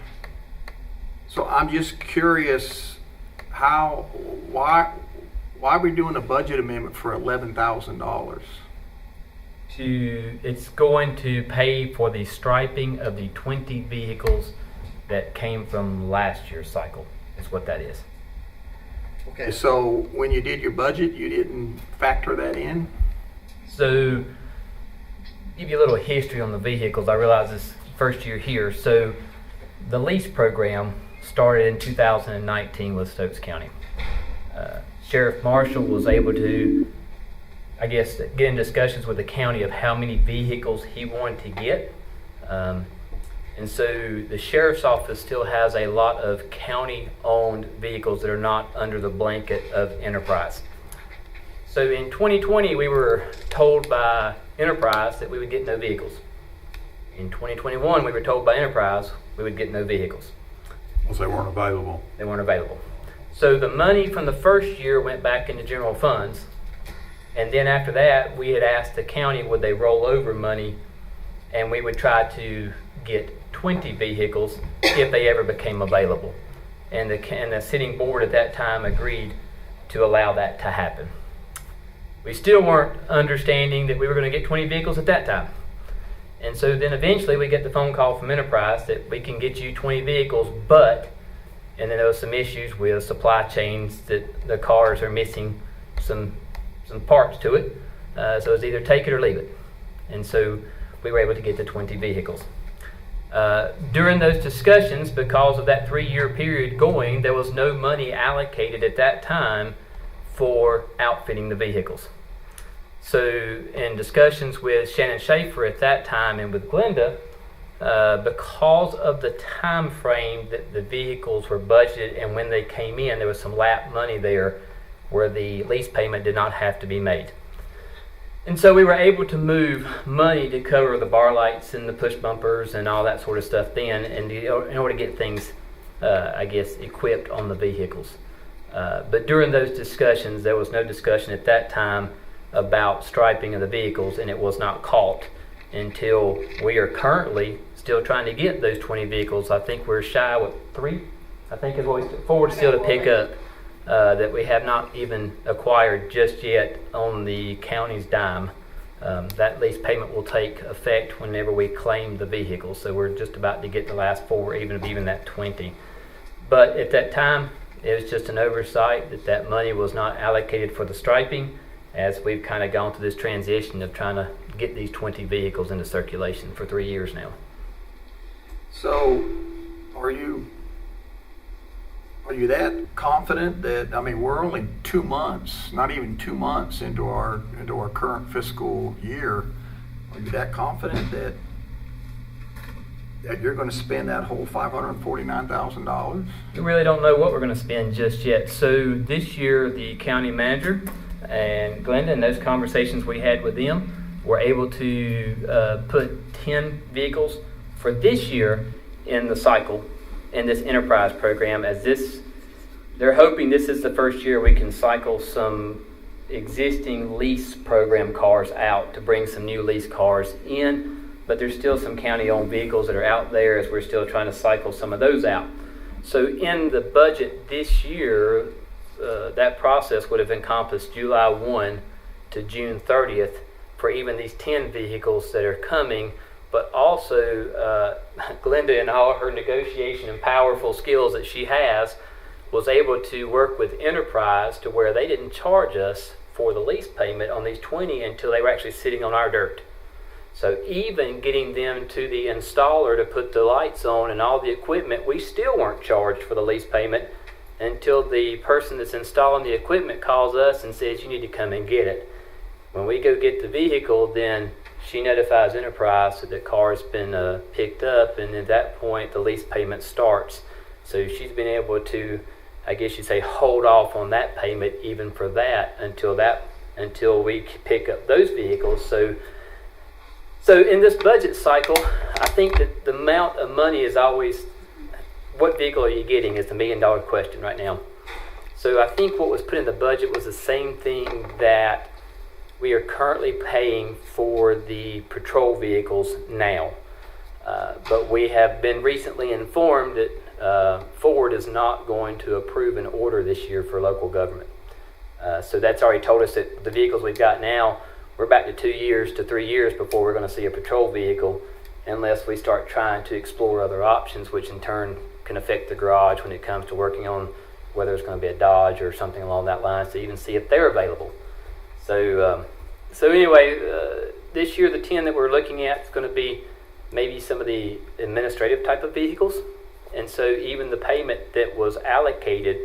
So I'm just curious, why are we doing a budget amendment for $11,000? It's going to pay for the striping of the 20 vehicles that came from last year's cycle. Is what that is. Okay, so when you did your budget, you didn't factor that in? So, give you a little history on the vehicles. I realize this first year here. So, the lease program started in 2019 with Stokes County. Sheriff Marshall was able to, I guess, get in discussions with the county of how many vehicles he wanted to get. And so the sheriff's office still has a lot of county-owned vehicles that are not under the blanket of Enterprise. So in 2020, we were told by Enterprise that we would get no vehicles. In 2021, we were told by Enterprise we would get no vehicles. Because they weren't available. They weren't available. So the money from the first year went back into general funds. And then after that, we had asked the county would they roll over money, and we would try to get 20 vehicles if they ever became available. And the sitting board at that time agreed to allow that to happen. We still weren't understanding that we were going to get 20 vehicles at that time. And so then eventually we get the phone call from Enterprise that we can get you 20 vehicles, but, and then there was some issues with supply chains that the cars are missing some parts to it. So it's either take it or leave it. And so we were able to get the 20 vehicles. During those discussions, because of that 3-year period going, there was no money allocated at that time for outfitting the vehicles. So in discussions with Shannon Schaefer at that time and with Glenda, because of the time frame that the vehicles were budgeted and when they came in, there was some lap money there where the lease payment did not have to be made. And so we were able to move money to cover the bar lights and the push bumpers and all that sort of stuff then, and in order to get things, equipped on the vehicles. But during those discussions, there was no discussion at that time about striping of the vehicles, and it was not caught until we are currently still trying to get those 20 vehicles. I think we're shy with 3. I think is what we forward still to pick up. That we have not even acquired just yet on the county's dime. That lease payment will take effect whenever we claim the vehicle. So we're just about to get the last 4, even that 20. But at that time, it was just an oversight that money was not allocated for the striping, as we've kind of gone through this transition of trying to get these 20 vehicles into circulation for 3 years now. So are you that confident that, I mean, we're only 2 months, not even 2 months into our current fiscal year. Are you that confident that that you're going to spend that whole $549,000? We really don't know what we're going to spend just yet. So this year, the county manager and Glenda, and those conversations we had with them, were able to put 10 vehicles for this year in the cycle in this enterprise program. They're hoping this is the first year we can cycle some existing lease program cars out to bring some new lease cars in, but there's still some county-owned vehicles that are out there as we're still trying to cycle some of those out. So in the budget this year, that process would have encompassed July 1 to June 30th for even these 10 vehicles that are coming, but also Glenda, in all her negotiation and powerful skills that she has, was able to work with Enterprise to where they didn't charge us for the lease payment on these 20 until they were actually sitting on our dirt. So even getting them to the installer to put the lights on and all the equipment, we still weren't charged for the lease payment until the person that's installing the equipment calls us and says, you need to come and get it. When we go get the vehicle, then she notifies Enterprise that the car's been picked up, and at that point the lease payment starts. So she's been able to, I guess you'd say, hold off on that payment even for that until we pick up those vehicles. So in this budget cycle, I think that the amount of money is always, what vehicle are you getting is the $1 million question right now. So I think what was put in the budget was the same thing that we are currently paying for the patrol vehicles now. But we have been recently informed that Ford is not going to approve an order this year for local government. So that's already told us that the vehicles we've got now, we're back to 2 years to 3 years before we're going to see a patrol vehicle, unless we start trying to explore other options, which in turn can affect the garage when it comes to working on whether it's going to be a Dodge or something along that line, to even see if they're available. So anyway, this year the 10 that we're looking at is going to be maybe some of the administrative type of vehicles, and so even the payment that was allocated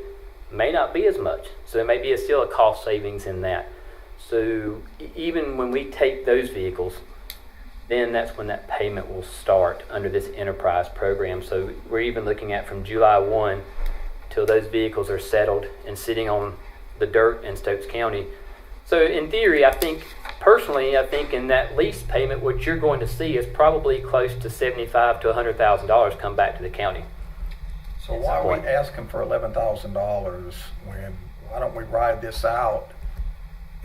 may not be as much. So there may be still a cost savings in that. So even when we take those vehicles, then that's when that payment will start under this enterprise program. So we're even looking at from July 1 till those vehicles are settled and sitting on the dirt in Stokes County. So in theory, I think in that lease payment, what you're going to see is probably close to $75,000 to $100,000 come back to the county. So why are we asking for $11,000 when, why don't we ride this out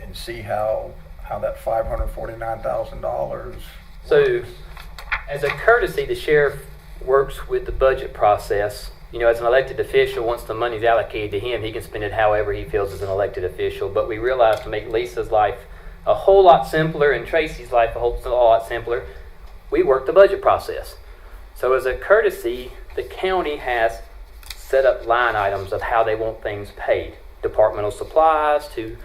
and see how that $549,000? So as a courtesy, the sheriff works with the budget process. You know, as an elected official, once the money's allocated to him, he can spend it however he feels as an elected official. But we realize to make Lisa's life a whole lot simpler and Tracy's life a whole lot simpler, we work the budget process. So as a courtesy, the county has set up line items of how they want things paid. Departmental supplies to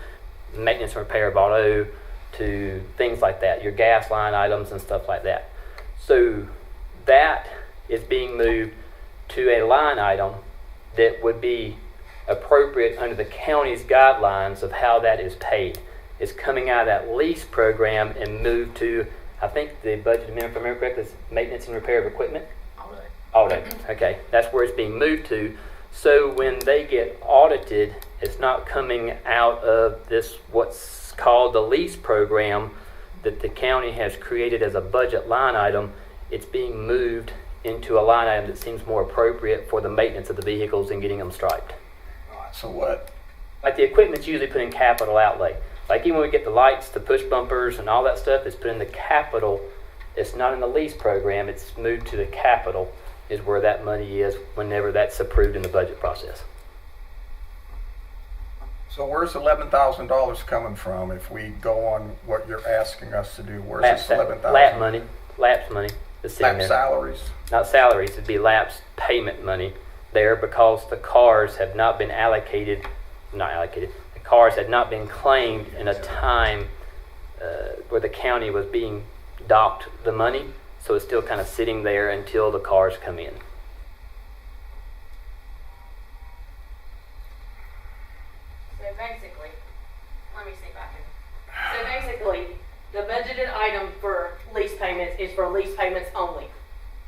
maintenance and repair of auto to things like that, your gas line items and stuff like that. So that is being moved to a line item that would be appropriate under the county's guidelines of how that is paid. It's coming out of that lease program and moved to, I think the budget amendment, if I remember correctly, is maintenance and repair of equipment? Auto. Okay, that's where it's being moved to. So when they get audited, it's not coming out of this, what's called the lease program that the county has created as a budget line item. It's being moved into a line item that seems more appropriate for the maintenance of the vehicles and getting them striped. So what? Like the equipment's usually put in capital outlay. Like even when we get the lights, the push bumpers and all that stuff, it's put in the capital. It's not in the lease program, it's moved to the capital is where that money is whenever that's approved in the budget process. So where's $11,000 coming from if we go on what you're asking us to do? Where's this $11,000? Lapse money. Lapse salaries? Not salaries, it'd be lapse payment money there because the cars have not been the cars had not been claimed in a time where the county was being docked the money, so it's still kind of sitting there until the cars come in. So basically, let me see if I can. So basically, the budgeted item for lease payments is for lease payments only.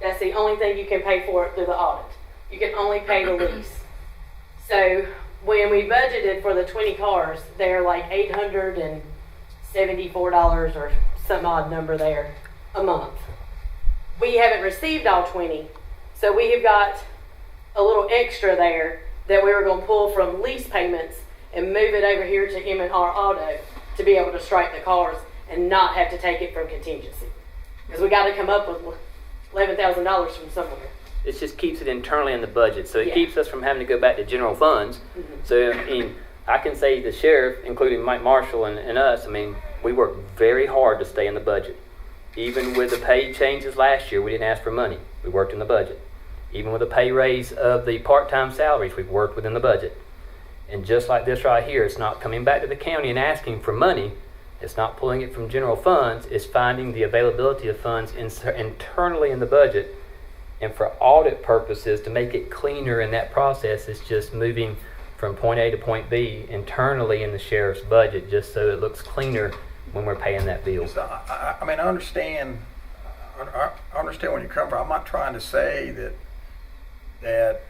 That's the only thing you can pay for it through the audit. You can only pay the lease. So when we budgeted for the 20 cars, they're like $874 or some odd number there a month. We haven't received all 20, so we have got a little extra there that we were going to pull from lease payments and move it over here to M&R Auto to be able to strike the cars and not have to take it from contingency. Because we got to come up with $11,000 from somewhere. It just keeps it internally in the budget, so it Yeah. keeps us from having to go back to general funds. So, I mean, I can say the sheriff, including Mike Marshall and us, I mean, we work very hard to stay in the budget. Even with the pay changes last year, we didn't ask for money. We worked in the budget. Even with the pay raise of the part-time salaries, we've worked within the budget. And just like this right here, it's not coming back to the county and asking for money. It's not pulling it from general funds. It's finding the availability of funds internally in the budget. And for audit purposes, to make it cleaner in that process, it's just moving from point A to point B internally in the sheriff's budget, just so it looks cleaner when we're paying that bill. I mean, I understand where you come from. I'm not trying to say that,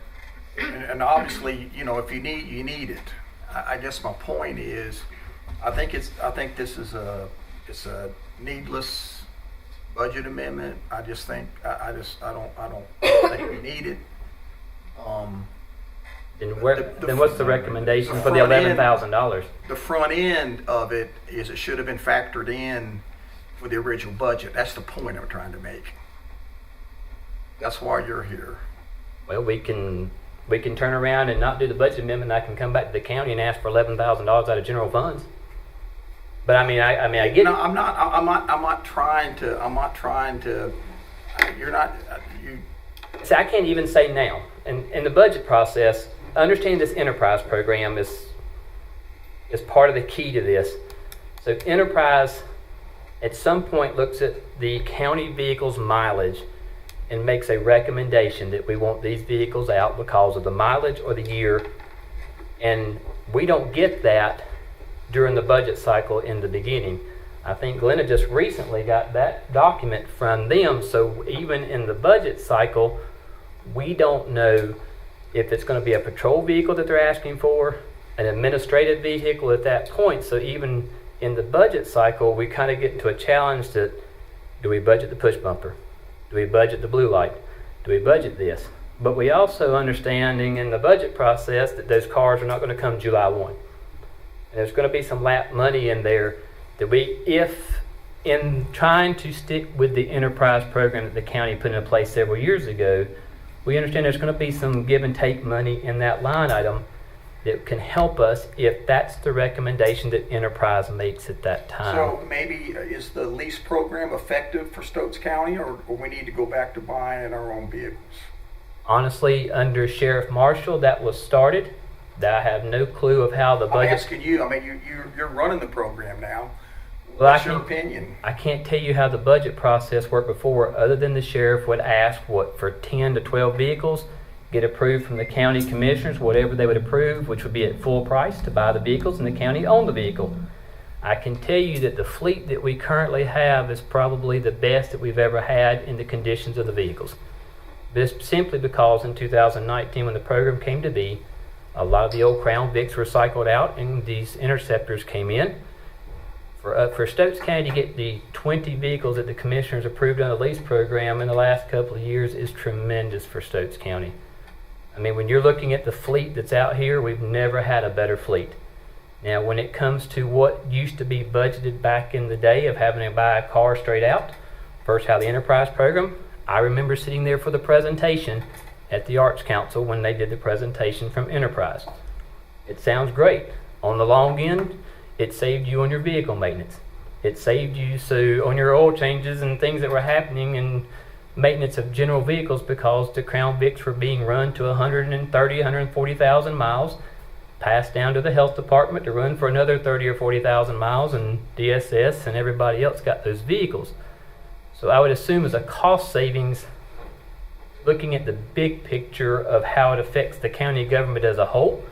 and obviously, you know, if you need, you need it. I guess my point is, I think this is it's a needless budget amendment. I just think, I don't think we need it. Then what's the recommendation for the $11,000? The front end of it is it should have been factored in for the original budget. That's the point I'm trying to make. That's why you're here. Well, we can turn around and not do the budget amendment. I can come back to the county and ask for $11,000 out of general funds. But I get it. No, I'm not trying to. You're not. You. See, I can't even say now. In the budget process, understand this enterprise program is part of the key to this. So enterprise, at some point, looks at the county vehicles' mileage and makes a recommendation that we want these vehicles out because of the mileage or the year. And we don't get that during the budget cycle in the beginning. I think Glenna just recently got that document from them, so even in the budget cycle, we don't know if it's going to be a patrol vehicle that they're asking for, an administrative vehicle at that point. So even in the budget cycle, we kind of get into a challenge that, do we budget the push bumper? Do we budget the blue light? Do we budget this? But we also understanding in the budget process that those cars are not going to come July 1. And there's going to be some lap money in there that if in trying to stick with the enterprise program that the county put in place several years ago, we understand there's going to be some give and take money in that line item that can help us if that's the recommendation that enterprise makes at that time. So maybe is the lease program effective for Stokes County, or we need to go back to buying our own vehicles? Honestly, under Sheriff Marshall, that was started. I have no clue of how the budget. I'm asking you. I mean, you're running the program now. Well, What's your opinion? I can't tell you how the budget process worked before, other than the sheriff would ask for 10 to 12 vehicles, get approved from the county commissioners, whatever they would approve, which would be at full price to buy the vehicles, and the county owned the vehicle. I can tell you that the fleet that we currently have is probably the best that we've ever had in the conditions of the vehicles. This simply because in 2019, when the program came to be, a lot of the old Crown Vics were cycled out and these Interceptors came in. For Stokes County to get the 20 vehicles that the commissioners approved on the lease program in the last couple of years is tremendous for Stokes County. I mean, when you're looking at the fleet that's out here, we've never had a better fleet. Now, when it comes to what used to be budgeted back in the day of having to buy a car straight out, first how the enterprise program, I remember sitting there for the presentation at the Arts Council when they did the presentation from Enterprise. It sounds great. On the long end, it saved you on your vehicle maintenance. It saved you on your oil changes and things that were happening in maintenance of general vehicles because the Crown Vics were being run to 130, 140,000 miles, passed down to the health department to run for another 30 or 40,000 miles, and DSS and everybody else got those vehicles. So I would assume as a cost savings, looking at the big picture of how it affects the county government as a whole,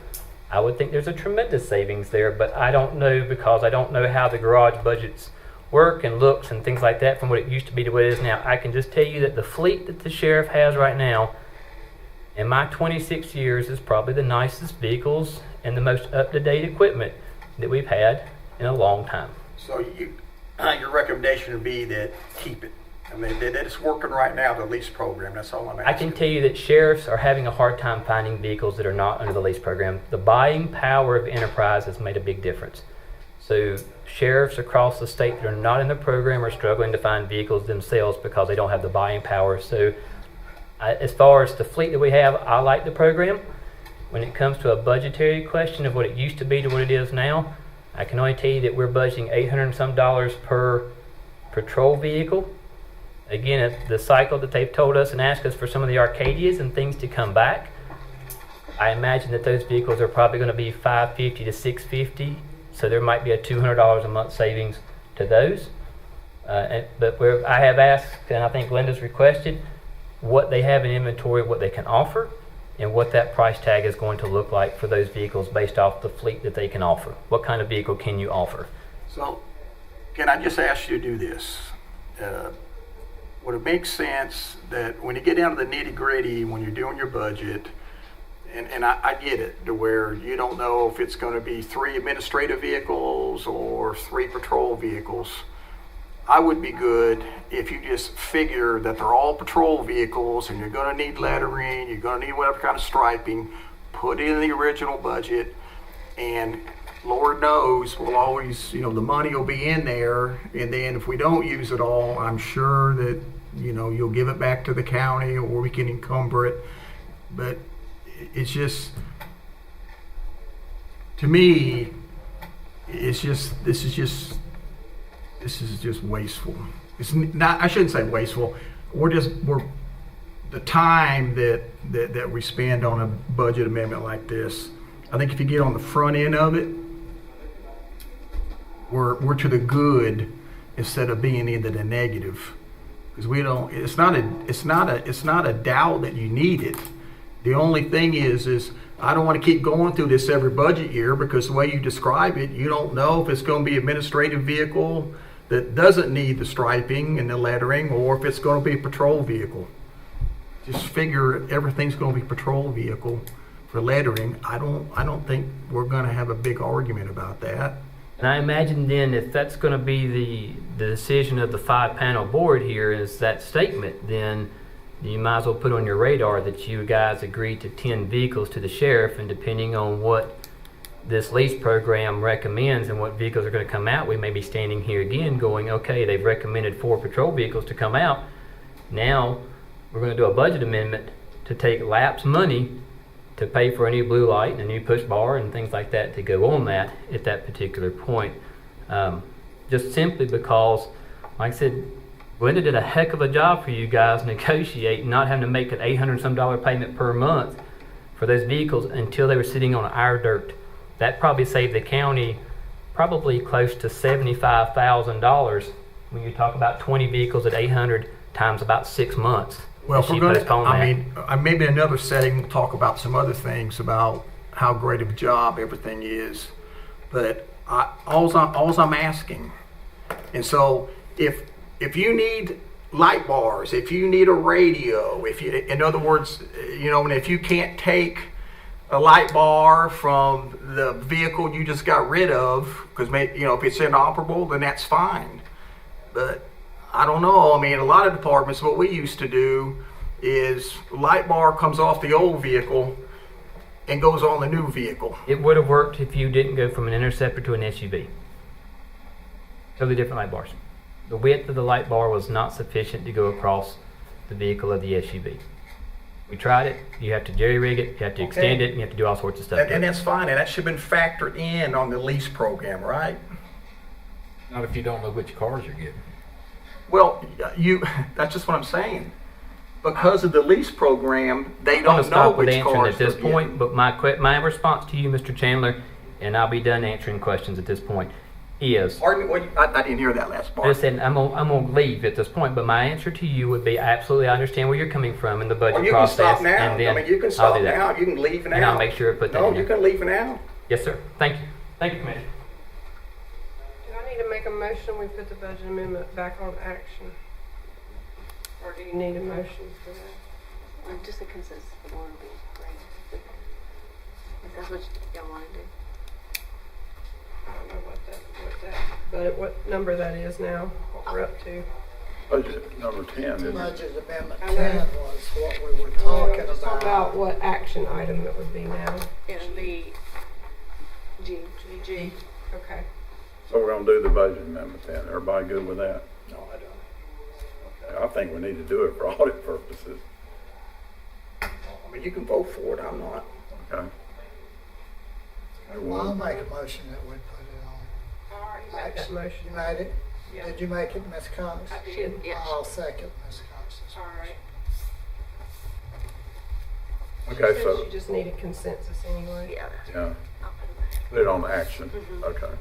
I would think there's a tremendous savings there, but I don't know because I don't know how the garage budgets work and looks and things like that from what it used to be to what it is now. I can just tell you that the fleet that the sheriff has right now, in my 26 years, is probably the nicest vehicles and the most up-to-date equipment that we've had in a long time. So your recommendation would be that keep it. I mean, that it's working right now, the lease program. That's all I'm asking. I can tell you that sheriffs are having a hard time finding vehicles that are not under the lease program. The buying power of enterprise has made a big difference. So sheriffs across the state that are not in the program are struggling to find vehicles themselves because they don't have the buying power. So as far as the fleet that we have, I like the program. When it comes to a budgetary question of what it used to be to what it is now, I can only tell you that we're budgeting $800 and some per patrol vehicle. Again, at the cycle that they've told us and asked us for some of the Arcadias and things to come back, I imagine that those vehicles are probably going to be $550 to $650, so there might be a $200 a month savings to those. But where I have asked, and I think Linda's requested, what they have in inventory, what they can offer, and what that price tag is going to look like for those vehicles based off the fleet that they can offer. What kind of vehicle can you offer? So, can I just ask you to do this? Would it make sense that when you get down to the nitty gritty, when you're doing your budget, and I get it, to where you don't know if it's going to be 3 administrative vehicles or 3 patrol vehicles, I would be good if you just figure that they're all patrol vehicles and you're going to need lettering, you're going to need whatever kind of striping, put it in the original budget, and Lord knows we'll always, the money will be in there, and then if we don't use it all, I'm sure that, you'll give it back to the county or we can encumber it. But it's just, to me, this is just wasteful. It's not, I shouldn't say wasteful. We're the time that we spend on a budget amendment like this. I think if you get on the front end of it, we're to the good instead of being into the negative. Because it's not a doubt that you need it. The only thing is I don't want to keep going through this every budget year, because the way you describe it, you don't know if it's going to be an administrative vehicle that doesn't need the striping and the lettering, or if it's going to be a patrol vehicle. Just figure everything's going to be patrol vehicle for lettering. I don't think we're going to have a big argument about that. And I imagine then if that's going to be the decision of the 5-panel board here is that statement, then you might as well put on your radar that you guys agreed to 10 vehicles to the sheriff, and depending on what this lease program recommends and what vehicles are going to come out, we may be standing here again going, okay, they've recommended 4 patrol vehicles to come out. Now we're going to do a budget amendment to take lapsed money to pay for a new blue light and a new push bar and things like that to go on that at that particular point. Just simply because, like I said, Glenda did a heck of a job for you guys negotiating, not having to make an $800 some payment per month for those vehicles until they were sitting on our dirt. That probably saved the county probably close to $75,000 when you talk about 20 vehicles at $800 times about 6 months. Well, if we're going to, maybe another setting, we'll talk about some other things about how great of a job everything is. But all I'm asking, and so if you need light bars, if you need a radio, in other words, and if you can't take a light bar from the vehicle you just got rid of, because if it's inoperable, then that's fine. But I don't know. I mean, a lot of departments, what we used to do is light bar comes off the old vehicle and goes on the new vehicle. It would have worked if you didn't go from an Interceptor to an SUV. Totally different light bars. The width of the light bar was not sufficient to go across the vehicle of the SUV. We tried it. You have to jerry rig it. You have to extend it. And you have to do all sorts of stuff. And that's fine. And that should have been factored in on the lease program, right? Not if you don't know which cars you're getting. Well, that's just what I'm saying. Because of the lease program, they don't know which cars at this point. But my response to you, Mr. Chandler, and I'll be done answering questions at this point, is... Pardon me, I didn't hear that last part. I said I'm going to leave at this point, but my answer to you would be absolutely, I understand where you're coming from in the budget process. You can stop now. You can stop now. You can leave now. And I'll make sure I put that in. No, you can leave now. Yes, sir. Thank you. Thank you, Commissioner. Do I need to make a motion, we put the budget amendment back on action? Or do you need a motion for that? Just a consensus of the board would be great. If that's what y'all want to do. I don't know what number that is now, what we're up to. Budget number 10 is. Budget amendment I know. 10 was what we were talking Just talk about. about what action item it would be now. It'll be G. Okay. So we're gonna do the budget amendment then. Everybody good with that? No, I don't. Okay, I think we need to do it for audit purposes. I mean, you can vote for it, I'm not. Okay. Well, I'll make a motion that we put it on. All right, make that motion. You made it? Yeah. Did you make it, Ms. Cox? I did. Yeah. I'll second Ms. Cox's. All right. Okay, Says so, you just need a consensus anyway. Yeah. yeah, I'll put it back. put it on action. Mhm. Okay.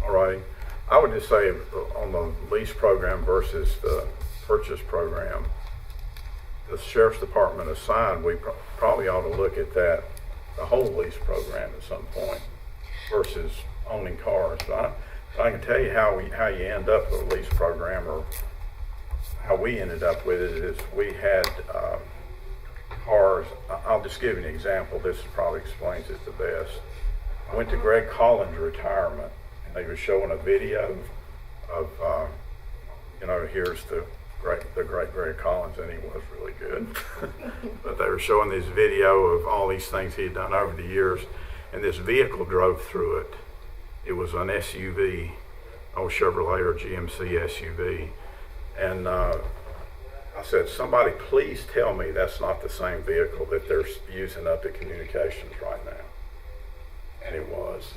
All right. I would just say on the lease program versus the purchase program, the sheriff's department aside, we probably ought to look at that, the whole lease program at some point versus owning cars. I can tell you how you end up with a lease program, or how we ended up with it is we had cars. I'll just give you an example. This probably explains it the best. I went to Greg Collins' retirement, and they were showing a video of here's the great Greg Collins, and he was really good. But they were showing this video of all these things he had done over the years, and this vehicle drove through it. It was an SUV, old Chevrolet or GMC SUV. And I said, somebody please tell me that's not the same vehicle that they're using up at communications right now. And it was.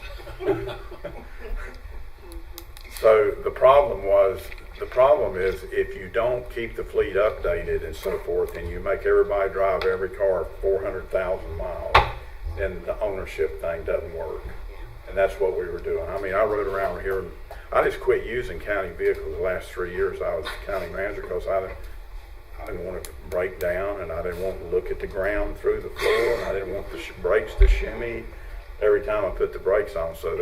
So the problem is if you don't keep the fleet updated and so forth, and you make everybody drive every car 400,000 miles, then the ownership thing doesn't work. And that's what we were doing. I mean, I rode around here. I just quit using county vehicles the last 3 years. I was county manager because I didn't want to break down, and I didn't want to look at the ground through the floor, and I didn't want the brakes to shimmy every time I put the brakes on. So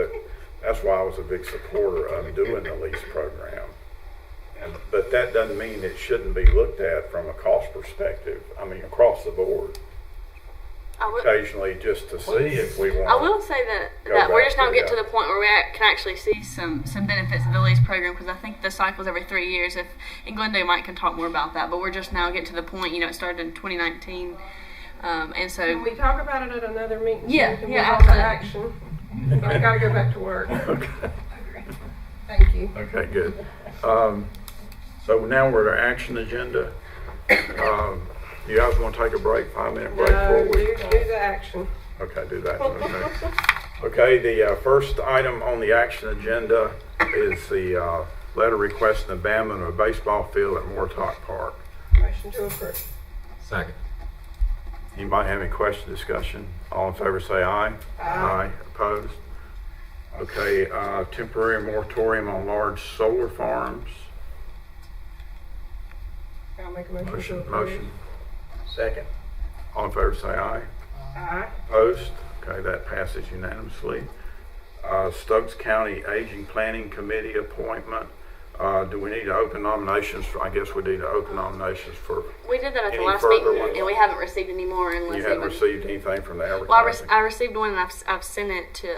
that's why I was a big supporter of doing the lease program. But that doesn't mean it shouldn't be looked at from a cost perspective. I mean, across the board. Occasionally, just to see if we want. I will say that we're just going to get to the point where we can actually see some benefits of the lease program, because I think the cycle's every 3 years. And Glendale Mike can talk more about that, but we're just now getting to the point. It started in 2019, and so. Can we talk about it at another meeting? Yeah, so we can yeah, move on to absolutely. action. I gotta go back to work. Okay. Thank you. Okay, good. So now we're at our action agenda. You guys want to take a break, 5-minute break? No, before we do the action. Okay, do that. Okay. Okay, the first item on the action agenda is the letter requesting abandonment of a baseball field at Moortalk Park. Motion to approve. Second. Anybody have any question, discussion? All in favor say aye. Aye. Opposed? Okay, temporary moratorium on large solar farms. I'll make a motion to approve. Motion. Second. All in favor say aye. Aye. Opposed? Okay, that passes unanimously. Stokes County Aging Planning Committee appointment. Do we need to open nominations? I guess we need to open nominations for. We did that at the Any last further meeting, ones? and we haven't received any more unless You haven't even- received anything from the Well, advertising? I received one, and I've sent it to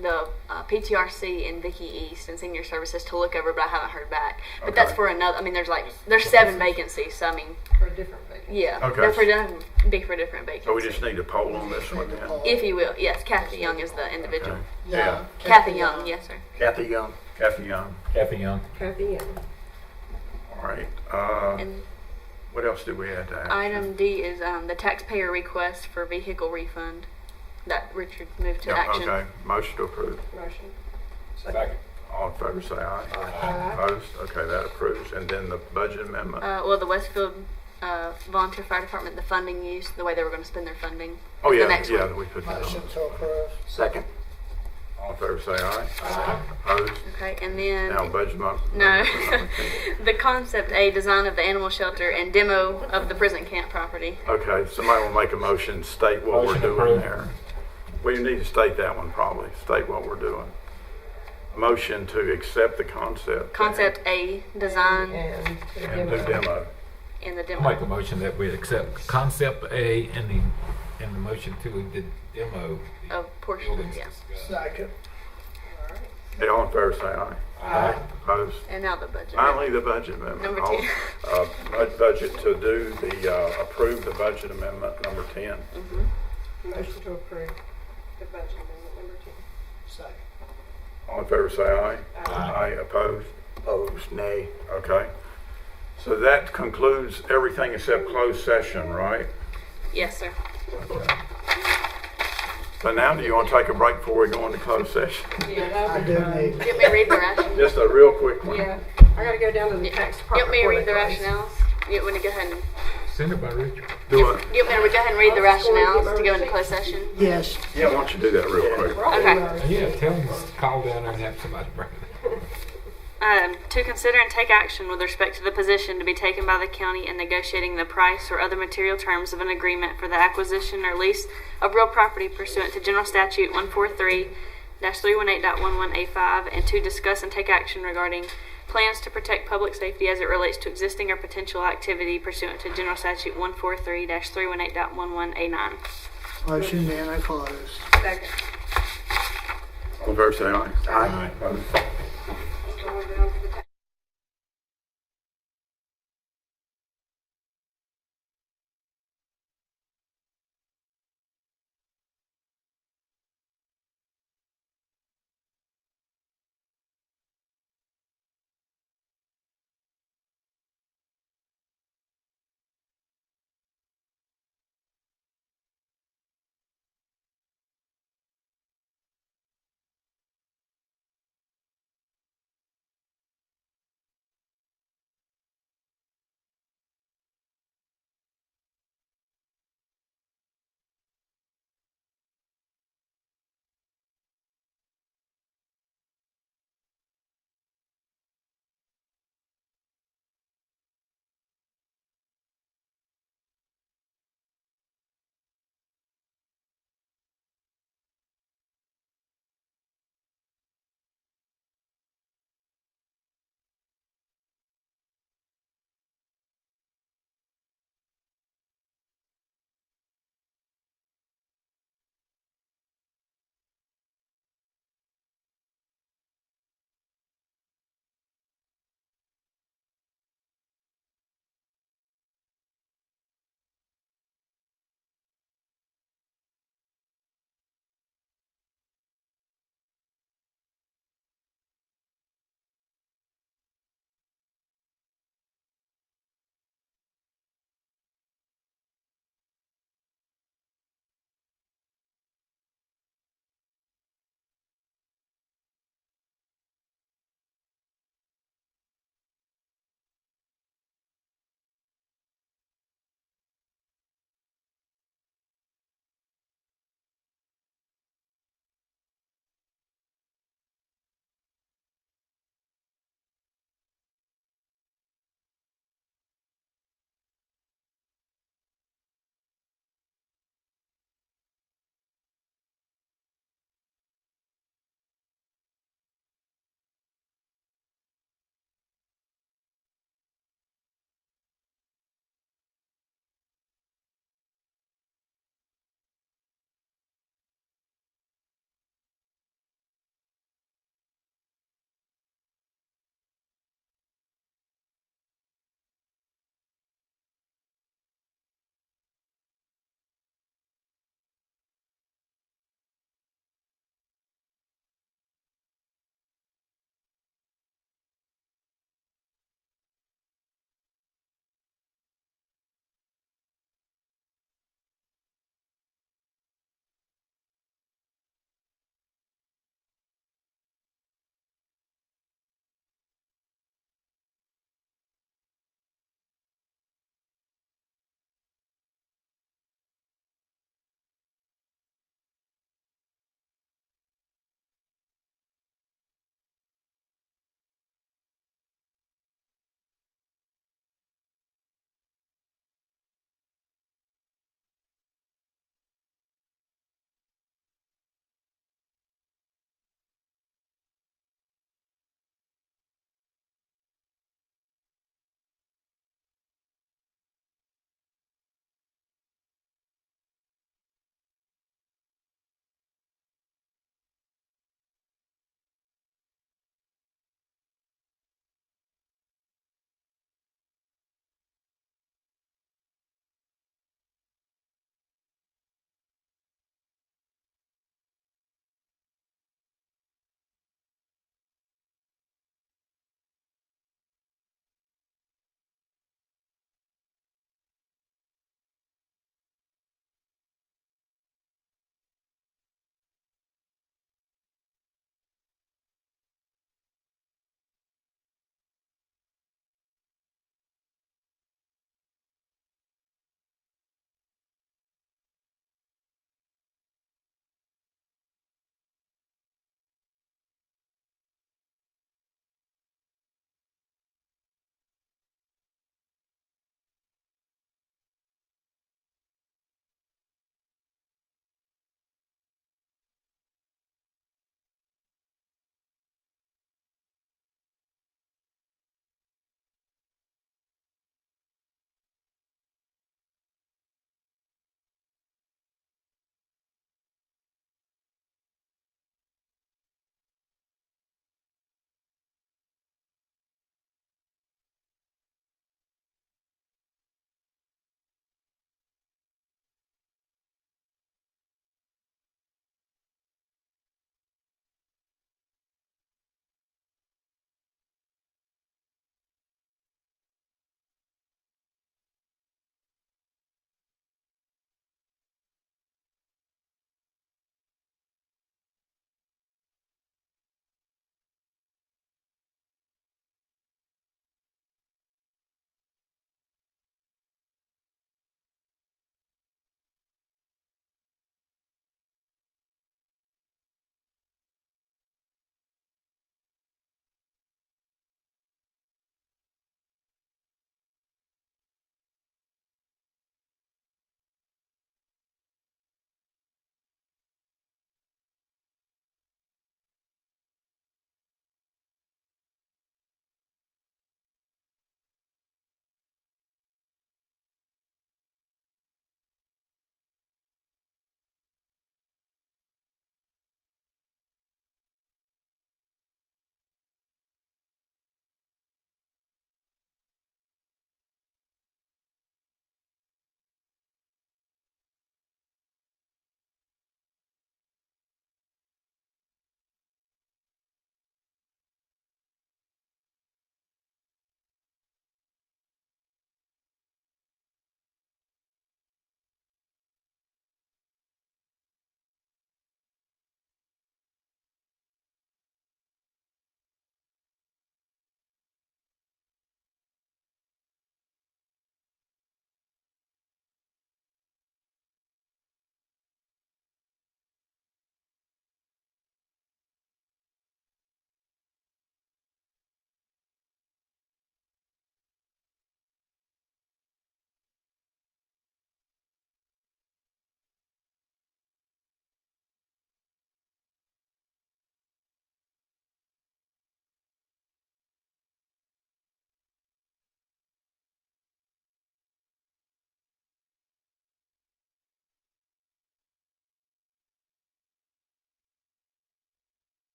the PTRC and Vicky East and Senior Services to look over, but I haven't heard back. But that's Okay. for another. I mean, there's 7 vacancies. So I mean, For a different vacancy. yeah, Okay. they're for different vacancies. So we just need to poll on this one then? If you will, yes. Kathy Young is the individual. Okay. Yeah. Kathy Young, yes, sir. Kathy Young. Kathy Young. Kathy Young. Kathy Young. All right. And What else did we add to action? item D is the taxpayer request for vehicle refund that Richard moved to Yeah, action. okay. Motion to approve. Motion. Second. All in favor say aye. Aye. Opposed? Okay, that approves. And then the budget amendment. Well, the Westfield Volunteer Fire Department, the funding use, the way they were going to spend their funding. Oh, is yeah, the next yeah, one. we put that on. Motion to approve. Second. All in favor say aye. Opposed? Okay, and then Now budget amendment. no, the concept A, design of the animal shelter and demo of the prison camp property. Okay, somebody will make a motion, state what Motion we're doing approved. there. We need to state that one probably, state what we're doing. Motion to accept the concept. Concept A, design, And And do demo. and the I demo. make a motion that we accept concept A and the motion to the demo. Oh, portion, buildings yeah. discussed. Second. Hey, all in favor, say aye. Aye. Opposed? And now the budget. Finally, the budget amendment. Number All- 10. Budget to do the, approve the budget amendment number 10. motion to approve the budget amendment number 10. Second. All in favor, say aye. Aye. Opposed? Opposed, nay. Okay. So that concludes everything except closed session, right? Yes, sir. So now, do you want to take a break before we go into closed session? Yeah, I that'd do be fine. need, You want me to read the rationale? Just a real quick one. Yeah, I gotta go down to the tax You department. want me to read the before they close. rationales? You want me to go ahead and, Send it by Richard. Do it. you want me to go ahead and read the I was just going to rationales get to go my into receipt. closed session? yes, Yeah, why don't you do that real quick? Okay. Yeah, tell him to call down there and have somebody bring it. To consider and take action with respect to the position to be taken by the county in negotiating the price or other material terms of an agreement for the acquisition or lease of real property pursuant to General Statute 143-318.11A5, and to discuss and take action regarding plans to protect public safety as it relates to existing or potential activity pursuant to General Statute 143-318.11A9. motion then closed. Second. All in favor, say aye. Aye. Opposed?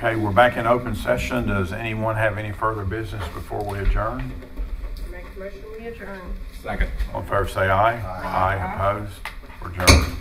Okay, we're back in open session. Does anyone have any further business before we adjourn? Make a motion, we adjourn. Second. All in favor say aye. Aye. Opposed? We're adjourned.